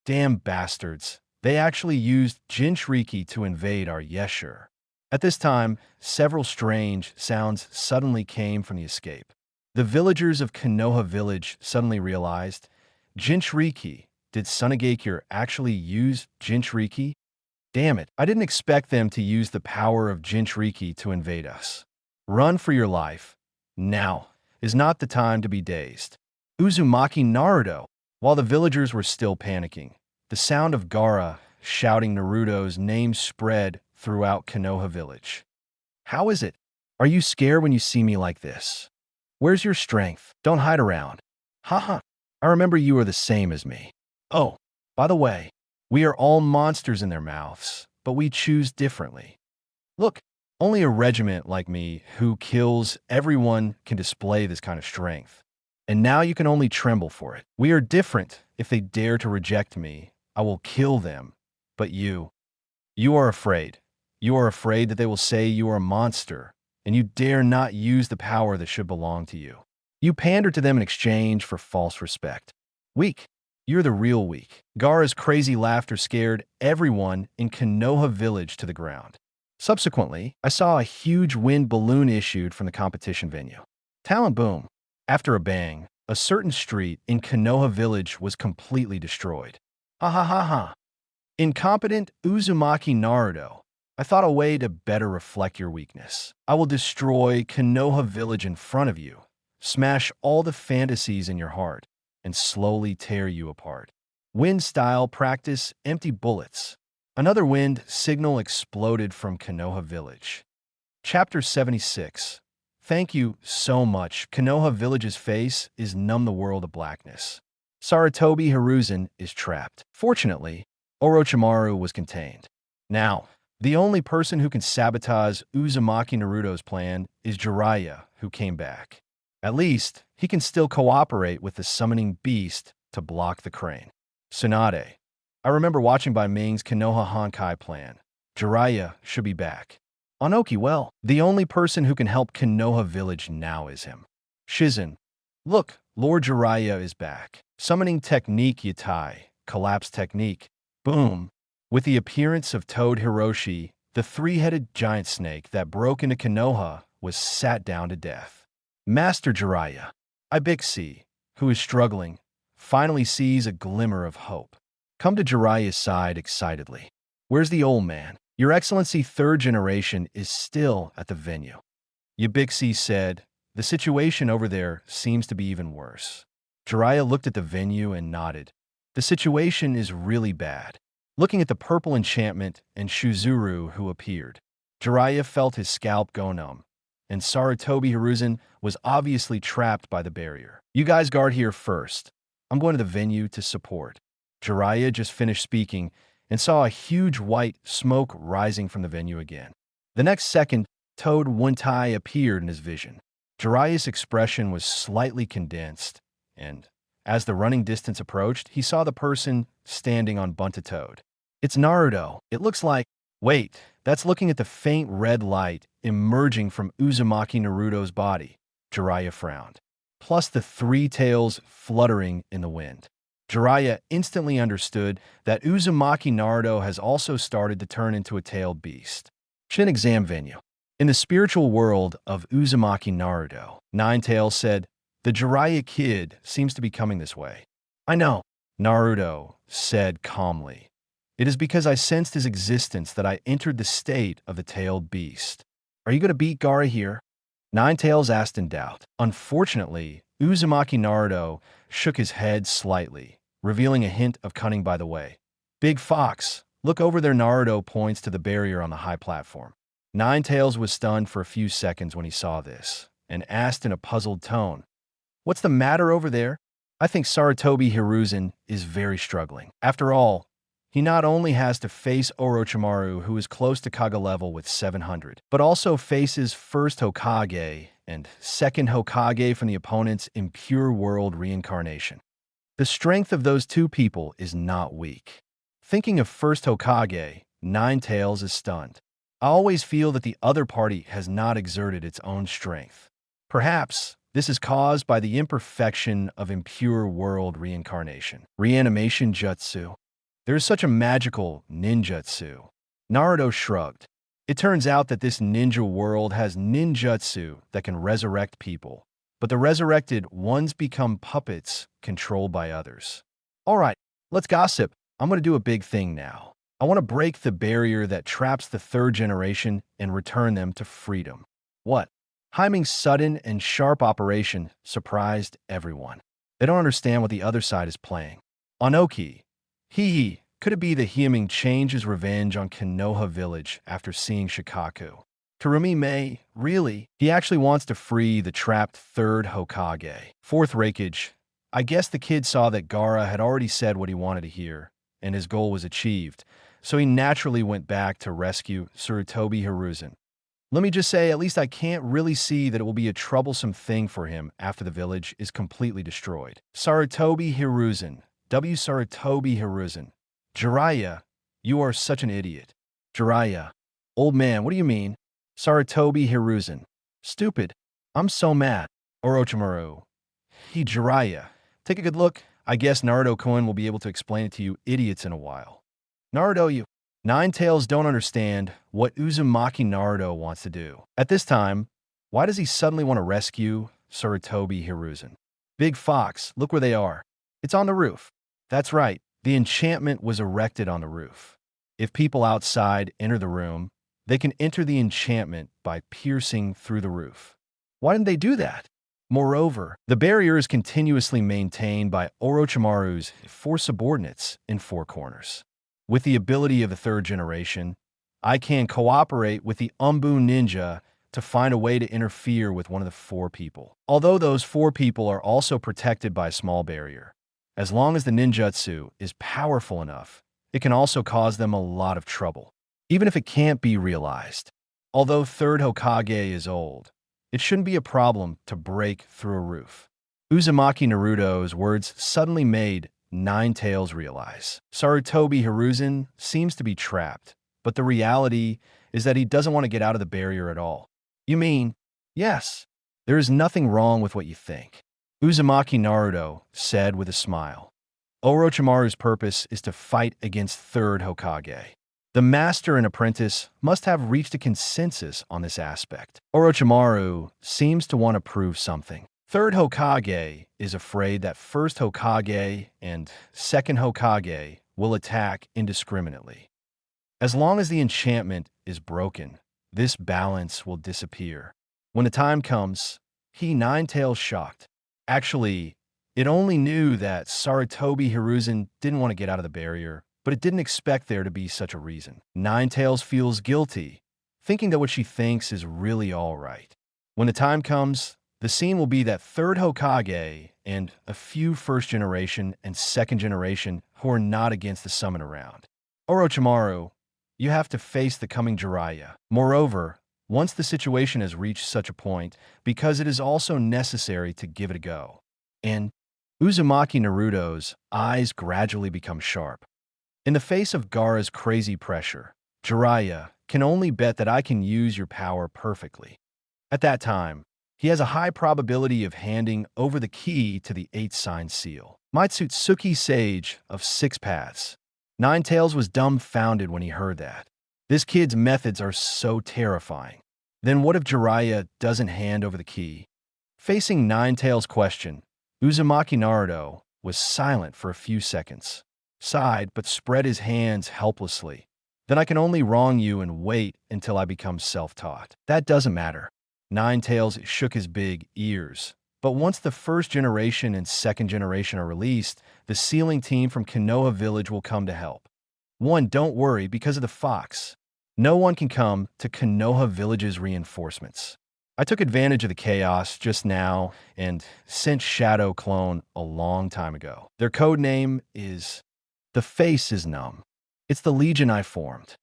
S2: Damn bastards. They actually used Jinchūriki to invade our Yeshur. At this time, several strange sounds suddenly came from the escape. The villagers of Konoha Village suddenly realized, Jinchūriki, did Sunagakure actually use Jinchūriki? Damn it, I didn't expect them to use the power of Jinchūriki to invade us. Run for your life. Now is not the time to be dazed. Uzumaki Naruto. While the villagers were still panicking, the sound of Gaara shouting Naruto's name spread throughout Konoha Village. How is it? Are you scared when you see me like this? Where's your strength? Don't hide around. Haha. I remember you are the same as me. Oh, by the way, we are all monsters in their mouths, but we choose differently. Look, only a regiment like me who kills everyone can display this kind of strength. And now you can only tremble for it. We are different. If they dare to reject me, I will kill them. But you are afraid. You are afraid that they will say you are a monster, and you dare not use the power that should belong to you. You pander to them in exchange for false respect. Weak. You're the real weak. Gaara's crazy laughter scared everyone in Konoha Village to the ground. Subsequently, I saw a huge wind balloon issued from the competition venue. Talent boom. After a bang, a certain street in Konoha Village was completely destroyed. Ha ha ha ha. Incompetent Uzumaki Naruto. I thought a way to better reflect your weakness. I will destroy Konoha Village in front of you, smash all the fantasies in your heart, and slowly tear you apart. Wind style practice empty bullets. Another wind signal exploded from Konoha Village. Chapter 76. Thank you so much. Konoha Village's face is numb the world of blackness. Sarutobi Hiruzen is trapped. Fortunately, Orochimaru was contained. Now, the only person who can sabotage Uzumaki Naruto's plan is Jiraiya, who came back. At least, he can still cooperate with the summoning beast to block the crane. Tsunade. I remember watching by Ming's Konoha Honkai plan. Jiraiya should be back. Onoki, well, the only person who can help Konoha Village now is him. Shizen. Look, Lord Jiraiya is back. Summoning technique Yatai. Collapse technique. Boom. With the appearance of Toad Hiroshi, the three-headed giant snake that broke into Konoha was sat down to death. Master Jiraiya. Ibixi, who is struggling, finally sees a glimmer of hope. Come to Jiraiya's side excitedly. Where's the old man? Your Excellency, third generation is still at the venue. Yabixi said, the situation over there seems to be even worse. Jiraiya looked at the venue and nodded. The situation is really bad. Looking at the purple enchantment and Shuzuru who appeared, Jiraiya felt his scalp go numb, and Sarutobi Hiruzen was obviously trapped by the barrier. You guys guard here first. I'm going to the venue to support. Jiraiya just finished speaking and saw a huge white smoke rising from the venue again. The next second, Toad Wuntai appeared in his vision. Jiraiya's expression was slightly condensed, and as the running distance approached, he saw the person standing on Bunta Toad. It's Naruto. It looks like... Wait, that's looking at the faint red light emerging from Uzumaki Naruto's body. Jiraiya frowned. Plus the three tails fluttering in the wind. Jiraiya instantly understood that Uzumaki Naruto has also started to turn into a tailed beast. Shin exam venue. In the spiritual world of Uzumaki Naruto, Ninetails said, the Jiraiya kid seems to be coming this way. I know, Naruto said calmly. It is because I sensed his existence that I entered the state of the tailed beast. Are you going to beat Gaara here? Ninetails asked in doubt. Unfortunately, Uzumaki Naruto shook his head slightly, revealing a hint of cunning by the way. Big Fox, look over there. Naruto points to the barrier on the high platform. Ninetails was stunned for a few seconds when he saw this, and asked in a puzzled tone, what's the matter over there? I think Sarutobi Hiruzen is very struggling. After all, he not only has to face Orochimaru, who is close to Kage level with 700, but also faces first Hokage and second Hokage from the opponent's impure world reincarnation. The strength of those two people is not weak. Thinking of first Hokage, Ninetails is stunned. I always feel that the other party has not exerted its own strength. Perhaps this is caused by the imperfection of impure world reincarnation. Reanimation jutsu. There is such a magical ninjutsu. Naruto shrugged. It turns out that this ninja world has ninjutsu that can resurrect people, but the resurrected ones become puppets controlled by others. All right, let's gossip. I'm going to do a big thing now. I want to break the barrier that traps the third generation and return them to freedom. What? Hymen's sudden and sharp operation surprised everyone. They don't understand what the other side is playing. Onoki. Could it be that Hymen changed his revenge on Konoha Village after seeing Shikaku? Kurumi may, really. He actually wants to free the trapped third Hokage. Fourth Raikage. I guess the kid saw that Gaara had already said what he wanted to hear, and his goal was achieved, so he naturally went back to rescue Sarutobi Hiruzen. Let me just say, at least I can't really see that it will be a troublesome thing for him after the village is completely destroyed. Sarutobi Hiruzen. Sarutobi Hiruzen. Jiraiya, you are such an idiot. Jiraiya. Old man, what do you mean? Sarutobi Hiruzen. Stupid. I'm so mad. Orochimaru. Jiraiya. Take a good look. I guess Naruto-kun will be able to explain it to you idiots in a while. Naruto, you. Nine-Tails don't understand what Uzumaki Naruto wants to do. At this time, why does he suddenly want to rescue Sarutobi Hiruzen? Big Fox, look where they are. It's on the roof. That's right, the enchantment was erected on the roof. If people outside enter the room, they can enter the enchantment by piercing through the roof. Why didn't they do that? Moreover, the barrier is continuously maintained by Orochimaru's 4 subordinates in 4 corners. With the ability of the 3rd generation, I can cooperate with the Umbu Ninja to find a way to interfere with one of the 4 people. Although those 4 people are also protected by a small barrier, as long as the ninjutsu is powerful enough, it can also cause them a lot of trouble, even if it can't be realized. Although 3rd Hokage is old, it shouldn't be a problem to break through a roof. Uzumaki Naruto's words suddenly made Nine-Tails realize. Sarutobi Hiruzen seems to be trapped, but the reality is that he doesn't want to get out of the barrier at all. You mean? Yes. There is nothing wrong with what you think. Uzumaki Naruto said with a smile. Orochimaru's purpose is to fight against 3rd Hokage. The master and apprentice must have reached a consensus on this aspect. Orochimaru seems to want to prove something. 3rd Hokage is afraid that 1st Hokage and 2nd Hokage will attack indiscriminately. As long as the enchantment is broken, this balance will disappear. When the time comes, Nine-Tails shocked. Actually, it only knew that Sarutobi Hiruzen didn't want to get out of the barrier, but it didn't expect there to be such a reason. Nine-Tails feels guilty, thinking that what she thinks is really all right. When the time comes, the scene will be that 3rd Hokage and a few 1st generation and 2nd generation who are not against the summon around. Orochimaru, you have to face the coming Jiraiya. Moreover, once the situation has reached such a point, because it is also necessary to give it a go. And Uzumaki Naruto's eyes gradually become sharp. In the face of Gaara's crazy pressure, Jiraiya can only bet that I can use your power perfectly. At that time, he has a high probability of handing over the key to the 8-sign seal. Ōtsutsuki Sage of 6 Paths. Nine-Tails was dumbfounded when he heard that. This kid's methods are so terrifying. Then what if Jiraiya doesn't hand over the key? Facing Nine-Tails' question, Uzumaki Naruto was silent for a few seconds, sighed but spread his hands helplessly. Then I can only wrong you and wait until I become self-taught. That doesn't matter. Nine-Tails shook his big ears. But once the 1st generation and 2nd generation are released, the sealing team from Konoha Village will come to help. Don't worry because of the fox. No one can come to Konoha Village's reinforcements. I took advantage of the chaos just now and sent Shadow Clone a long time ago. Their code name is... The face is numb. It's the legion I formed.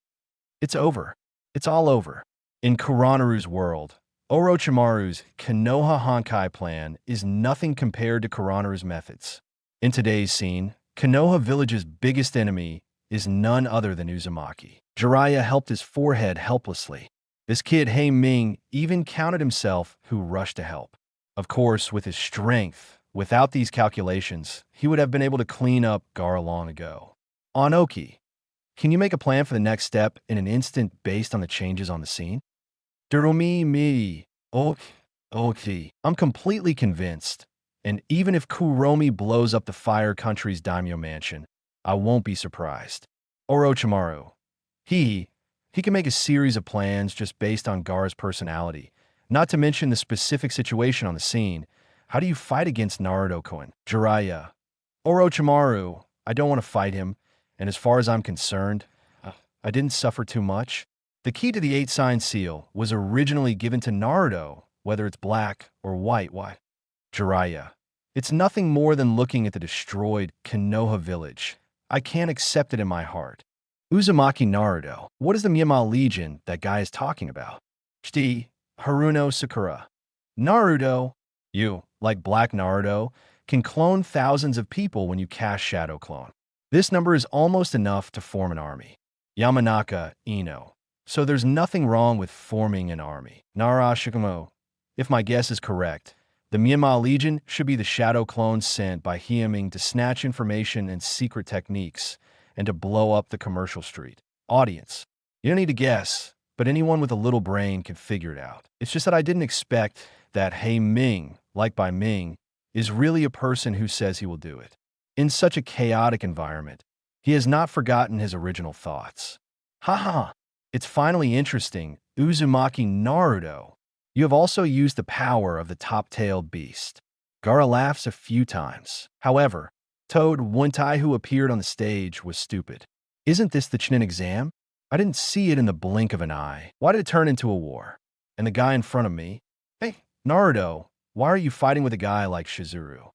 S2: It's over. It's all over. In Kuranoru's world, Orochimaru's Konoha Honkai plan is nothing compared to Kuranoru's methods. In today's scene, Konoha Village's biggest enemy is none other than Uzumaki. Jiraiya helped his forehead helplessly. This kid Ming even counted himself who rushed to help. Of course, with his strength, without these calculations, he would have been able to clean up Gaara long ago. Onoki, can you make a plan for the next step in an instant based on the changes on the scene? Okay. I'm completely convinced. And even if Kuromi blows up the Fire Country's daimyo mansion, I won't be surprised. Orochimaru. He can make a series of plans just based on Gaara's personality, not to mention the specific situation on the scene. How do you fight against Naruto-kun? Jiraiya. Orochimaru, I don't want to fight him, and as far as I'm concerned, I didn't suffer too much. The The key to the 8-sign seal was originally given to Naruto, whether it's black or white. Why? Jiraiya. It's nothing more than looking at the destroyed Konoha village. I can't accept it in my heart. Uzumaki Naruto. What is the Myanmar Legion that guy is talking about? Shti, Haruno Sakura. Naruto. You, like Black Naruto, can clone thousands of people when you cast Shadow Clone. This number is almost enough to form an army. Yamanaka Ino. So there's nothing wrong with forming an army. Nara Shikamo. If my guess is correct, the Myanmar Legion should be the shadow clones sent by Hyeming to snatch information and secret techniques and to blow up the commercial street. Audience. You don't need to guess, but anyone with a little brain can figure it out. It's just that I didn't expect that He Ming, like by Ming, is really a person who says he will do it. In such a chaotic environment, he has not forgotten his original thoughts. Haha, it's finally interesting. Uzumaki Naruto. You have also used the power of the top-tailed beast. Gaara laughs a few times. However, Toad Wuntai, who appeared on the stage, was stupid. Isn't this the Chūnin exam? I didn't see it in the blink of an eye. Why did it turn into a war? And the guy in front of me? Hey, Naruto, why are you fighting with a guy like Shizuru?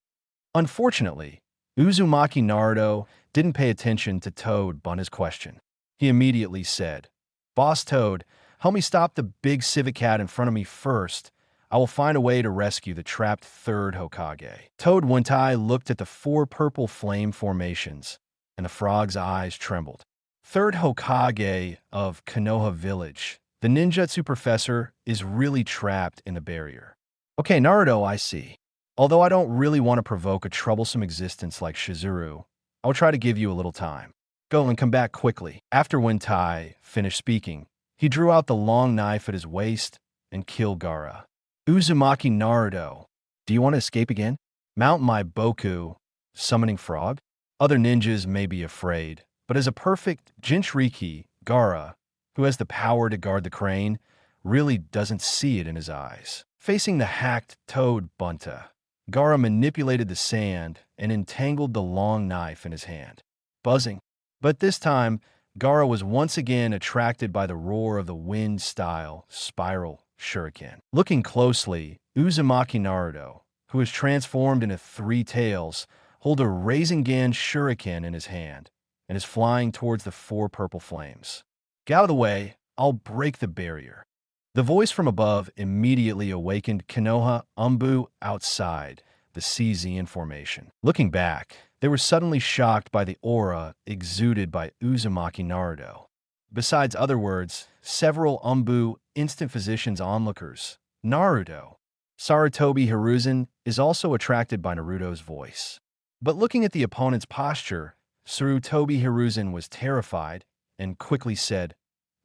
S2: Unfortunately, Uzumaki Naruto didn't pay attention to Toad Bunna's question. He immediately said, Boss Toad, help me stop the big civet cat in front of me first. I will find a way to rescue the trapped third Hokage. Toad Wuntai looked at the 4 purple flame formations, and the frog's eyes trembled. Third Hokage of Konoha Village. The ninjutsu professor is really trapped in the barrier. Okay, Naruto, I see. Although I don't really want to provoke a troublesome existence like Shizuru, I'll try to give you a little time. Go and come back quickly. After Wuntai finished speaking, he drew out the long knife at his waist and killed Gaara. Uzumaki Naruto. Do you want to escape again? Mount my Boku, summoning frog? Other ninjas may be afraid, but as a perfect Jinchūriki, Gaara, who has the power to guard the crane, really doesn't see it in his eyes. Facing the hacked Toad Bunta, Gaara manipulated the sand and entangled the long knife in his hand. Buzzing. But this time, Gaara was once again attracted by the roar of the wind-style spiral shuriken. Looking closely, Uzumaki Naruto, who is transformed into 3 tails, holds a Rasengan shuriken in his hand and is flying towards the 4 purple flames. Get out of the way, I'll break the barrier. The voice from above immediately awakened Konoha Umbu outside the CZ formation. Looking back, they were suddenly shocked by the aura exuded by Uzumaki Naruto. Besides other words, several Umbu instant physicians onlookers. Naruto. Sarutobi Hiruzen is also attracted by Naruto's voice. But looking at the opponent's posture, Sarutobi Hiruzen was terrified and quickly said,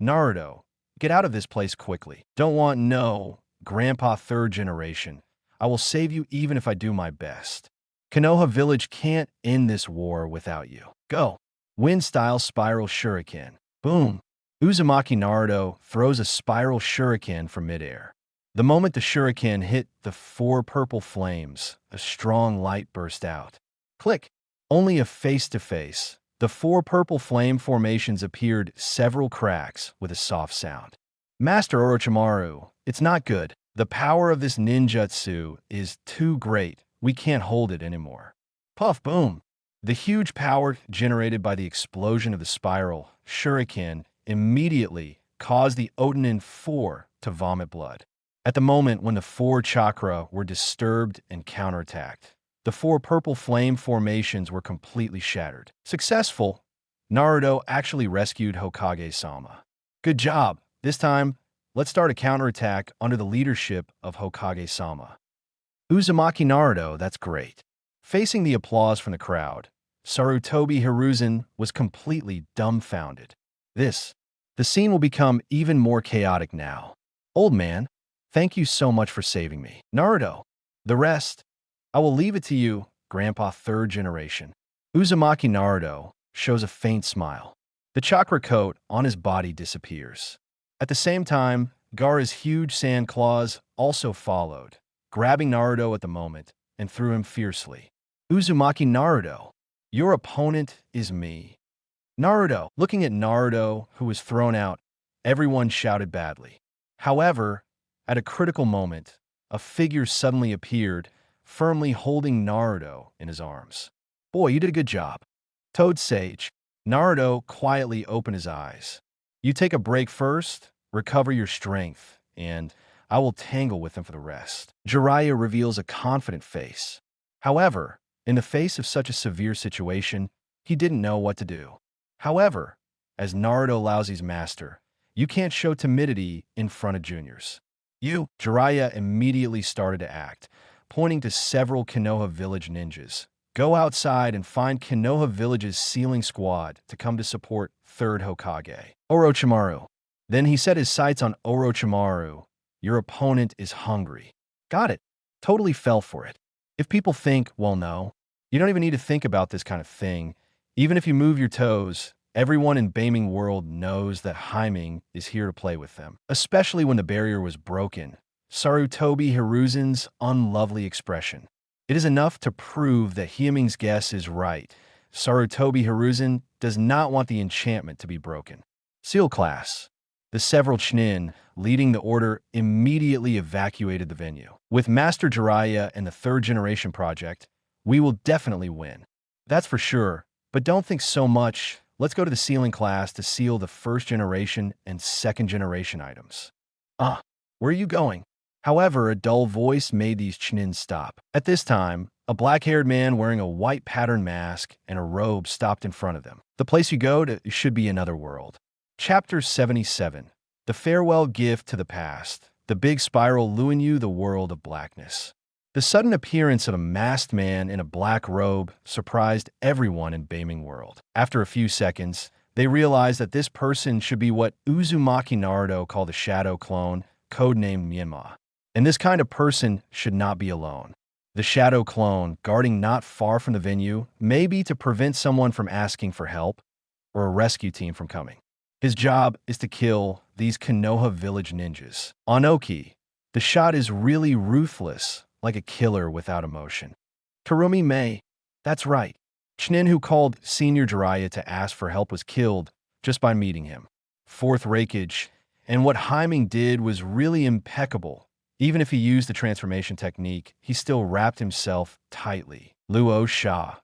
S2: Naruto, get out of this place quickly. Don't want no, Grandpa 3rd generation. I will save you even if I do my best. Konoha Village can't end this war without you. Go. Wind-style spiral shuriken. Boom. Uzumaki Naruto throws a spiral shuriken from midair. The moment the shuriken hit the 4 purple flames, a strong light burst out. Click. Only a face-to-face. The 4 purple flame formations appeared several cracks with a soft sound. Master Orochimaru, it's not good. The power of this ninjutsu is too great. We can't hold it anymore. Puff, boom. The huge power generated by the explosion of the spiral shuriken immediately caused the Otonin 4 to vomit blood. At the moment when the 4 chakra were disturbed and counterattacked, the 4 purple flame formations were completely shattered. Successful, Naruto actually rescued Hokage-sama. Good job. This time, let's start a counterattack under the leadership of Hokage-sama. Uzumaki Naruto, that's great. Facing the applause from the crowd, Sarutobi Hiruzen was completely dumbfounded. The scene will become even more chaotic now. Old man, thank you so much for saving me. Naruto, the rest, I will leave it to you, Grandpa 3rd generation. Uzumaki Naruto shows a faint smile. The chakra coat on his body disappears. At the same time, Gaara's huge sand claws also followed, grabbing Naruto at the moment and threw him fiercely. Uzumaki Naruto, your opponent is me. Naruto, looking at Naruto, who was thrown out, Everyone shouted badly. However, at a critical moment, a figure suddenly appeared, firmly holding Naruto in his arms. Boy, you did a good job. Toad Sage. Naruto quietly opened his eyes. You take a break first, recover your strength, and I will tangle with them for the rest. Jiraiya reveals a confident face. However, in the face of such a severe situation, he didn't know what to do. However, as Naruto allows his master, you can't show timidity in front of juniors. Jiraiya immediately started to act, pointing to several Konoha Village ninjas. Go outside and find Konoha Village's sealing squad to come to support 3rd Hokage, Orochimaru. Then he set his sights on Orochimaru. Your opponent is hungry. Got it. Totally fell for it. If people think, well, no, you don't even need to think about this kind of thing. Even if you move your toes, everyone in Beiming World knows that Hymen is here to play with them. Especially when the barrier was broken. Sarutobi Hiruzen's unlovely expression. It is enough to prove that Hymen's guess is right. Sarutobi Hiruzen does not want the enchantment to be broken. Seal class. The several Chūnin, leading the order, immediately evacuated the venue. With Master Jiraiya and the 3rd Generation Project, we will definitely win. That's for sure, but don't think so much. Let's go to the sealing class to seal the 1st Generation and 2nd Generation items. Where are you going? However, a dull voice made these Chūnin stop. At this time, a black-haired man wearing a white patterned mask and a robe stopped in front of them. The place you go to should be another world. Chapter 77. The Farewell Gift to the Past. The Big Spiral Luinyu, the World of Blackness. The sudden appearance of a masked man in a black robe surprised everyone in Beiming World. After a few seconds, they realized that this person should be what Uzumaki Naruto called a shadow clone, codenamed Myanmar. And this kind of person should not be alone. The shadow clone, guarding not far from the venue, may be to prevent someone from asking for help or a rescue team from coming. His job is to kill these Konoha Village ninjas. Onoki, the shot is really ruthless, like a killer without emotion. Kurumi Mei, that's right. Chūnin, who called Senior Jiraiya to ask for help, was killed just by meeting him. 4th Raikage, and what Hymen did was really impeccable. Even if he used the transformation technique, he still wrapped himself tightly. Luo Sha.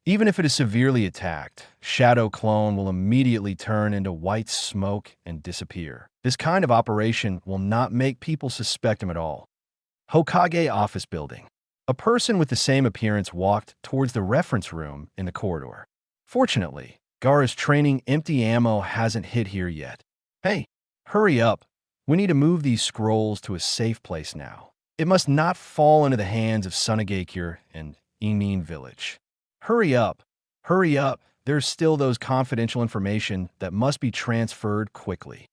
S2: Even if it is severely attacked, Shadow Clone will immediately turn into white smoke and disappear. This kind of operation will not make people suspect him at all. Hokage Office Building. A person with the same appearance walked towards the reference room in the corridor. Fortunately, Gaara's training empty ammo hasn't hit here yet. Hey, hurry up. We need to move these scrolls to a safe place now. It must not fall into the hands of Sunagakure and Imin Village. Hurry up. Hurry up. There's still those confidential information that must be transferred quickly.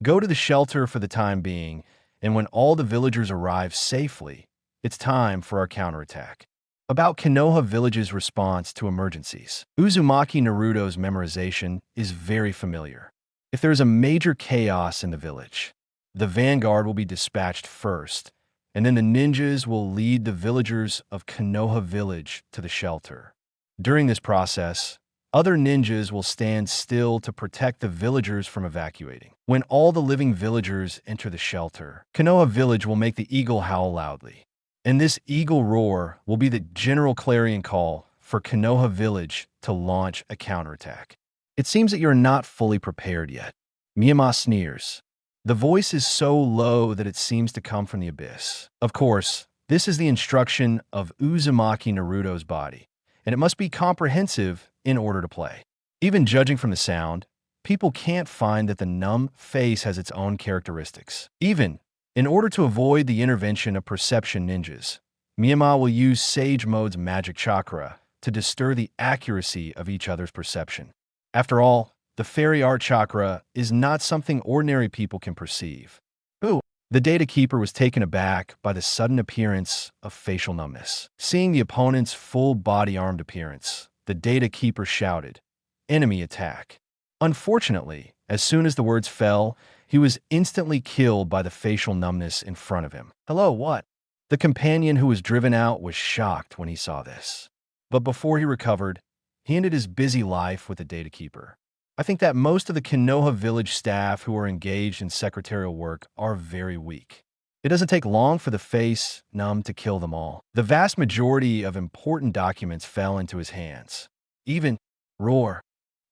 S2: Go to the shelter for the time being, and when all the villagers arrive safely, it's time for our counterattack. About Konoha Village's response to emergencies. Uzumaki Naruto's memorization is very familiar. If there is a major chaos in the village, the vanguard will be dispatched first, and then the ninjas will lead the villagers of Konoha Village to the shelter. During this process, other ninjas will stand still to protect the villagers from evacuating. When all the living villagers enter the shelter, Konoha Village will make the eagle howl loudly. And this eagle roar will be the general clarion call for Konoha Village to launch a counterattack. It seems that you're not fully prepared yet. Miyama sneers. The voice is so low that it seems to come from the abyss. Of course, this is the instruction of Uzumaki Naruto's body, and it must be comprehensive in order to play. Even judging from the sound, people can't find that the numb face has its own characteristics. Even in order to avoid the intervention of perception ninjas, Miyama will use Sage Mode's magic chakra to disturb the accuracy of each other's perception. After all, the fairy art chakra is not something ordinary people can perceive. Ooh. The data keeper was taken aback by the sudden appearance of facial numbness. Seeing the opponent's full body armed appearance, the data keeper shouted, "Enemy attack." Unfortunately, as soon as the words fell, he was instantly killed by the facial numbness in front of him. Hello, what? The companion who was driven out was shocked when he saw this. But before he recovered, he ended his busy life with the data keeper. I think that most of the Konoha Village staff who are engaged in secretarial work are very weak. It doesn't take long for the face numb to kill them all. The vast majority of important documents fell into his hands. Even Roar.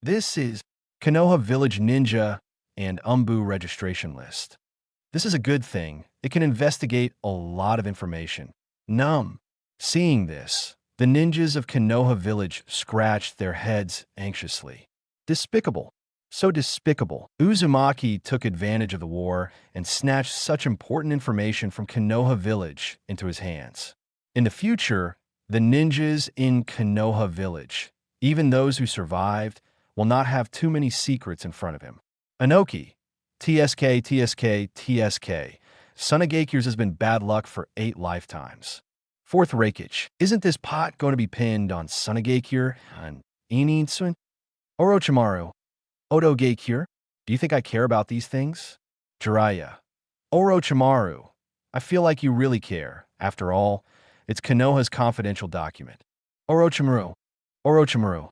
S2: This is Konoha Village Ninja and Umbu registration list. This is a good thing. It can investigate a lot of information. Numb. Seeing this, the ninjas of Konoha Village scratched their heads anxiously. Despicable. So despicable. Uzumaki took advantage of the war and snatched such important information from Konoha Village into his hands. In the future, the ninjas in Konoha Village, even those who survived, will not have too many secrets in front of him. Anoki. TSK, TSK, TSK. Sunagakyo's has been bad luck for 8 lifetimes. Fourth Reikage. Isn't this pot going to be pinned on Sunagakyo and Ininsun? Orochimaru. Odo-Gakyo? Do you think I care about these things? Jiraiya. Orochimaru. I feel like you really care. After all, it's Konoha's confidential document. Orochimaru. Orochimaru.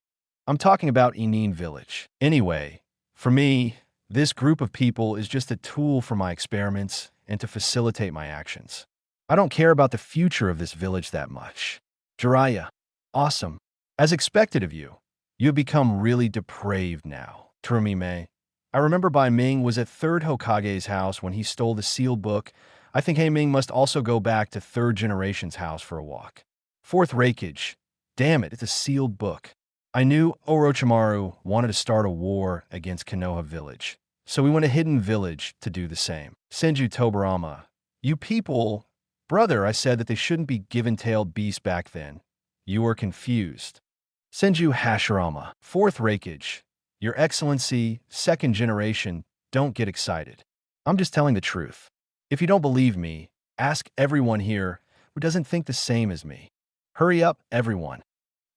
S2: I'm talking about Inin Village. Anyway, for me, this group of people is just a tool for my experiments and to facilitate my actions. I don't care about the future of this village that much. Jiraiya. Awesome. As expected of you, you have become really depraved now. Terumime. I remember Bai Ming was at 3rd Hokage's house when he stole the sealed book. I think Ming must also go back to 3rd generation's house for a walk. 4th Reikage. Damn it, it's a sealed book. I knew Orochimaru wanted to start a war against Konoha Village, so we went to Hidden Village to do the same. Senju Tobarama. You people... Brother, I said that they shouldn't be given-tailed beasts back then. You are confused. Senju Hashirama. 4th Reikage. Your Excellency, 2nd generation, don't get excited. I'm just telling the truth. If you don't believe me, ask everyone here who doesn't think the same as me. Hurry up, everyone.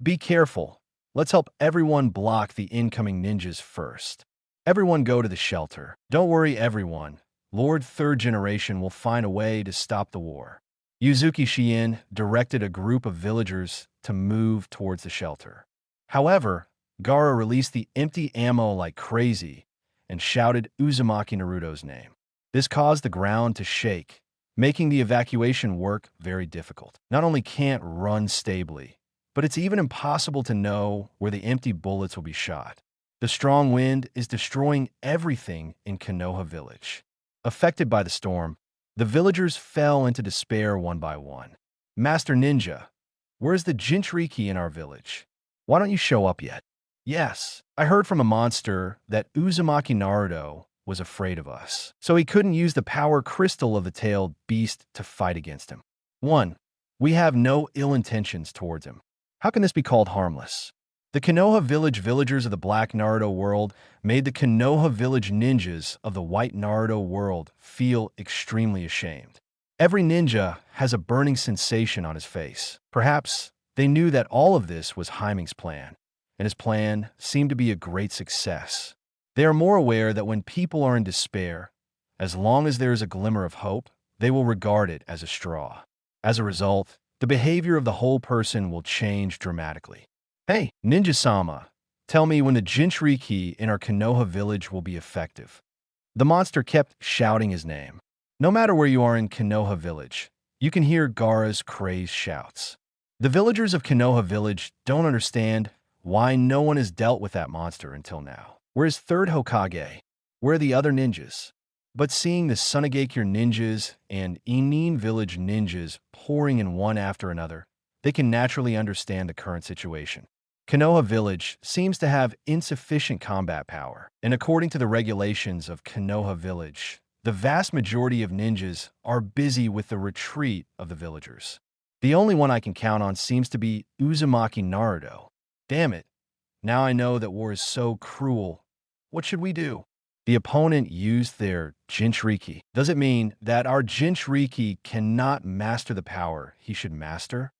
S2: Be careful. Let's help everyone block the incoming ninjas first. Everyone go to the shelter. Don't worry, everyone. Lord 3rd Generation will find a way to stop the war. Yuzuki Shien directed a group of villagers to move towards the shelter. However, Gaara released the empty ammo like crazy and shouted Uzumaki Naruto's name. This caused the ground to shake, making the evacuation work very difficult. Not only can't run stably, but it's even impossible to know where the empty bullets will be shot. The strong wind is destroying everything in Konoha Village. Affected by the storm, the villagers fell into despair one by one. Master Ninja, where's the Jinchūriki in our village? Why don't you show up yet? Yes, I heard from a monster that Uzumaki Naruto was afraid of us, so he couldn't use the power crystal of the tailed beast to fight against him. 1. We have no ill intentions towards him. How can this be called harmless? The Konoha Village villagers of the Black Naruto world made the Konoha Village ninjas of the White Naruto world feel extremely ashamed. Every ninja has a burning sensation on his face. Perhaps they knew that all of this was Hymen's plan, and his plan seemed to be a great success. They are more aware that when people are in despair, as long as there is a glimmer of hope, they will regard it as a straw. As a result, the behavior of the whole person will change dramatically. Hey, Ninja-sama, tell me when the Jinchūriki in our Konoha village will be effective. The monster kept shouting his name. No matter where you are in Konoha village, you can hear Gaara's crazed shouts. The villagers of Konoha village don't understand why no one has dealt with that monster until now. Where is 3rd Hokage? Where are the other ninjas? But seeing the Sunagakyo ninjas and Inin village ninjas pouring in one after another, they can naturally understand the current situation. Konoha Village seems to have insufficient combat power, and according to the regulations of Konoha Village, the vast majority of ninjas are busy with the retreat of the villagers. The only one I can count on seems to be Uzumaki Naruto. Damn it. Now I know that war is so cruel. What should we do? The opponent used their Jinchūriki. Does it mean that our Jinchūriki cannot master the power he should master?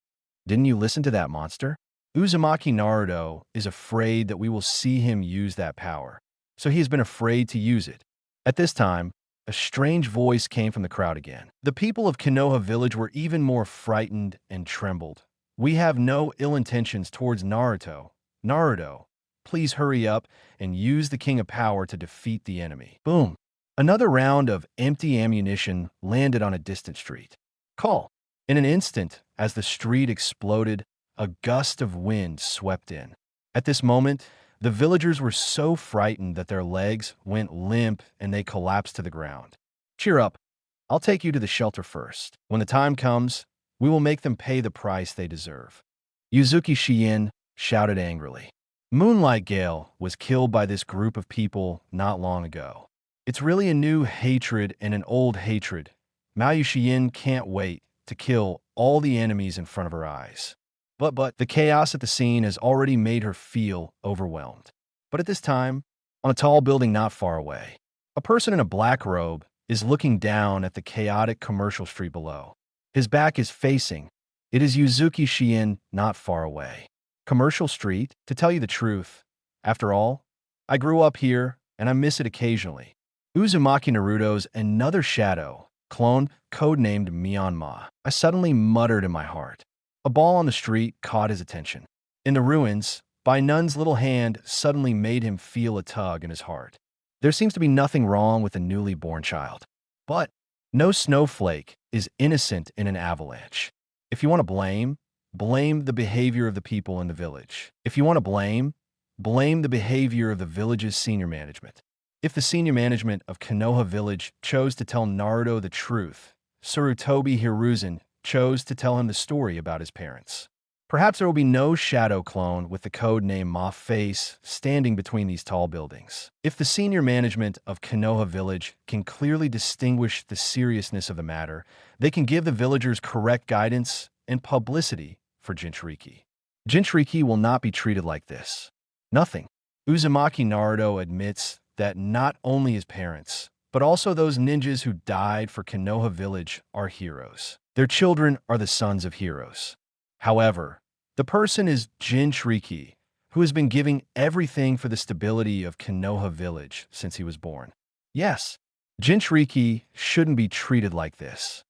S2: Didn't you listen to that monster? Uzumaki Naruto is afraid that we will see him use that power, so he has been afraid to use it. At this time, a strange voice came from the crowd again. The people of Konoha Village were even more frightened and trembled. We have no ill intentions towards Naruto. Naruto, Please hurry up and use the King of Power to defeat the enemy. Boom. Another round of empty ammunition landed on a distant street. Call. In an instant, as the street exploded, a gust of wind swept in. At this moment, the villagers were so frightened that their legs went limp and they collapsed to the ground. Cheer up. I'll take you to the shelter first. When the time comes, we will make them pay the price they deserve. Uzumaki Kushina shouted angrily. Moonlight Gale was killed by this group of people not long ago. It's really a new hatred and an old hatred. Kushina can't wait to kill all the enemies in front of her eyes. But the chaos at the scene has already made her feel overwhelmed. But at this time, on a tall building not far away, a person in a black robe is looking down at the chaotic commercial street below. His back is facing. It is Uzumaki Kushina not far away. Commercial street, to tell you the truth. After all, I grew up here and I miss it occasionally. Uzumaki Naruto's another shadow, clone, codenamed Myanmar. I suddenly muttered in my heart. A ball on the street caught his attention. In the ruins, Bai Nun's little hand suddenly made him feel a tug in his heart. There seems to be nothing wrong with a newly born child. But no snowflake is innocent in an avalanche. If you want to blame the behavior of the people in the village. If you want to blame the behavior of the village's senior management. If the senior management of Konoha Village chose to tell Naruto the truth, Sarutobi Hiruzen chose to tell him the story about his parents. Perhaps there will be no shadow clone with the code name Ma Face standing between these tall buildings. If the senior management of Konoha Village can clearly distinguish the seriousness of the matter, they can give the villagers correct guidance and publicity for Jinchūriki. Jinchūriki will not be treated like this. Nothing. Uzumaki Naruto admits that not only his parents, but also those ninjas who died for Konoha Village are heroes. Their children are the sons of heroes. However, the person is Jinchūriki, who has been giving everything for the stability of Konoha Village since he was born. Yes, Jinchūriki shouldn't be treated like this.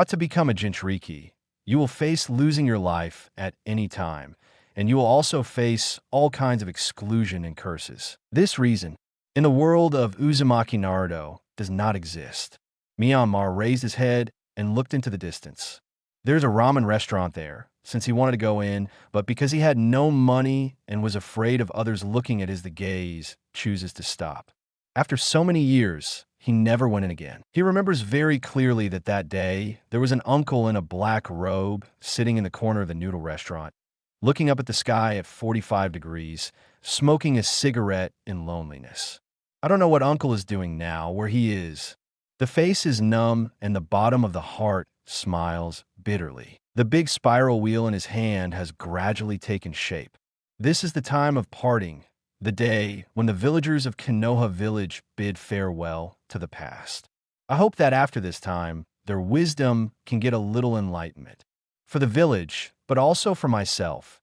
S2: To become a Jinchūriki, you will face losing your life at any time, and you will also face all kinds of exclusion and curses. This reason, in the world of Uzumaki Naruto, does not exist. Myanmar raised his head and looked into the distance. There's a ramen restaurant there, since he wanted to go in, but because he had no money and was afraid of others looking at his gaze, chooses to stop. After so many years, he never went in again. He remembers very clearly that day, there was an uncle in a black robe sitting in the corner of the noodle restaurant, looking up at the sky at 45 degrees, smoking a cigarette in loneliness. I don't know what uncle is doing now, where he is. The face is numb and the bottom of the heart smiles bitterly. The big spiral wheel in his hand has gradually taken shape. This is the time of parting, the day when the villagers of Konoha Village bid farewell to the past. I hope that after this time, their wisdom can get a little enlightenment. For the village, but also for myself.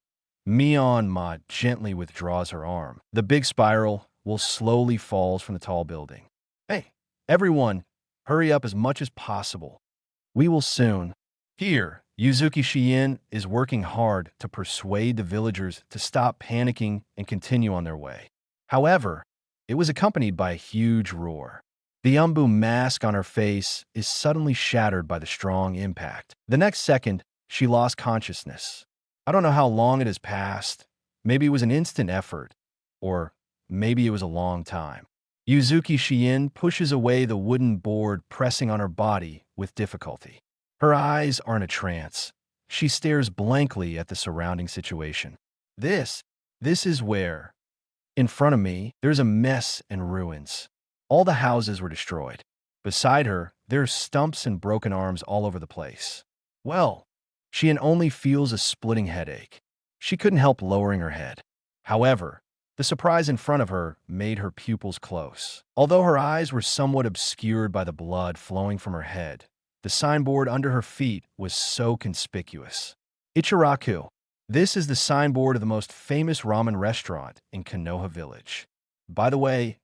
S2: Myanmar gently withdraws her arm. The big spiral will slowly falls from the tall building. Hey, everyone, hurry up as much as possible. We will soon. Here, Uzumaki Kushina is working hard to persuade the villagers to stop panicking and continue on their way. However, it was accompanied by a huge roar. The umbu mask on her face is suddenly shattered by the strong impact. The next second, she lost consciousness. I don't know how long it has passed. Maybe it was an instant effort, or maybe it was a long time. Uzumaki Kushina pushes away the wooden board pressing on her body with difficulty. Her eyes are in a trance. She stares blankly at the surrounding situation. This is where, in front of me, there's a mess and ruins. All the houses were destroyed. Beside her, there are stumps and broken arms all over the place. Well, she only feels a splitting headache. She couldn't help lowering her head. However, the surprise in front of her made her pupils close. Although her eyes were somewhat obscured by the blood flowing from her head, the signboard under her feet was so conspicuous. Ichishiki. This is the signboard of the most famous ramen restaurant in Konoha Village. By the way,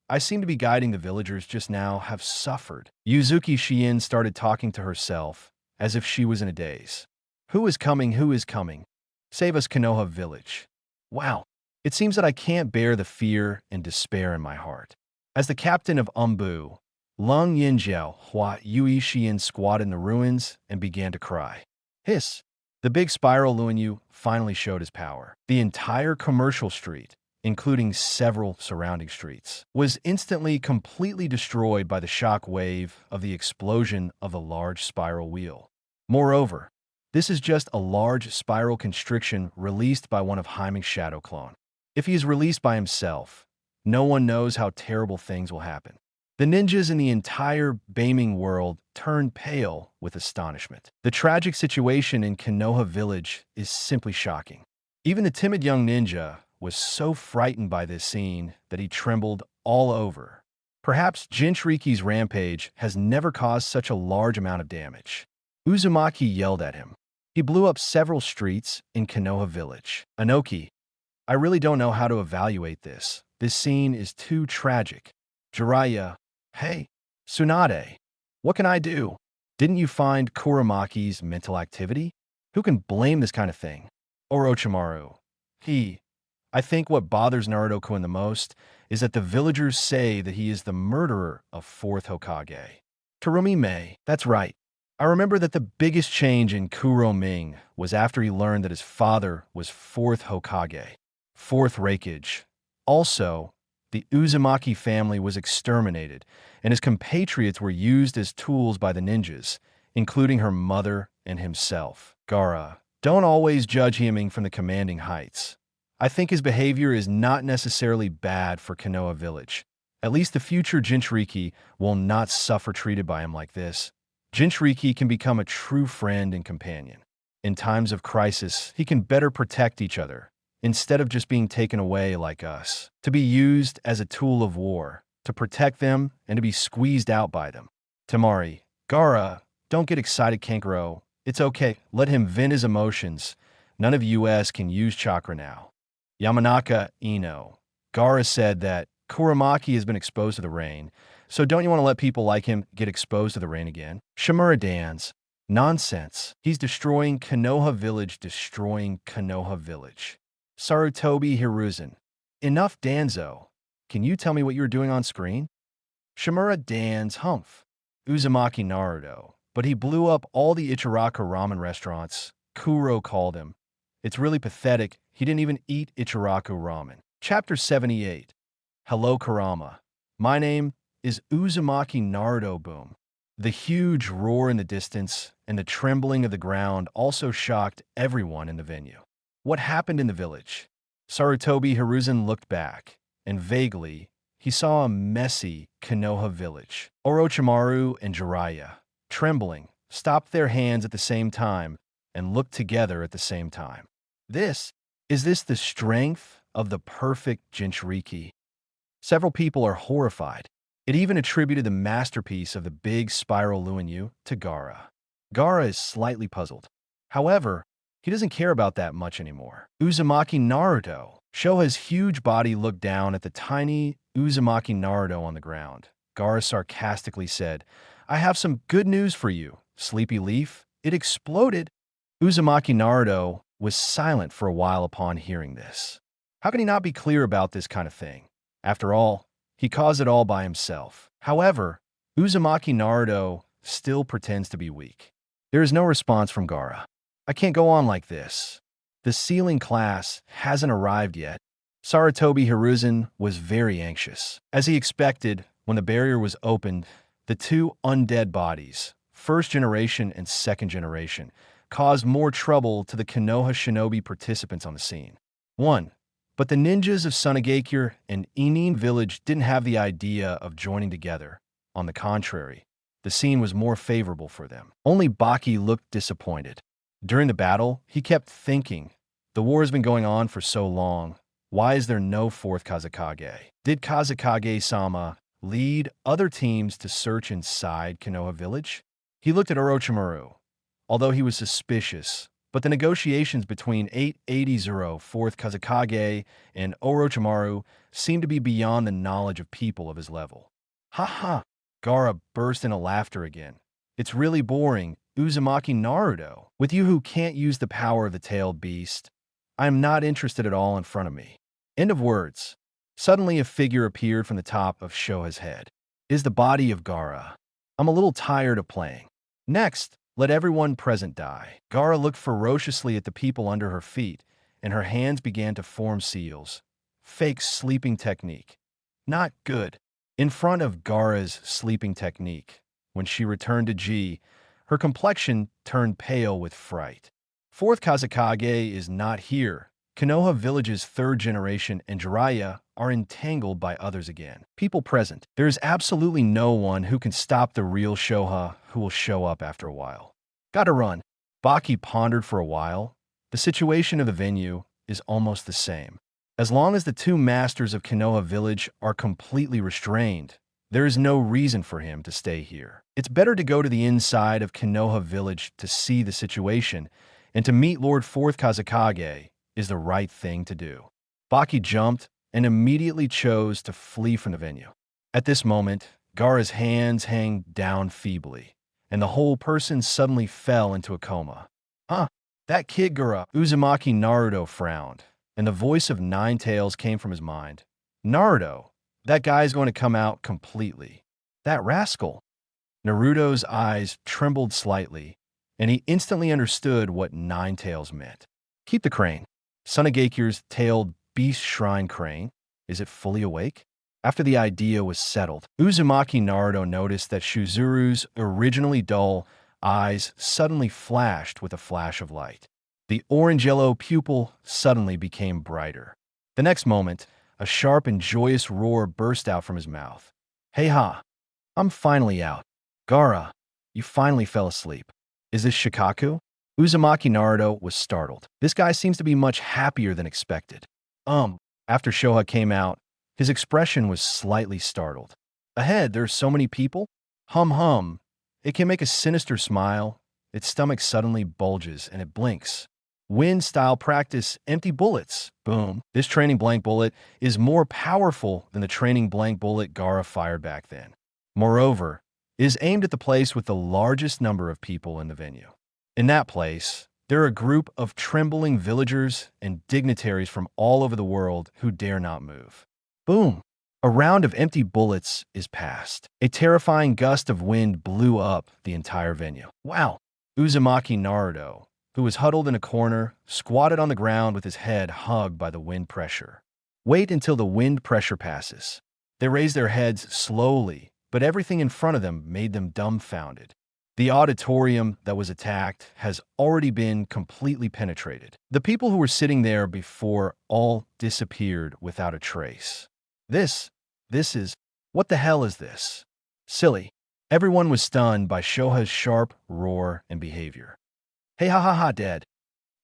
S2: I seem to be guiding the villagers just now have suffered. Uzumaki Kushina started talking to herself as if she was in a daze. Who is coming? Who is coming? Save us, Konoha Village. Wow. It seems that I can't bear the fear and despair in my heart. As the captain of Umbu, Lung Yinjiao Hua Yuishian squatted in the ruins and began to cry. Hiss! The big spiral Luanyu finally showed his power. The entire commercial street, including several surrounding streets, was instantly completely destroyed by the shock wave of the explosion of the large spiral wheel. Moreover, this is just a large spiral constriction released by one of Hymen's shadow clone. If he is released by himself, no one knows how terrible things will happen. The ninjas in the entire Beiming world turned pale with astonishment. The tragic situation in Konoha Village is simply shocking. Even the timid young ninja was so frightened by this scene that he trembled all over. Perhaps Jinchūriki's rampage has never caused such a large amount of damage. Uzumaki yelled at him. He blew up several streets in Konoha Village. Anoki, I really don't know how to evaluate this. This scene is too tragic. Jiraiya, hey, Tsunade, what can I do? Didn't you find Kuramaki's mental activity? Who can blame this kind of thing? Orochimaru, I think what bothers Naruto-kun the most is that the villagers say that he is the murderer of 4th Hokage. Terumi Mei, that's right. I remember that the biggest change in Kuro Ming was after he learned that his father was 4th Hokage, 4th Raikage. Also, the Uzumaki family was exterminated, and his compatriots were used as tools by the ninjas, including her mother and himself. Gaara, don't always judge Hyeming from the commanding heights. I think his behavior is not necessarily bad for Konoha Village. At least the future Jinchūriki will not suffer treated by him like this. Jinchūriki can become a true friend and companion. In times of crisis, he can better protect each other, instead of just being taken away like us, to be used as a tool of war, to protect them and to be squeezed out by them. Temari, Gaara, don't get excited, Kankuro. It's okay, let him vent his emotions. None of US can use chakra now. Yamanaka Ino, Gaara said that Kuramaki has been exposed to the rain, so don't you want to let people like him get exposed to the rain again? Shimura Dans, nonsense. He's destroying Konoha Village, Sarutobi Hiruzen, enough Danzo. Can you tell me what you were doing on screen? Shimura Dans humph. Uzumaki Naruto, but he blew up all the Ichiraku ramen restaurants, Kuro called him. It's really pathetic, he didn't even eat Ichiraku ramen. Chapter 78. Hello Kurama. My name is Uzumaki Naruto boom. The huge roar in the distance and the trembling of the ground also shocked everyone in the venue. What happened in the village? Sarutobi Hiruzen looked back, and vaguely, he saw a messy Konoha village. Orochimaru and Jiraiya, trembling, stopped their hands at the same time and looked together at the same time. Is this the strength of the perfect Jinchūriki? Several people are horrified. It even attributed the masterpiece of the big spiral Luanyu to Gaara. Gaara is slightly puzzled. However, he doesn't care about that much anymore. Uzumaki Naruto. Shoha's huge body looked down at the tiny Uzumaki Naruto on the ground. Gaara sarcastically said, I have some good news for you, Sleepy Leaf. It exploded. Uzumaki Naruto was silent for a while upon hearing this. How can he not be clear about this kind of thing? After all, he caused it all by himself. However, Uzumaki Naruto still pretends to be weak. There is no response from Gaara. I can't go on like this. The ceiling class hasn't arrived yet. Sarutobi Hiruzen was very anxious. As he expected, when the barrier was opened, the two undead bodies, first generation and second generation, caused more trouble to the Konoha shinobi participants on the scene. 1. But the ninjas of Sunagakure and Inin village didn't have the idea of joining together. On the contrary, the scene was more favorable for them. Only Baki looked disappointed. During the battle, he kept thinking, the war has been going on for so long. Why is there no 4th Kazekage? Did Kazekage-sama lead other teams to search inside Konoha village? He looked at Orochimaru. Although he was suspicious, but the negotiations between 880 4th Kazekage and Orochimaru seemed to be beyond the knowledge of people of his level. Ha ha! Gaara burst into laughter again. It's really boring, Uzumaki Naruto. With you who can't use the power of the tailed beast, I am not interested at all in front of me. End of words. Suddenly a figure appeared from the top of Shoha's head. Is the body of Gaara. I'm a little tired of playing. Next, let everyone present die. Gaara looked ferociously at the people under her feet, and her hands began to form seals. Fake sleeping technique. Not good. In front of Gaara's sleeping technique, when she returned to Ji, her complexion turned pale with fright. Fourth Kazekage is not here. Konoha Village's third generation and Jiraiya are entangled by others again. People present. There is absolutely no one who can stop the real Shoha who will show up after a while. Gotta run. Baki pondered for a while. The situation of the venue is almost the same. As long as the two masters of Konoha Village are completely restrained, there is no reason for him to stay here. It's better to go to the inside of Konoha Village to see the situation, and to meet Lord Fourth Kazekage is the right thing to do. Baki jumped and immediately chose to flee from the venue. At this moment, Gaara's hands hang down feebly, and the whole person suddenly fell into a coma. That kid Gaara. Uzumaki Naruto frowned, and the voice of Ninetales came from his mind. Naruto, that guy's going to come out completely. That rascal. Naruto's eyes trembled slightly, and he instantly understood what Ninetales meant. Keep the crane. Sunegakure's tailed beast shrine crane. Is it fully awake? After the idea was settled, Uzumaki Naruto noticed that Shuzuru's originally dull eyes suddenly flashed with a flash of light. The orange-yellow pupil suddenly became brighter. The next moment, a sharp and joyous roar burst out from his mouth. Hey ha! I'm finally out. Gaara, you finally fell asleep. Is this Shikaku? Uzumaki Naruto was startled. This guy seems to be much happier than expected. After Shoha came out, his expression was slightly startled. Ahead, there are so many people? Hum. It can make a sinister smile. Its stomach suddenly bulges and it blinks. Wind-style practice, empty bullets. Boom. This training blank bullet is more powerful than the training blank bullet Gaara fired back then. Moreover, it is aimed at the place with the largest number of people in the venue. In that place, there are a group of trembling villagers and dignitaries from all over the world who dare not move. Boom! A round of empty bullets is passed. A terrifying gust of wind blew up the entire venue. Wow! Uzumaki Naruto, who was huddled in a corner, squatted on the ground with his head hugged by the wind pressure. Wait until the wind pressure passes. They raised their heads slowly, but everything in front of them made them dumbfounded. The auditorium that was attacked has already been completely penetrated. The people who were sitting there before all disappeared without a trace. This is... What the hell is this? Silly. Everyone was stunned by Shoha's sharp roar and behavior. Hey ha, dead.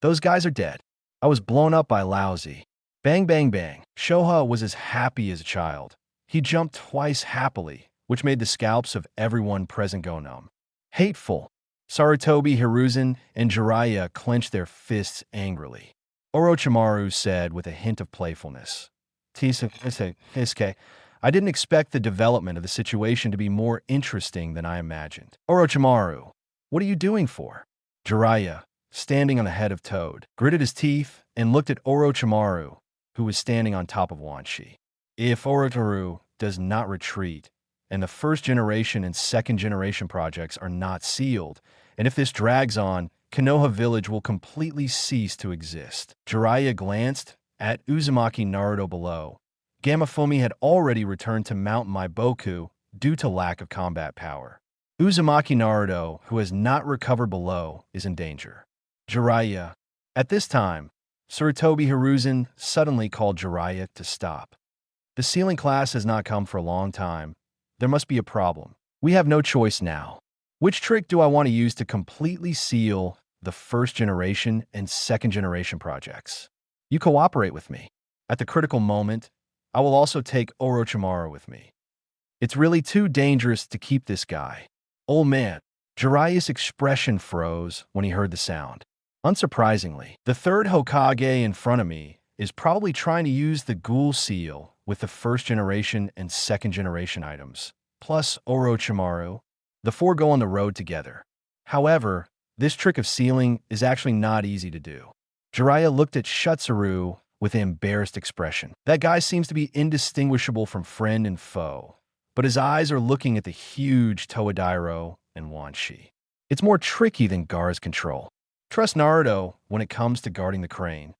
S2: Those guys are dead. I was blown up by Lousy. Bang, bang, bang. Shoha was as happy as a child. He jumped twice happily, which made the scalps of everyone present go numb. Hateful. Sarutobi Hiruzen and Jiraiya clenched their fists angrily. Orochimaru said with a hint of playfulness. Hiske, I didn't expect the development of the situation to be more interesting than I imagined. Orochimaru, what are you doing for? Jiraiya, standing on the head of Toad, gritted his teeth and looked at Orochimaru, who was standing on top of Wanshi. If Orochimaru does not retreat, and the first generation and second generation projects are not sealed, and if this drags on, Konoha Village will completely cease to exist. Jiraiya glanced at Uzumaki Naruto below. Gamafumi had already returned to Mount Maiboku due to lack of combat power. Uzumaki Naruto, who has not recovered below, is in danger. Jiraiya. At this time, Sarutobi Hiruzen suddenly called Jiraiya to stop. The sealing class has not come for a long time. There must be a problem. We have no choice now. Which trick do I want to use to completely seal the first generation and second generation projects? You cooperate with me. At the critical moment, I will also take Orochimaru with me. It's really too dangerous to keep this guy. Old man. Jiraiya's expression froze when he heard the sound. Unsurprisingly, the third Hokage in front of me is probably trying to use the ghoul seal with the first generation and second generation items, plus Orochimaru. The four go on the road together. However, this trick of sealing is actually not easy to do. Jiraiya looked at Shutsuru with an embarrassed expression. That guy seems to be indistinguishable from friend and foe, but his eyes are looking at the huge Toadairo and Wanshi. It's more tricky than Gaara's control. Trust Naruto when it comes to guarding the crane.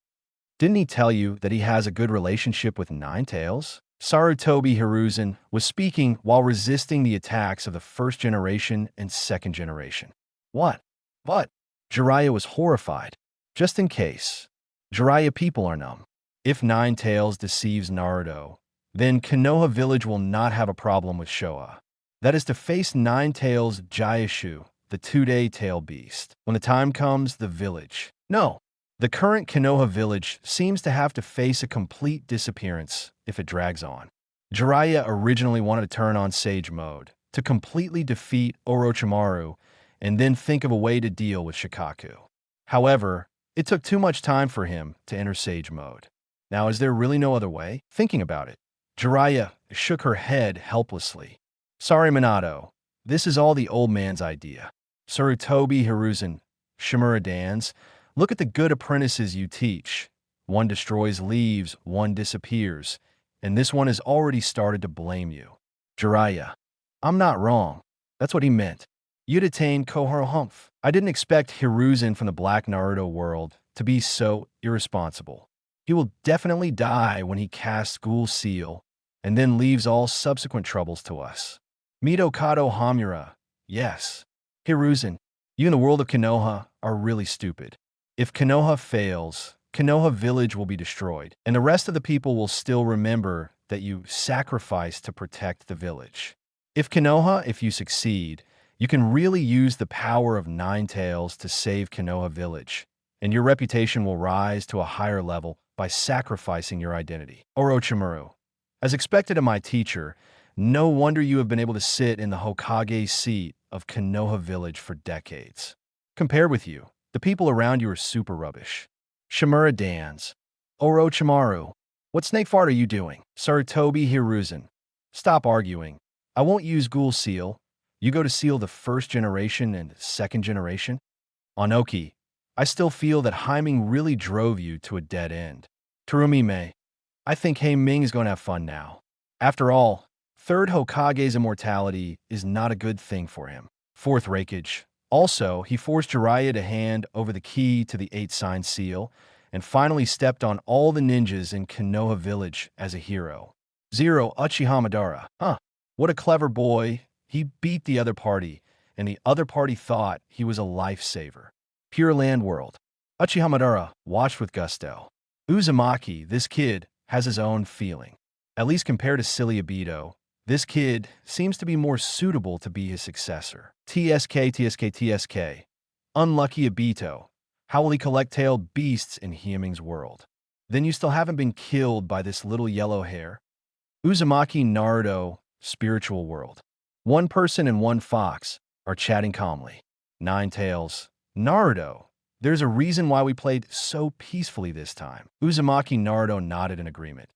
S2: Didn't he tell you that he has a good relationship with Nine Tails? Sarutobi Hiruzen was speaking while resisting the attacks of the first generation and second generation. What? What? Jiraiya was horrified. Just in case. Jiraiya people are numb. If Nine Tails deceives Naruto, then Konoha Village will not have a problem with Showa. That is to face Nine Tails Jayashu, the two-day tail beast. When the time comes, the village. No. The current Konoha Village seems to have to face a complete disappearance if it drags on. Jiraiya originally wanted to turn on Sage Mode to completely defeat Orochimaru and then think of a way to deal with Shikaku. However, it took too much time for him to enter Sage Mode. Now, is there really no other way? Thinking about it, Jiraiya shook her head helplessly. Sorry, Minato. This is all the old man's idea. Sarutobi Hiruzen, Shimura Dans, look at the good apprentices you teach. One destroys leaves, one disappears, and this one has already started to blame you. Jiraiya, I'm not wrong. That's what he meant. You detained Konoha. I didn't expect Hiruzen from the Black Naruto world to be so irresponsible. He will definitely die when he casts Ghoul Seal and then leaves all subsequent troubles to us. Mitokado Hamura, yes. Hiruzen, you in the world of Konoha are really stupid. If Konoha fails, Konoha Village will be destroyed, and the rest of the people will still remember that you sacrificed to protect the village. If you succeed, you can really use the power of Nine Tails to save Konoha Village, and your reputation will rise to a higher level by sacrificing your identity. Orochimaru, as expected of my teacher, no wonder you have been able to sit in the Hokage seat of Konoha Village for decades. Compared with you, the people around you are super rubbish. Shimura Dans. Orochimaru, what snake fart are you doing? Sarutobi Hiruzen. Stop arguing. I won't use Ghoul Seal. You go to seal the first generation and second generation? Onoki, I still feel that Haiming really drove you to a dead end. Terumime, I think Haiming is going to have fun now. After all, third Hokage's immortality is not a good thing for him. Fourth Raikage. Also, he forced Jiraiya to hand over the key to the 8-sign seal and finally stepped on all the ninjas in Konoha Village as a hero. 0 Uchiha Madara. What a clever boy. He beat the other party, and the other party thought he was a lifesaver. Pure Land World. Uchiha Madara watched with gusto. Uzumaki, this kid, has his own feeling. At least compared to silly Obito, this kid seems to be more suitable to be his successor. TSK. Unlucky Obito. How will he collect tailed beasts in Hyeming's world? Then you still haven't been killed by this little yellow hair. Uzumaki Naruto, spiritual world. One person and one fox are chatting calmly. Nine Tails. Naruto. There's a reason why we played so peacefully this time. Uzumaki Naruto nodded in agreement.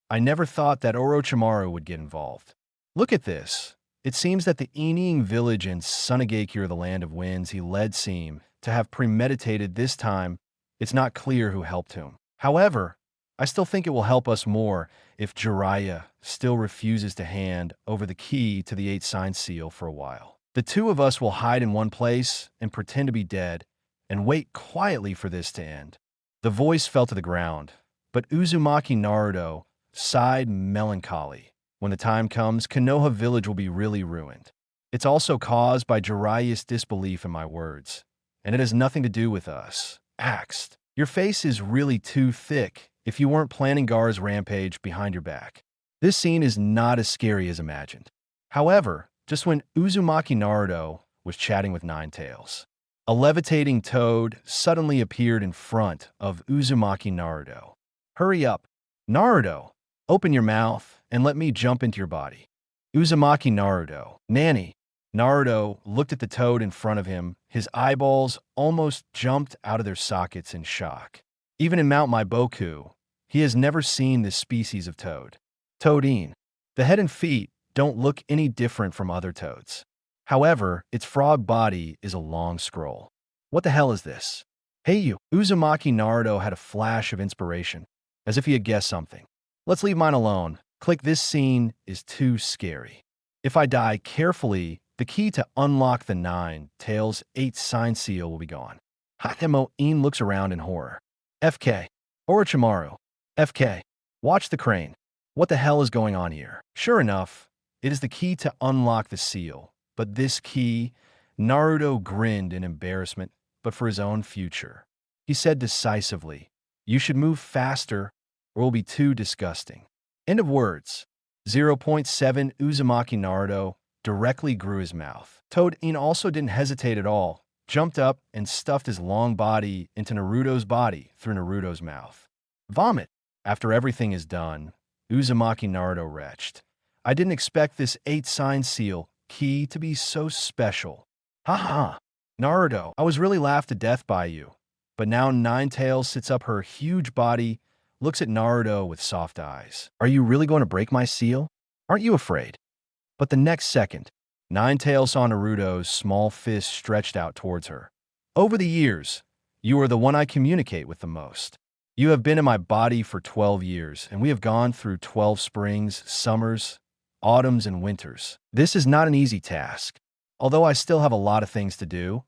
S2: I never thought that Orochimaru would get involved. Look at this. It seems that the Inying village and Sunageki, or the Land of Winds, he led seem to have premeditated this time. It's not clear who helped him. However, I still think it will help us more if Jiraiya still refuses to hand over the key to the 8-sign seal for a while. The two of us will hide in one place and pretend to be dead and wait quietly for this to end. The voice fell to the ground, but Uzumaki Naruto sighed melancholy. When the time comes, Konoha Village will be really ruined. It's also caused by Jiraiya's disbelief in my words, and it has nothing to do with us. Axed. Your face is really too thick if you weren't planning Gaara's rampage behind your back. This scene is not as scary as imagined. However, just when Uzumaki Naruto was chatting with Nine Tails, a levitating toad suddenly appeared in front of Uzumaki Naruto. Hurry up. Naruto, open your mouth and let me jump into your body. Uzumaki Naruto. Nanny. Naruto looked at the toad in front of him. His eyeballs almost jumped out of their sockets in shock. Even in Mount Maiboku, he has never seen this species of toad. Toadine. The head and feet don't look any different from other toads. However, its frog body is a long scroll. What the hell is this? Hey you. Uzumaki Naruto had a flash of inspiration. as if he had guessed something. Let's leave mine alone. Click, this scene is too scary. If I die carefully, the key to unlock the Nine Tails 8 sign seal will be gone. Hatemo-in looks around in horror. FK. Orochimaru. FK. Watch the crane. What the hell is going on here? Sure enough, it is the key to unlock the seal. But this key, Naruto grinned in embarrassment, but for his own future. He said decisively, "You should move faster or it will be too disgusting." End of words. 0.7 Uzumaki Naruto directly grew his mouth. Toad-in also didn't hesitate at all, jumped up and stuffed his long body into Naruto's body through Naruto's mouth. Vomit. After everything is done, Uzumaki Naruto retched. I didn't expect this 8 sign seal key to be so special. Haha. Naruto, I was really laughed to death by you. But now Nine Tails sits up her huge body, looks at Naruto with soft eyes. Are you really going to break my seal? Aren't you afraid? But the next second, Nine Tails saw Naruto's small fist stretched out towards her. Over the years, you are the one I communicate with the most. You have been in my body for 12 years, and we have gone through 12 springs, summers, autumns, and winters. This is not an easy task. Although I still have a lot of things to do,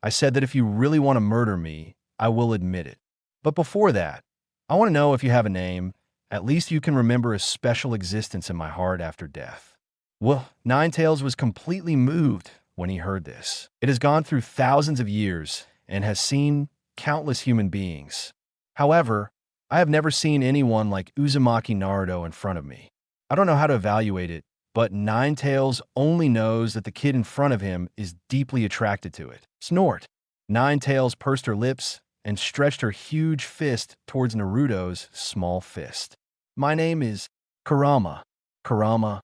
S2: I said that if you really want to murder me, I will admit it. But before that, I want to know if you have a name. At least you can remember a special existence in my heart after death. Well, Nine Tails was completely moved when he heard this. It has gone through thousands of years and has seen countless human beings. However, I have never seen anyone like Uzumaki Naruto in front of me. I don't know how to evaluate it, but Nine Tails only knows that the kid in front of him is deeply attracted to it. Snort. Nine Tails pursed her lips and stretched her huge fist towards Naruto's small fist. My name is Kurama. Kurama.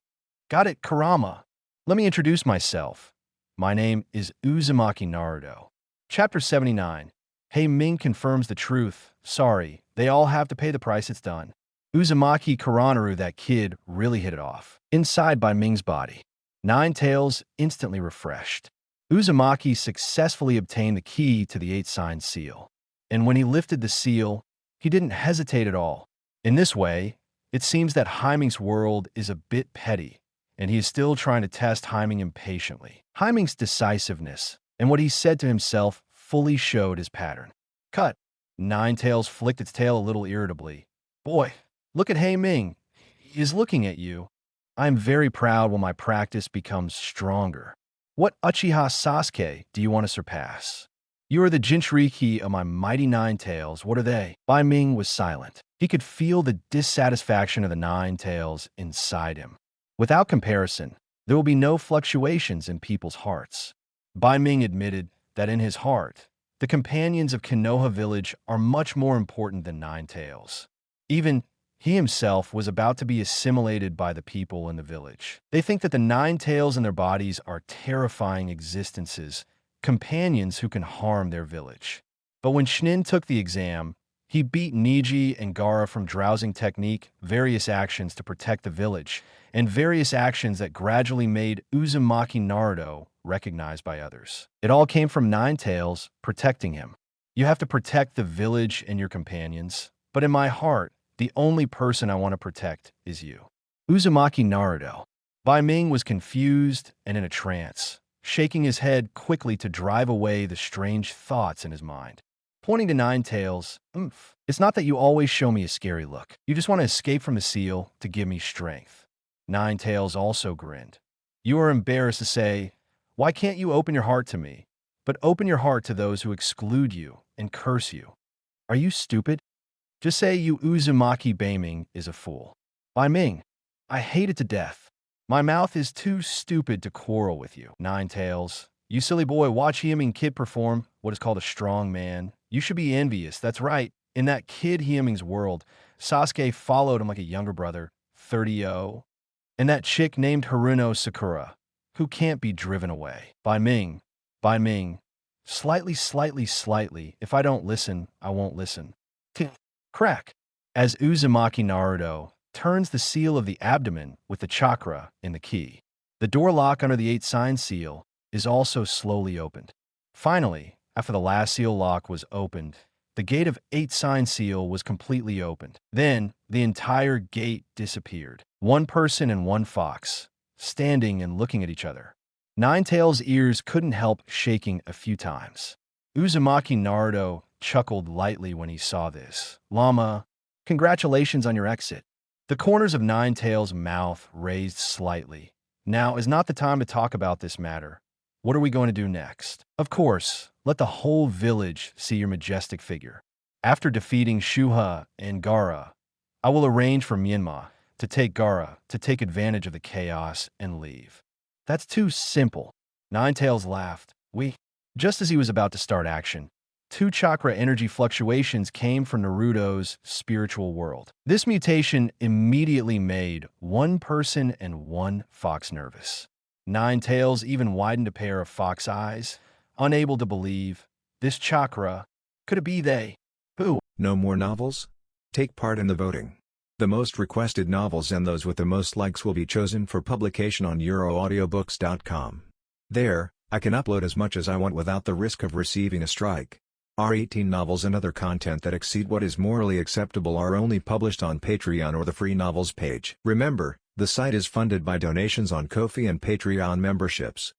S2: Got it, Kurama. Let me introduce myself. My name is Uzumaki Naruto. Chapter 79. Hey Ming confirms the truth. Sorry, they all have to pay the price, it's done. Uzumaki Kuranaru, that kid, really hit it off. Inside by Ming's body. Nine Tails instantly refreshed. Uzumaki successfully obtained the key to the 8 sign seal. And when he lifted the seal, he didn't hesitate at all. In this way, it seems that Haiming's world is a bit petty, and he is still trying to test Haiming impatiently. Haiming's decisiveness and what he said to himself fully showed his pattern. Cut. Nine Tails flicked its tail a little irritably. Boy, look at Haiming. He is looking at you. I am very proud when my practice becomes stronger. What Uchiha Sasuke do you want to surpass? You are the Jinchūriki of my mighty Nine Tails. What are they? Bai Ming was silent. He could feel the dissatisfaction of the Nine Tails inside him. Without comparison, there will be no fluctuations in people's hearts. Bai Ming admitted that in his heart, the companions of Konoha Village are much more important than Nine Tails. Even he himself was about to be assimilated by the people in the village. They think that the Nine Tails in their bodies are terrifying existences, companions who can harm their village. But when Chūnin took the exam, he beat Niji and Gaara from drowsing technique, various actions to protect the village, and various actions that gradually made Uzumaki Naruto recognized by others. It all came from Nine Tails protecting him. You have to protect the village and your companions, but in my heart, the only person I want to protect is you. Uzumaki Naruto. Bai Ming was confused and in a trance, shaking his head quickly to drive away the strange thoughts in his mind. Pointing to Nine Tails, it's not that you always show me a scary look. You just want to escape from the seal to give me strength. Nine Tails also grinned. You are embarrassed to say, why can't you open your heart to me? But open your heart to those who exclude you and curse you. Are you stupid? Just say you Uzumaki Baiming is a fool. Bai Ming, I hate it to death. My mouth is too stupid to quarrel with you. Nine Tails, you silly boy, watch Hyeming Kid perform what is called a strong man. You should be envious, that's right. In that kid Hyeming's world, Sasuke followed him like a younger brother, 30-0. And that chick named Haruno Sakura, who can't be driven away. Bai Ming, slightly, if I don't listen, I won't listen. Crack. As Uzumaki Naruto turns the seal of the abdomen with the chakra in the key. The door lock under the 8 sign seal is also slowly opened. Finally, after the last seal lock was opened, The gate of 8 sign seal was completely opened. Then, the entire gate disappeared. One person and one fox, standing and looking at each other. Ninetales' ears couldn't help shaking a few times. Uzumaki Naruto chuckled lightly when he saw this. Llama, congratulations on your exit. The corners of Ninetales' mouth raised slightly. Now is not the time to talk about this matter. What are we going to do next? Of course, let the whole village see your majestic figure. After defeating Shuha and Gaara, I will arrange for Myanmar to take Gaara to take advantage of the chaos and leave. That's too simple. Ninetales laughed. Just as he was about to start action, 2 chakra energy fluctuations came from Naruto's spiritual world. This mutation immediately made one person and one fox nervous. Ninetales even widened a pair of fox eyes, unable to believe. This chakra, could it be they? Who?
S1: No more novels? Take part in the voting. The most requested novels and those with the most likes will be chosen for publication on euroaudiobooks.com. There, I can upload as much as I want without the risk of receiving a strike. Our 18 novels and other content that exceed what is morally acceptable are only published on Patreon or the free novels page. Remember, the site is funded by donations on Ko-fi and Patreon memberships.